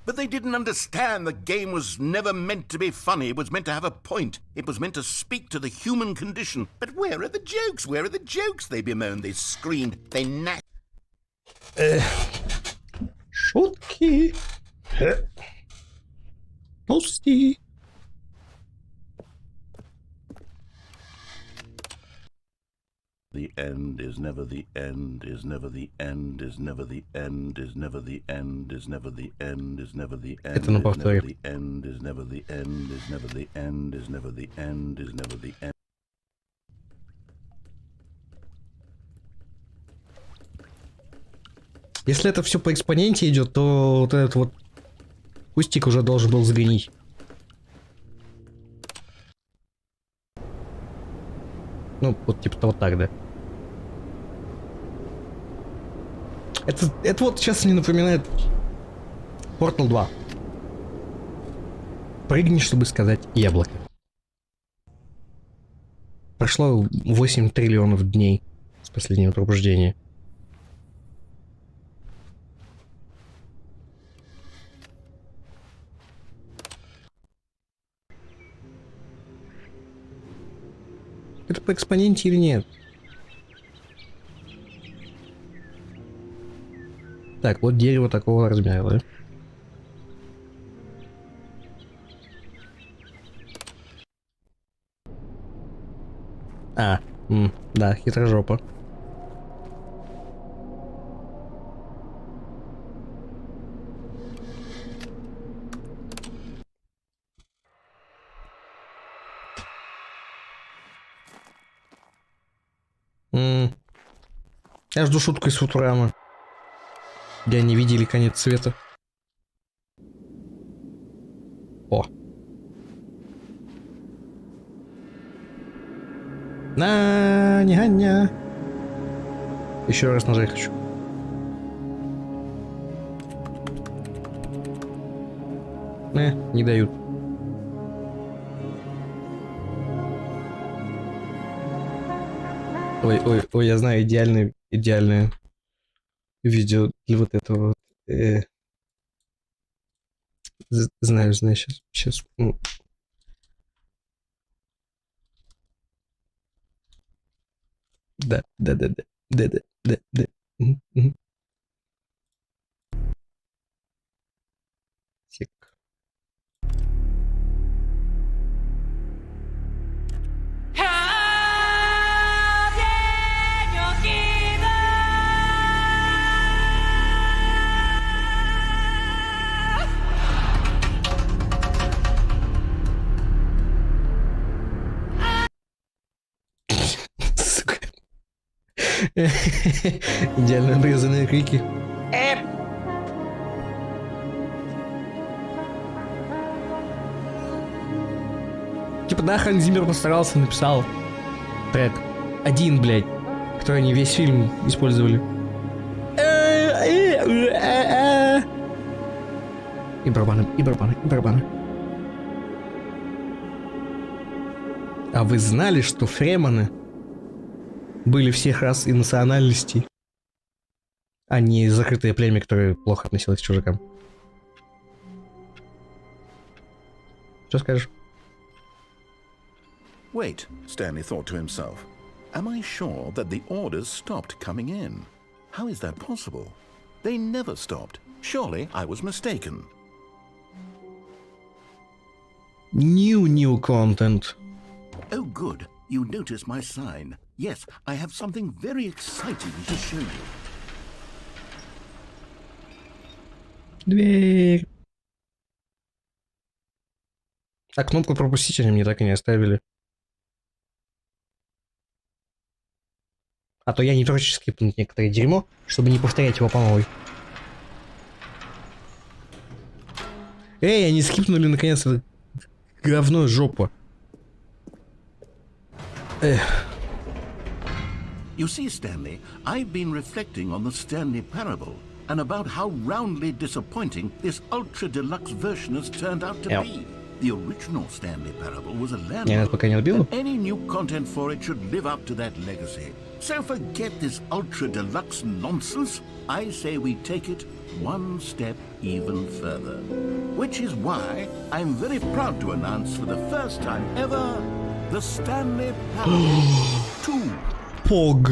But they didn't understand the game was never meant to be funny. It was meant to have a point. It was meant to speak to the human condition. But where are the jokes? Where are the jokes? They bemoaned, they screamed, they gnashed. Шутки. Толсти. The end is never the end, is never the end, is never the end, is never the end, is never the end, is never the end, Это на повторе. the end, is never the end, is never the end, is never the end, is never the end. Если это все по экспоненте идет, то вот этот вот кустик уже должен был сгнить. Ну, вот типа вот так, да. Это вот сейчас мне напоминает Portal 2. Прыгни, чтобы сказать яблоко. Прошло 8 триллионов дней с последнего пробуждения. Это по экспоненте или нет? Так, вот дерево такого размера, да? Да, хитрожопа. Я жду шутку из Футурамы, где они видели конец света. О. Не-ня. Еще раз нажать хочу. Не дают. Ой, я знаю идеальное видео для вот этого вот. Знаю, сейчас. Да. Сек. Сука. Идеально обрезанные крики. Типа, да, Ханс Зиммер постарался, написал трек. Один, блядь, который они весь фильм использовали. И барабаны. А вы знали, что фреманы были всех рас и национальностей, а не закрытое племя, которое плохо относилось к чужакам? Что скажешь? Wait, Stanley thought to himself. Am I sure that the orders stopped coming in? How is that possible? They never stopped. Surely I was mistaken. New content. Oh, good. You noticed my sign. Yes, I have something very exciting to show you. Дверь. А кнопку пропустить они мне так и не оставили. А то я не прочь скипнуть некоторое дерьмо, чтобы не повторять его по новой. Эй, они скипнули наконец это говно жопа. You see, Stanley, I've been reflecting on the Stanley parable and about how roundly disappointing this ultra-deluxe version has turned out to be. The original Stanley parable was a landmark, and any new content for it should live up to that legacy. So forget this ultra-deluxe nonsense. I say we take it one step even further. Which is why I'm very proud to announce for the first time ever, the Stanley Parable 2. Pog.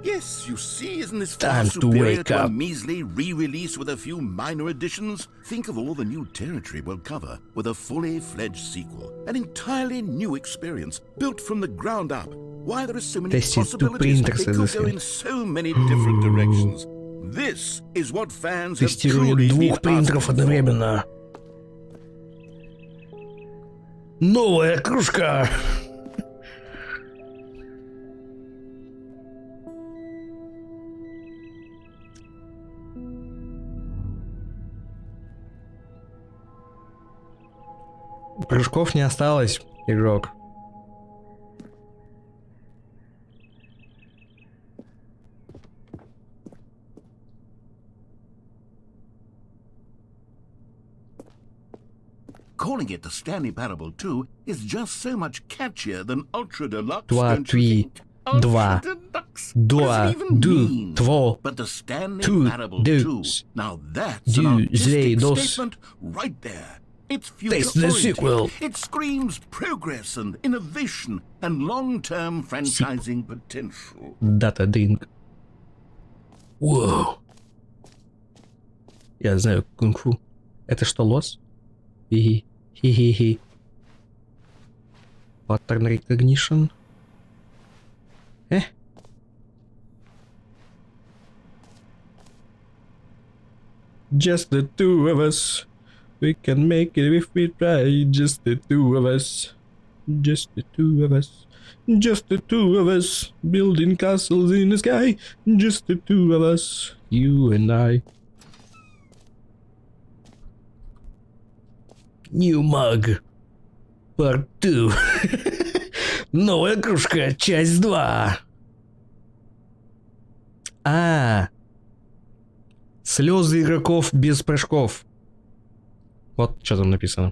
Yes, you see, isn't this far superior to a measly re-release with a few minor additions? Think of all the new territory we'll cover with a fully fledged sequel. An entirely new experience, built from the ground up. Why there are so many possibilities, it could go in so many different directions. This is what fans have truly been asking for. Новая кружка! Прыжков не осталось, игрок. Calling it the Stanley Parable 2 is just so much catchier than Ultra Deluxe. 2, 3, 2, 2, 2, But the Stanley Parable 2, now that's an artistic statement right there. It's future-oriented. It screams progress and innovation and long-term franchising potential. Data drink. Wow. Я знаю кунг-фу. Это что, лос? Хи-хи-хи-хи. Pattern recognition. Just the two of us. We can make it if we try. Just the two of us. Just the two of us. Just the two of us. Building castles in the sky. Just the two of us. You and I. New Mug. Part 2. Новая кружка. Часть 2. Слезы игроков без прыжков. Вот что там написано.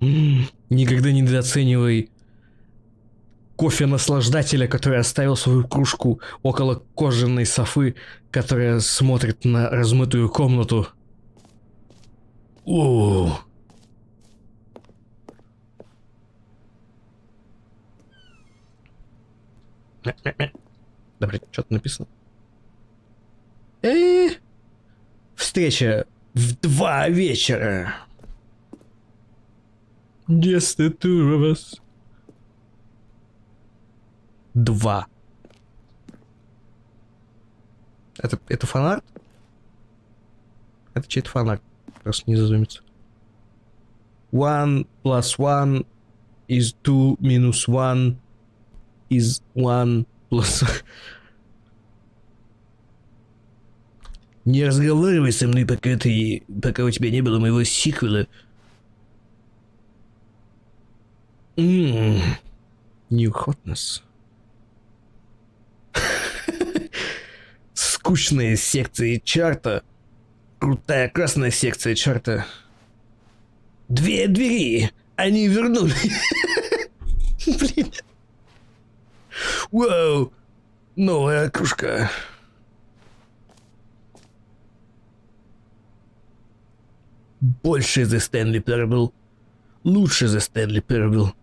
Никогда не недооценивай кофе-наслаждателя, который оставил свою кружку около кожаной софы, которая смотрит на размытую комнату. О. Добре, что-то написано. Встреча в 2 вечера. Just the two of us. 2. Это фанарт? Это чей-то фанарт. Просто не зазумится. 1 + 1 is 2 - 1 is 1 +... Не разговаривай со мной, пока у тебя не было моего сиквела. New hotness. Скучная секция чарта. Крутая красная секция чарта. 2 двери. Они вернули. Блин. Вау. Новая кружка. Больше The Stanley Parable. Лучше The Stanley Parable.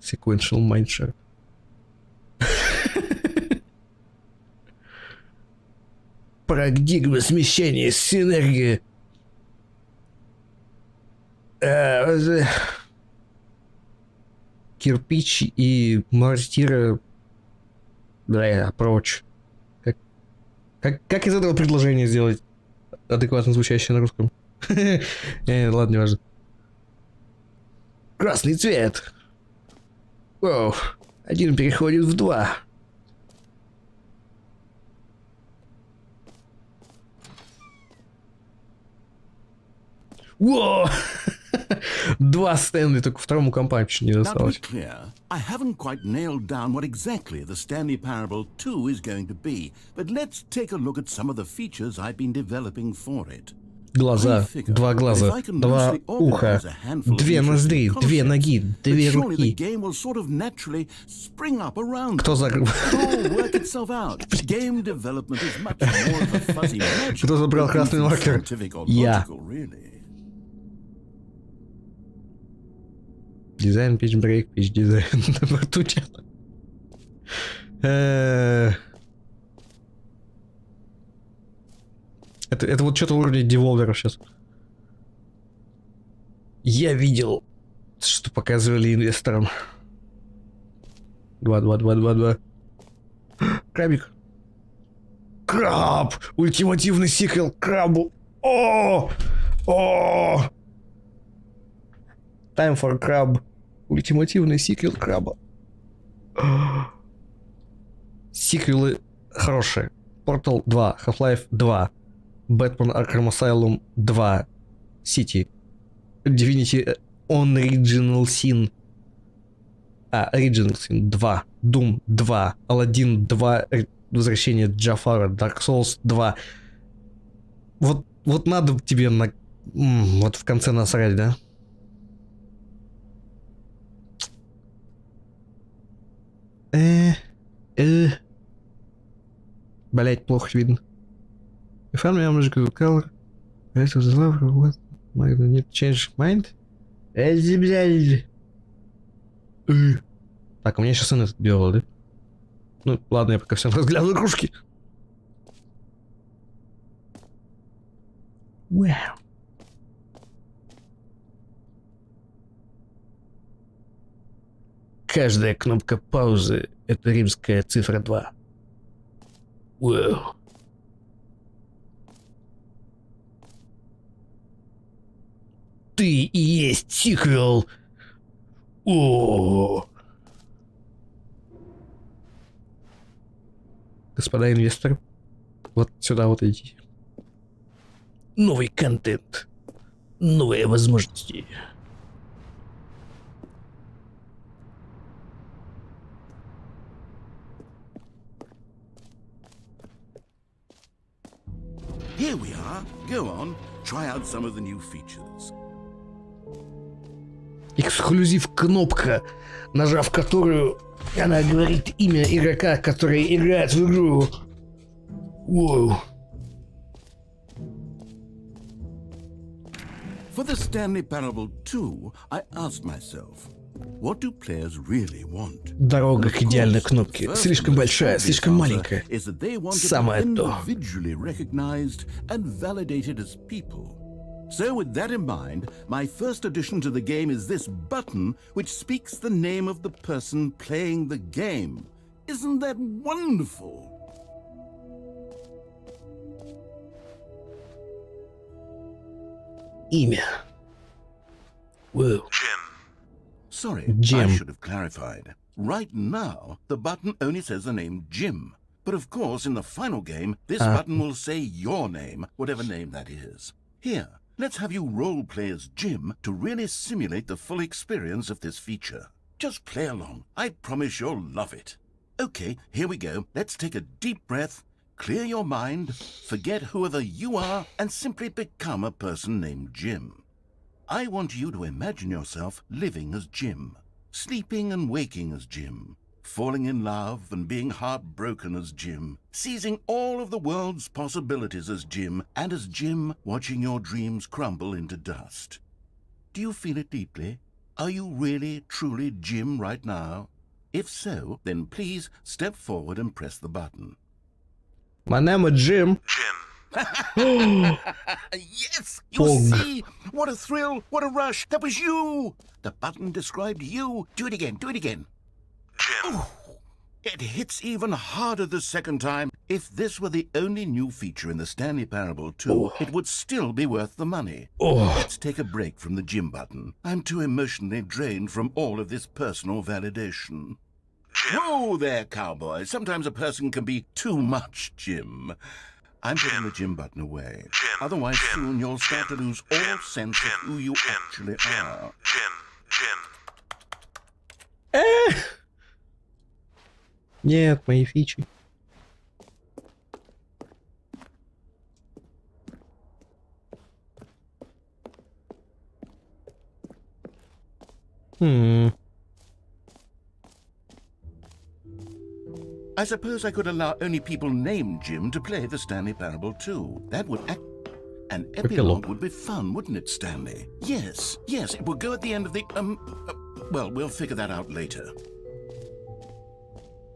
Sequential Mindshare. Парадигма смещения, синергия. Кирпич и мортира. Да, approach. Как из этого предложения сделать адекватно звучащее на русском? Ладно, не важно. Красный цвет. Вау. 1 переходит в 2. Во! 2 Стэнли, только второму компанию не досталось. I haven't quite nailed down what exactly the Stanley Parable 2 is going to be, but let's take a look at some of the features I've been developing for it. Глаза, 2 глаза, 2 уха, 2 ноздри, 2 ноги, 2 руки. Кто закрыл? Кто забрал красный маркер? Я. Дизайн, pitch break, pitch дизайн. На борту чата. Это вот что-то уровня деволвера сейчас. Я видел, что показывали инвесторам. 2. Крабик. Краб! Ультимативный сиквел к крабу. О! Time for Crab. Ультимативный сиквел краба. Сиквелы хорошие. Portal 2, Half-Life 2, Batman Arkham Asylum 2, City, Divinity Original Sin, Original Sin 2, Doom 2, Aladdin 2, Возвращение Джафара, Dark Souls 2. Вот надо тебе вот в конце насрать, да? Блять, плохо видно. If I'm a magical color, rest of the love, what? Might need to change mind? Так, у меня сейчас сын этот белый, да? Ну, ладно, я пока все разглядываю кружки. Вау. Каждая кнопка паузы — это римская цифра 2. Вау. Ты и есть сиквел. О. Господа инвесторы, вот сюда вот идите. Новый контент, новые возможности. Here we are. Go on, try out some of the new features. Эксклюзив кнопка, нажав которую она говорит имя игрока, который играет в игру. Воу. For the Stanley Parable 2, I asked myself, what do players really want? Дорога к идеальной кнопке. Слишком большая, слишком маленькая. Самое то. Individually recognized and validated as people. So with that in mind, my first addition to the game is this button which speaks the name of the person playing the game. Isn't that wonderful? Имя. Whoa. Jim. Sorry, Jim. I should have clarified. Right now, the button only says the name Jim. But of course, in the final game, this button will say your name, whatever name that is. Here, let's have you role-play as Jim to really simulate the full experience of this feature. Just play along. I promise you'll love it. Okay, here we go. Let's take a deep breath, clear your mind, forget whoever you are, and simply become a person named Jim. I want you to imagine yourself living as Jim, sleeping and waking as Jim, falling in love and being heartbroken as Jim, seizing all of the world's possibilities as Jim, and as Jim watching your dreams crumble into dust. Do you feel it deeply? Are you really, truly Jim right now? If so, then please step forward and press the button. My name is Jim. Yes! You see? What a thrill! What a rush! That was you! The button described you. Do it again. Do it again. Jim. Oh, it hits even harder the second time. If this were the only new feature in the Stanley Parable 2, it would still be worth the money. Let's take a break from the Jim button. I'm too emotionally drained from all of this personal validation. Jim. Whoa there, cowboy. Sometimes a person can be too much Jim. I'm putting the Jim button away. Otherwise, soon you'll start to lose all sense of who you actually are. Нет, мои фичи. I suppose I could allow only people named Jim to play the Stanley Parable 2. That would act... An epilogue would be fun, wouldn't it, Stanley? Yes, yes, it would go at the end of the... well, we'll figure that out later.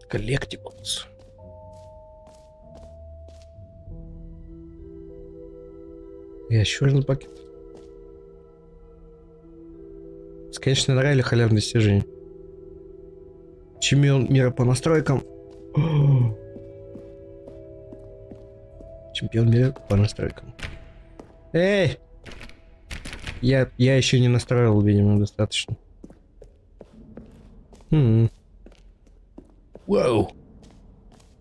Collectibles. Черный пакет. Сконечные нора или халявные достижения. Чемпион мира по настройкам. Чемпион мира по настройкам. Эй! Я еще не настроил, видимо, достаточно. Вау!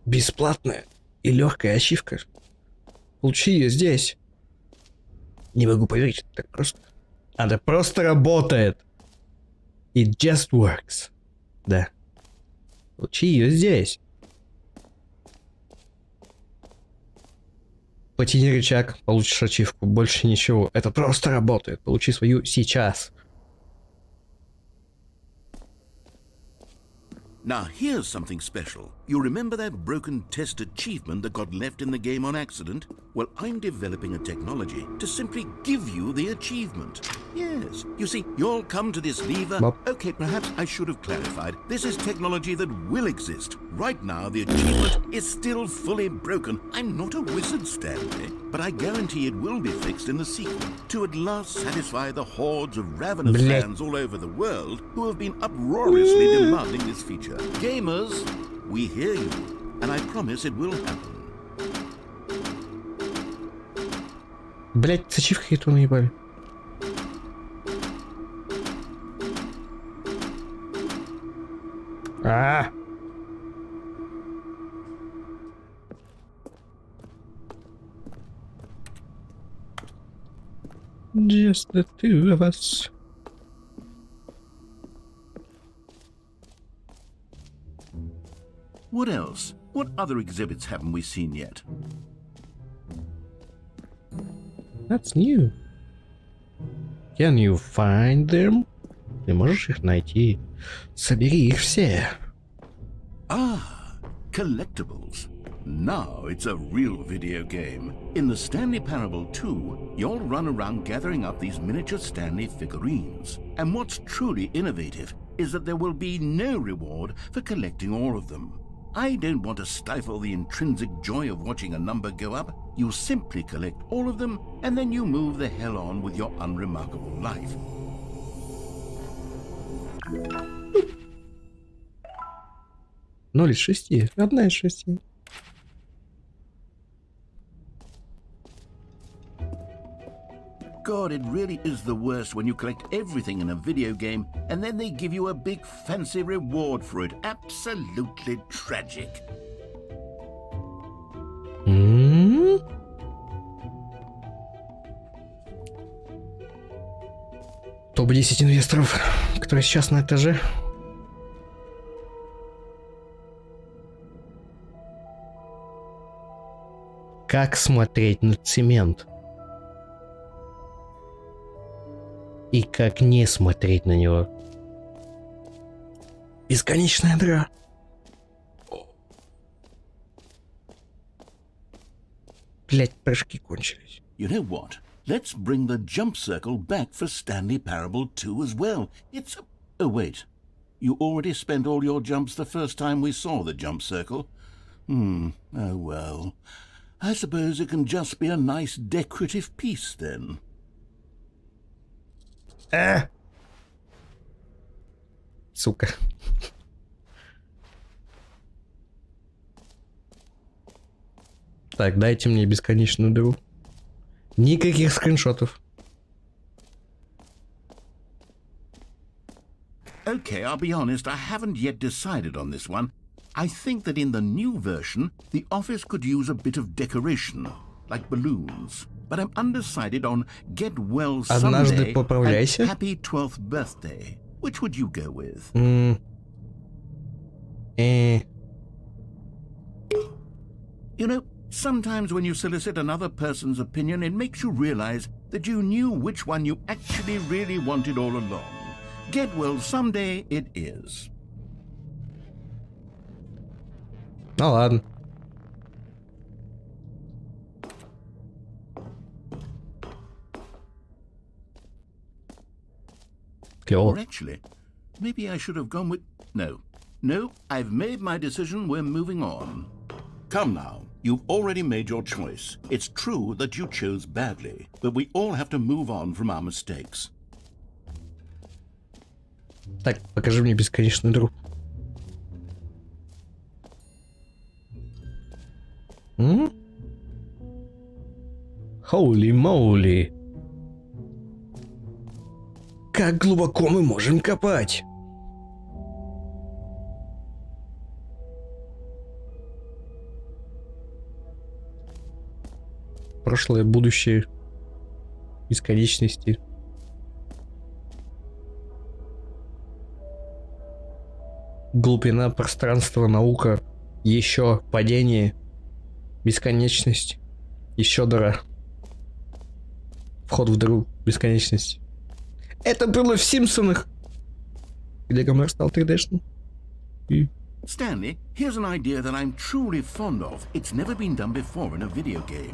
Бесплатная и легкая ачивка. Получи ее здесь. Не могу поверить, так просто. Она просто работает. It just works. Да. Получи ее здесь. Потяни рычаг, получишь ачивку. Больше ничего. Это просто работает. Получи свою сейчас. Now here's something special. You remember that broken test achievement that got left in the game on accident? Well, I'm developing a technology to simply give you the achievement. Yes. You see, you'll come to this lever... Okay, perhaps I should have clarified. This is technology that will exist. Right now, the achievement is still fully broken. I'm not a wizard, Stanley, but I guarantee it will be fixed in the sequel to at last satisfy the hordes of ravenous fans all over the world who have been uproariously demanding this feature. Gamers, we hear you, and I promise it will happen. Блять, с ачивкой это наебали. Just the two of us. What else? What other exhibits haven't we seen yet? That's new. Can you find them? Ты можешь их найти? Собери их все. Collectibles. Now it's a real video game. In the Stanley Parable 2, you'll run around gathering up these miniature Stanley figurines. And what's truly innovative is that there will be no reward for collecting all of them. I don't want to stifle the intrinsic joy of watching a number go up. You simply collect all of them, and then you move the hell on with your unremarkable life. 0 из 6. 1 из 6. God, it really is the worst when you collect everything in a video game and then they give you a big fancy reward for it. Absolutely tragic. Топ-10 инвесторов, которые сейчас на этаже. Как смотреть на цемент? И как не смотреть на него? Бесконечная дыра. Блять, прыжки кончились. You know what? Let's bring the jump circle back for Stanley Parable 2 as well. It's a... Oh, wait. You already spent all your jumps the first time we saw the jump circle. Oh, well. I suppose it can just be a nice decorative piece then. Сука. Так, дайте мне бесконечную дыру. Никаких скриншотов. Okay, I'll be honest, I haven't yet decided on this one. I think that in the new version, the office could use a bit of decoration, like balloons. But I'm undecided on Get Well Someday and Happy 12th Birthday. Which would you go with? You know, sometimes when you solicit another person's opinion, it makes you realize that you knew which one you actually really wanted all along. Get Well Someday it is. Ну ладно. Or actually, maybe I should have gone with... No, I've made my decision. We're moving on. Come now, you've already made your choice. It's true that you chose badly, but we all have to move on from our mistakes. Так, покажи мне бесконечную дыру. Holy moly. Как глубоко мы можем копать? Прошлое, будущее, бесконечности. Глубина, пространство, наука, еще падение, бесконечность, еще дыра. Вход в дыру, бесконечность. Это было в Симпсонах, где Гомер стал 3D-шным. Stanley, here's an idea that I'm truly fond of. It's never been done before in a video game.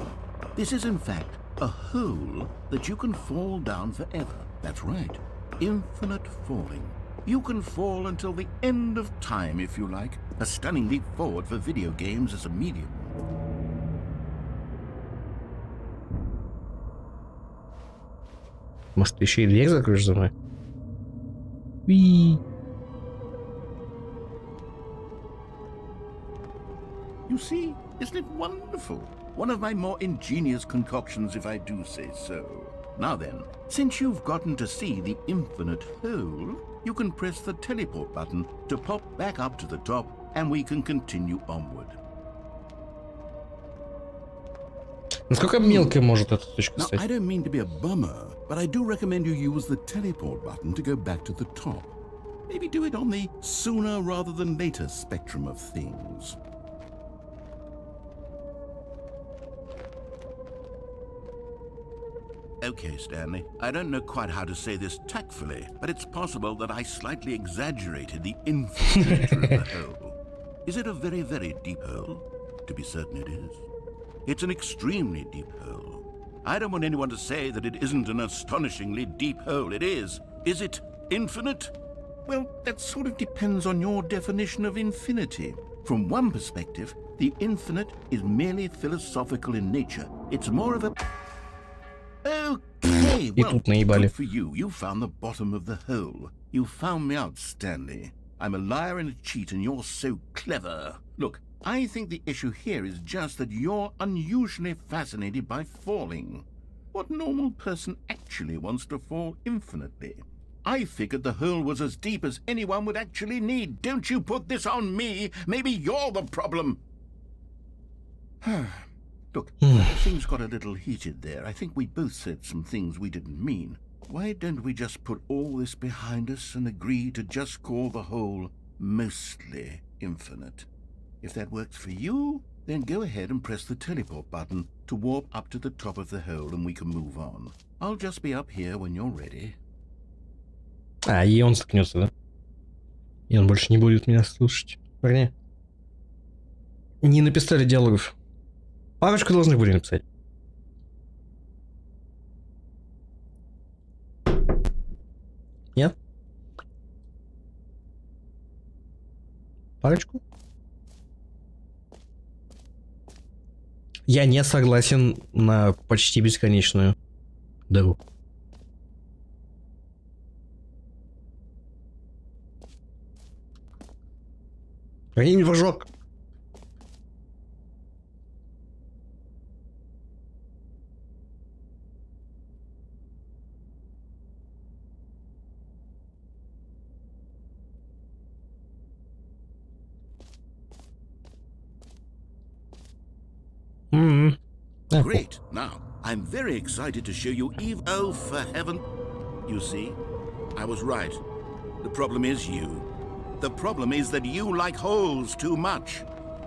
This is, in fact, a hole that you can fall down forever. That's right. Infinite falling. You can fall until the end of time, if you like. A stunning leap forward for video games as a medium. Может, еще и дверь закроешь за мной? Уи. You see, isn't it wonderful? One of my more ingenious concoctions, if I do say so. Now then, since you've gotten to see the infinite hole, you can press the teleport button to pop back up to the top, and we can continue onward. Насколько мелкой может эта точка стать? Now, I don't mean to be a bummer, but I do recommend you use the teleport button to go back to the top. Maybe do it on the sooner rather than later spectrum of things. Okay, Stanley. I don't know quite how to say this tactfully, but it's possible that I slightly exaggerated the infinite nature of the hole. Is it a very, very deep hole? To be certain it is. It's an extremely deep hole. I don't want anyone to say that it isn't an astonishingly deep hole. It is. Is it infinite? Well, that sort of depends on your definition of infinity. From one perspective, the infinite is merely philosophical in nature. It's more of a... Okay, well, good for you. You found the bottom of the hole. You found me out, Stanley. I'm a liar and a cheat, and you're so clever. Look, I think the issue here is just that you're unusually fascinated by falling. What normal person actually wants to fall infinitely? I figured the hole was as deep as anyone would actually need. Don't you put this on me. Maybe you're the problem. Look, things got a little heated there. I think we both said some things we didn't mean. Why don't we just put all this behind us and agree to just call the hole mostly infinite? If that works for you, then go ahead and press the teleport button to warp up to the top of the hole and we can move on. I'll just be up here when you're ready. А, и он заткнется, да? И он больше не будет меня слушать. Парни. Не написали диалогов. Парочку должны были написать. Нет? Парочку? Я не согласен на почти бесконечную дыру. Они вожок. Great. Now, I'm very excited to show you Oh, for heaven. You see, I was right. The problem is you. The problem is that you like holes too much.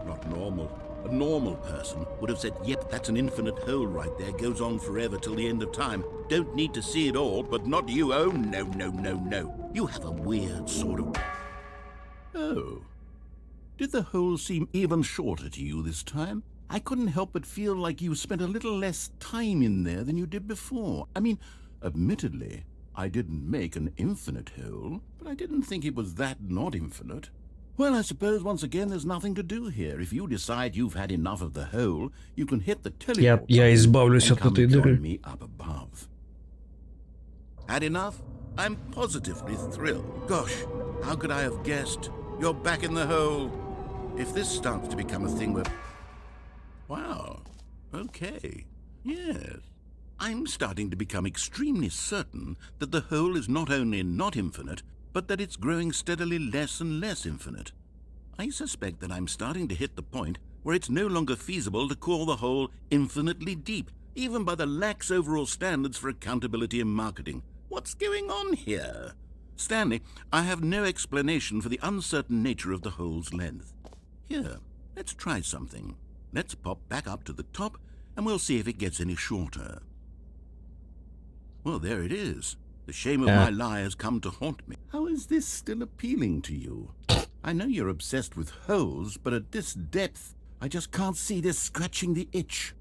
Not normal. A normal person would have said, yep, that's an infinite hole right there. Goes on forever till the end of time. Don't need to see it all, but not you. Oh, no, no, no, no. You have a weird sort of... Oh. Did the hole seem even shorter to you this time? I couldn't help but feel like you spent a little less time in there than you did before. I mean, admittedly, I didn't make an infinite hole, but I didn't think it was that not infinite. Well, I suppose once again there's nothing to do here. If you decide you've had enough of the hole, you can hit the teleport Я избавлюсь от этой дыры. me up above. Had enough? I'm positively thrilled. Gosh, how could I have guessed? You're back in the hole. If this starts to become a thing where... Wow. Okay. Yes. I'm starting to become extremely certain that the hole is not only not infinite, but that it's growing steadily less and less infinite. I suspect that I'm starting to hit the point where it's no longer feasible to call the hole infinitely deep, even by the lax overall standards for accountability and marketing. What's going on here? Stanley, I have no explanation for the uncertain nature of the hole's length. Here, let's try something. Let's pop back up to the top, and we'll see if it gets any shorter. Well, there it is. The shame of my lie has come to haunt me. How is this still appealing to you? I know you're obsessed with holes, but at this depth, I just can't see this scratching the itch.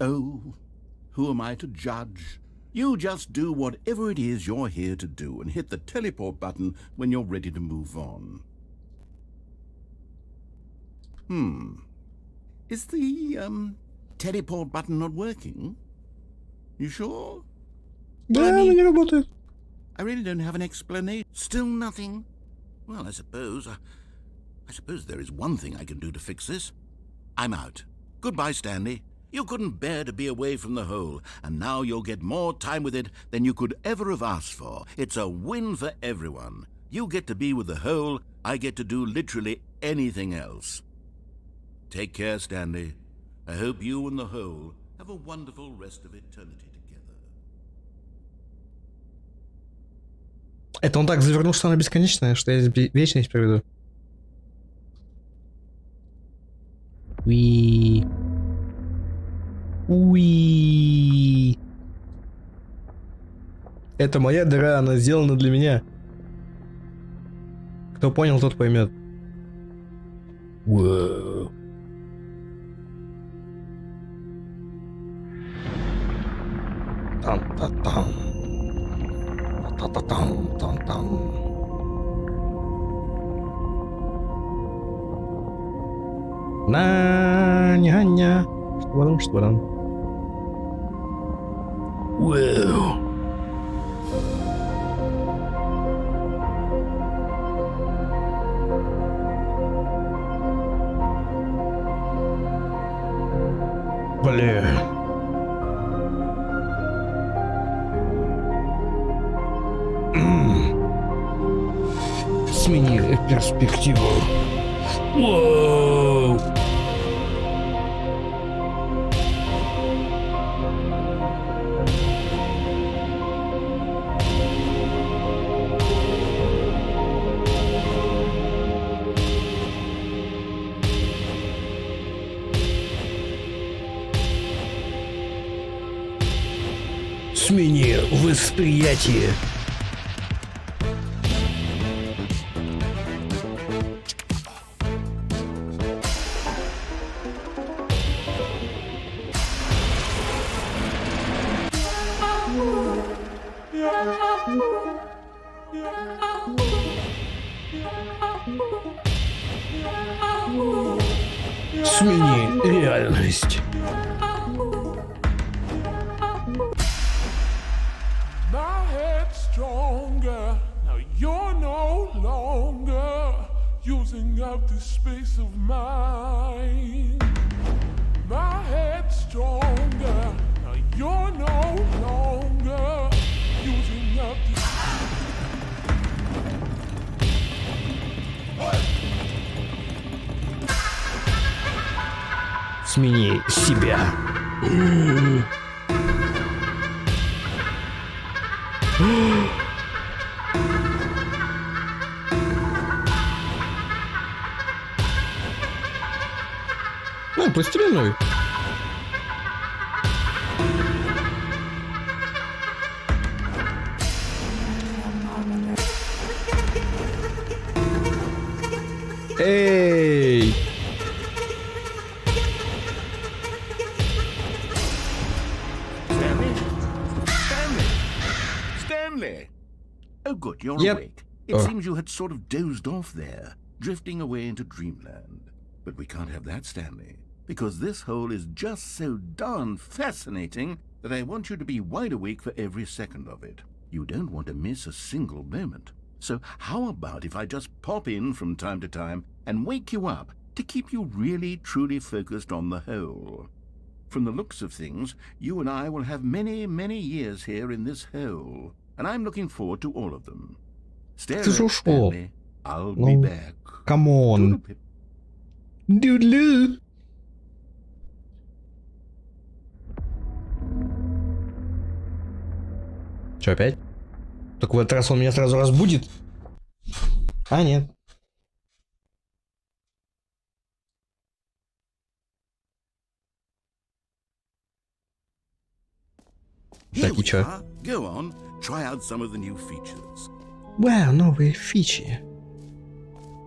Oh, who am I to judge? You just do whatever it is you're here to do and hit the teleport button when you're ready to move on. Is the, teleport button not working? You sure? Да, она не работает. I really don't have an explanation. Still nothing? Well, I suppose there is one thing I can do to fix this. I'm out. Goodbye, Stanley. You couldn't bear to be away from the hole, and now you'll get more time with it than you could ever have asked for. It's a win for everyone. You get to be with the hole, I get to do literally anything else. Take care, Stanley. I hope you and the hole have a wonderful rest of eternity together. Это он так завернул, что она бесконечная, что я вечность проведу. Уи. Уи. Это моя дыра, она сделана для меня. Кто понял, тот поймет. Воу. Там-та-там. Та-та-там, там-там. На-ня-ня. Что там, что там? Воу. Бля. Смени перспективу. Воу. Смени восприятие. Смени реальность. My head's stronger. Now you're no longer using up the space of mine. My head's stronger. Now you're no longer using up the Смени себя. Ну, пластилиновый. Эй! Stanley! Oh, good, you're Yep. awake. It seems you had sort of dozed off there, drifting away into dreamland. But we can't have that, Stanley, because this hole is just so darn fascinating that I want you to be wide awake for every second of it. You don't want to miss a single moment. So how about if I just pop in from time to time and wake you up to keep you really, truly focused on the hole? From the looks of things, you and I will have many, many years here in this hole, and I'm looking forward to all of them. Stay Ты же ушел. Stanley. I'll be back. Камон. Дюдлю. Че, опять? Так в этот раз он меня сразу разбудит? А, нет. Here Так, и we чё? are. Go on, try out some of the new features. Вау, новые фичи.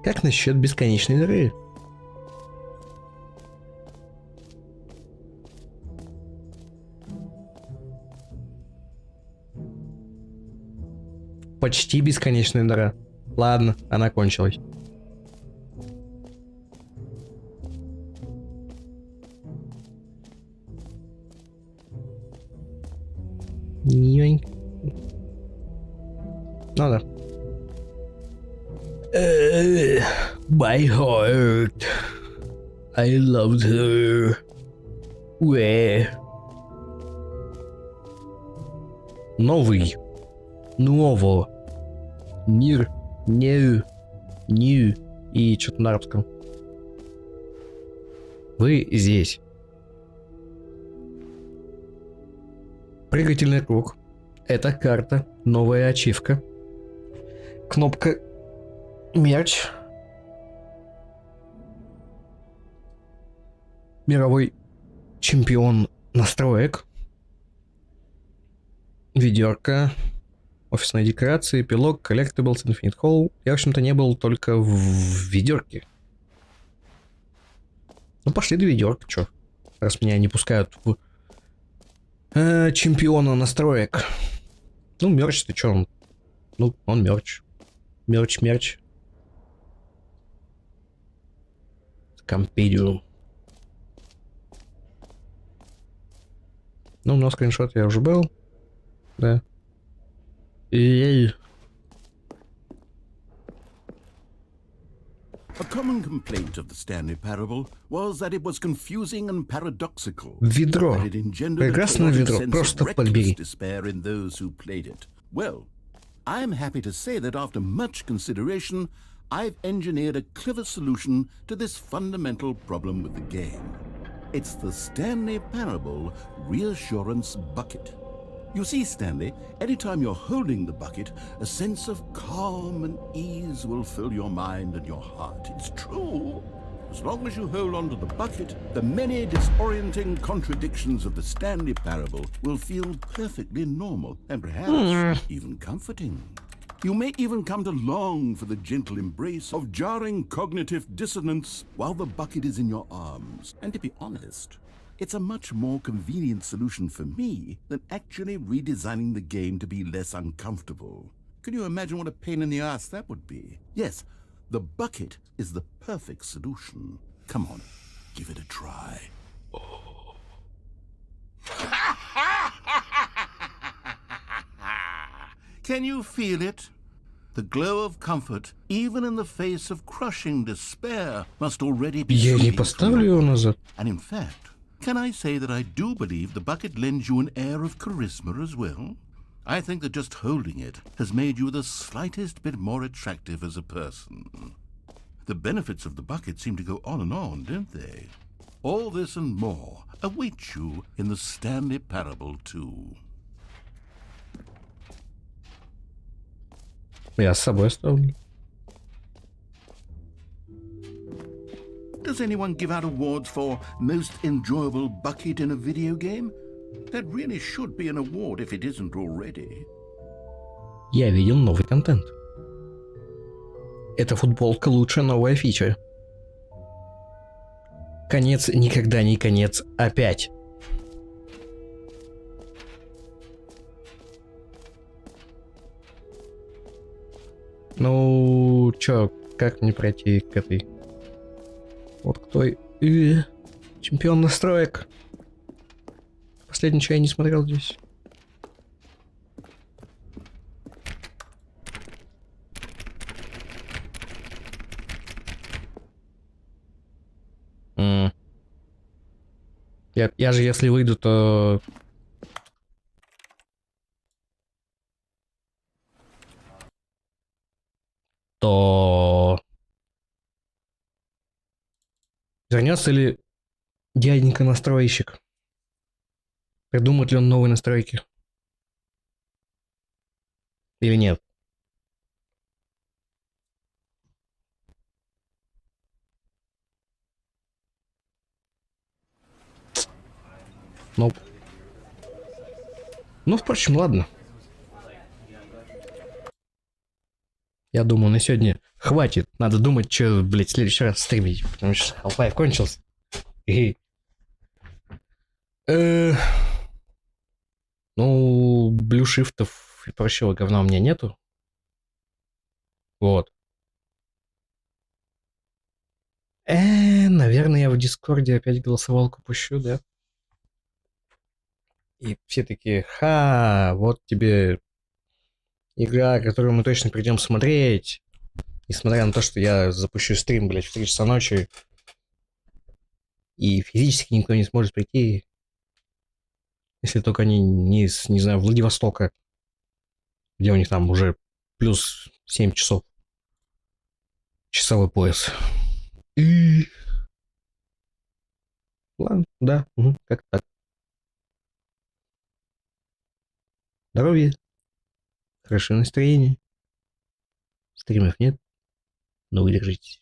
Как насчет бесконечной дыры? Почти бесконечная дыра. Ладно, она кончилась. Ньонь. Ну да. My heart. I loved her. Where? Новый. Ново. Мир. New. New. И что-то на арабском. Вы здесь. Прыгательный круг. Это карта. Новая ачивка. Кнопка мерч. Мировой чемпион настроек. Ведерко. Офисные декорации, пилок, collectibles, Infinite Hall. Я, в общем-то, не был только в ведерке. Ну, пошли до ведерка, чё. Раз меня не пускают в чемпиона настроек. Ну, мерч-то чё он? Ну, он мерч. Мерч. Компедиум. Ну, но скриншот я уже был. Да. И... A common complaint of the Stanley Parable was that it was confusing and paradoxical. Ведро. That it engendered a Прекрасное chaotic ведро. sense Просто of reckless подбери. despair in those who played it. Well, I'm happy to say that after much consideration, I've engineered a clever solution to this fundamental problem with the game. It's the Stanley Parable Reassurance Bucket. You see, Stanley, anytime you're holding the bucket, a sense of calm and ease will fill your mind and your heart. It's true. As long as you hold on to the bucket, the many disorienting contradictions of the Stanley Parable will feel perfectly normal and perhaps even comforting. You may even come to long for the gentle embrace of jarring cognitive dissonance while the bucket is in your arms. And to be honest, it's a much more convenient solution for me than actually redesigning the game to be less uncomfortable. Can you imagine what a pain in the ass that would be? Yes, the bucket is the perfect solution. Come on, give it a try. Can you feel it? The glow of comfort, even in the face of crushing despair, must already be Я не soothing поставлю to его you. назад. And in fact, can I say that I do believe the bucket lends you an air of charisma as well? I think that just holding it has made you the slightest bit more attractive as a person. The benefits of the bucket seem to go on, don't they? All this and more await you in the Stanley Parable 2. Я с собой оставлю. Does anyone give out awards for most enjoyable bucket in a video game? That really should be an award if it isn't already. Я видел новый контент. Эта футболка лучшая новая фича. Конец никогда не конец опять. Ну, чё, как мне пройти к этой? Вот кто... чемпион настроек. Последний, что я не смотрел здесь. Я же, если выйду, то... Вернется ли дяденька-настройщик? Придумает ли он новые настройки? Или нет? Ну, впрочем, ладно. Я думаю, на сегодня хватит. Надо думать, что, блядь, в следующий раз стримить. Потому что Half-Life кончился. Ну, блюшифтов и прочего говна у меня нету. Вот. Наверное, я в Дискорде опять голосовалку пущу, да? И все такие, вот тебе игра, которую мы точно придем смотреть. Несмотря на то, что я запущу стрим, блядь, в 3 часа ночи. И физически никто не сможет прийти. Если только они не знаю, Владивостока. Где у них там уже плюс 7 часов. Часовой пояс. Ладно, да, как так. Здоровья. Хорошее настроение. Стримов нет, но вы держитесь.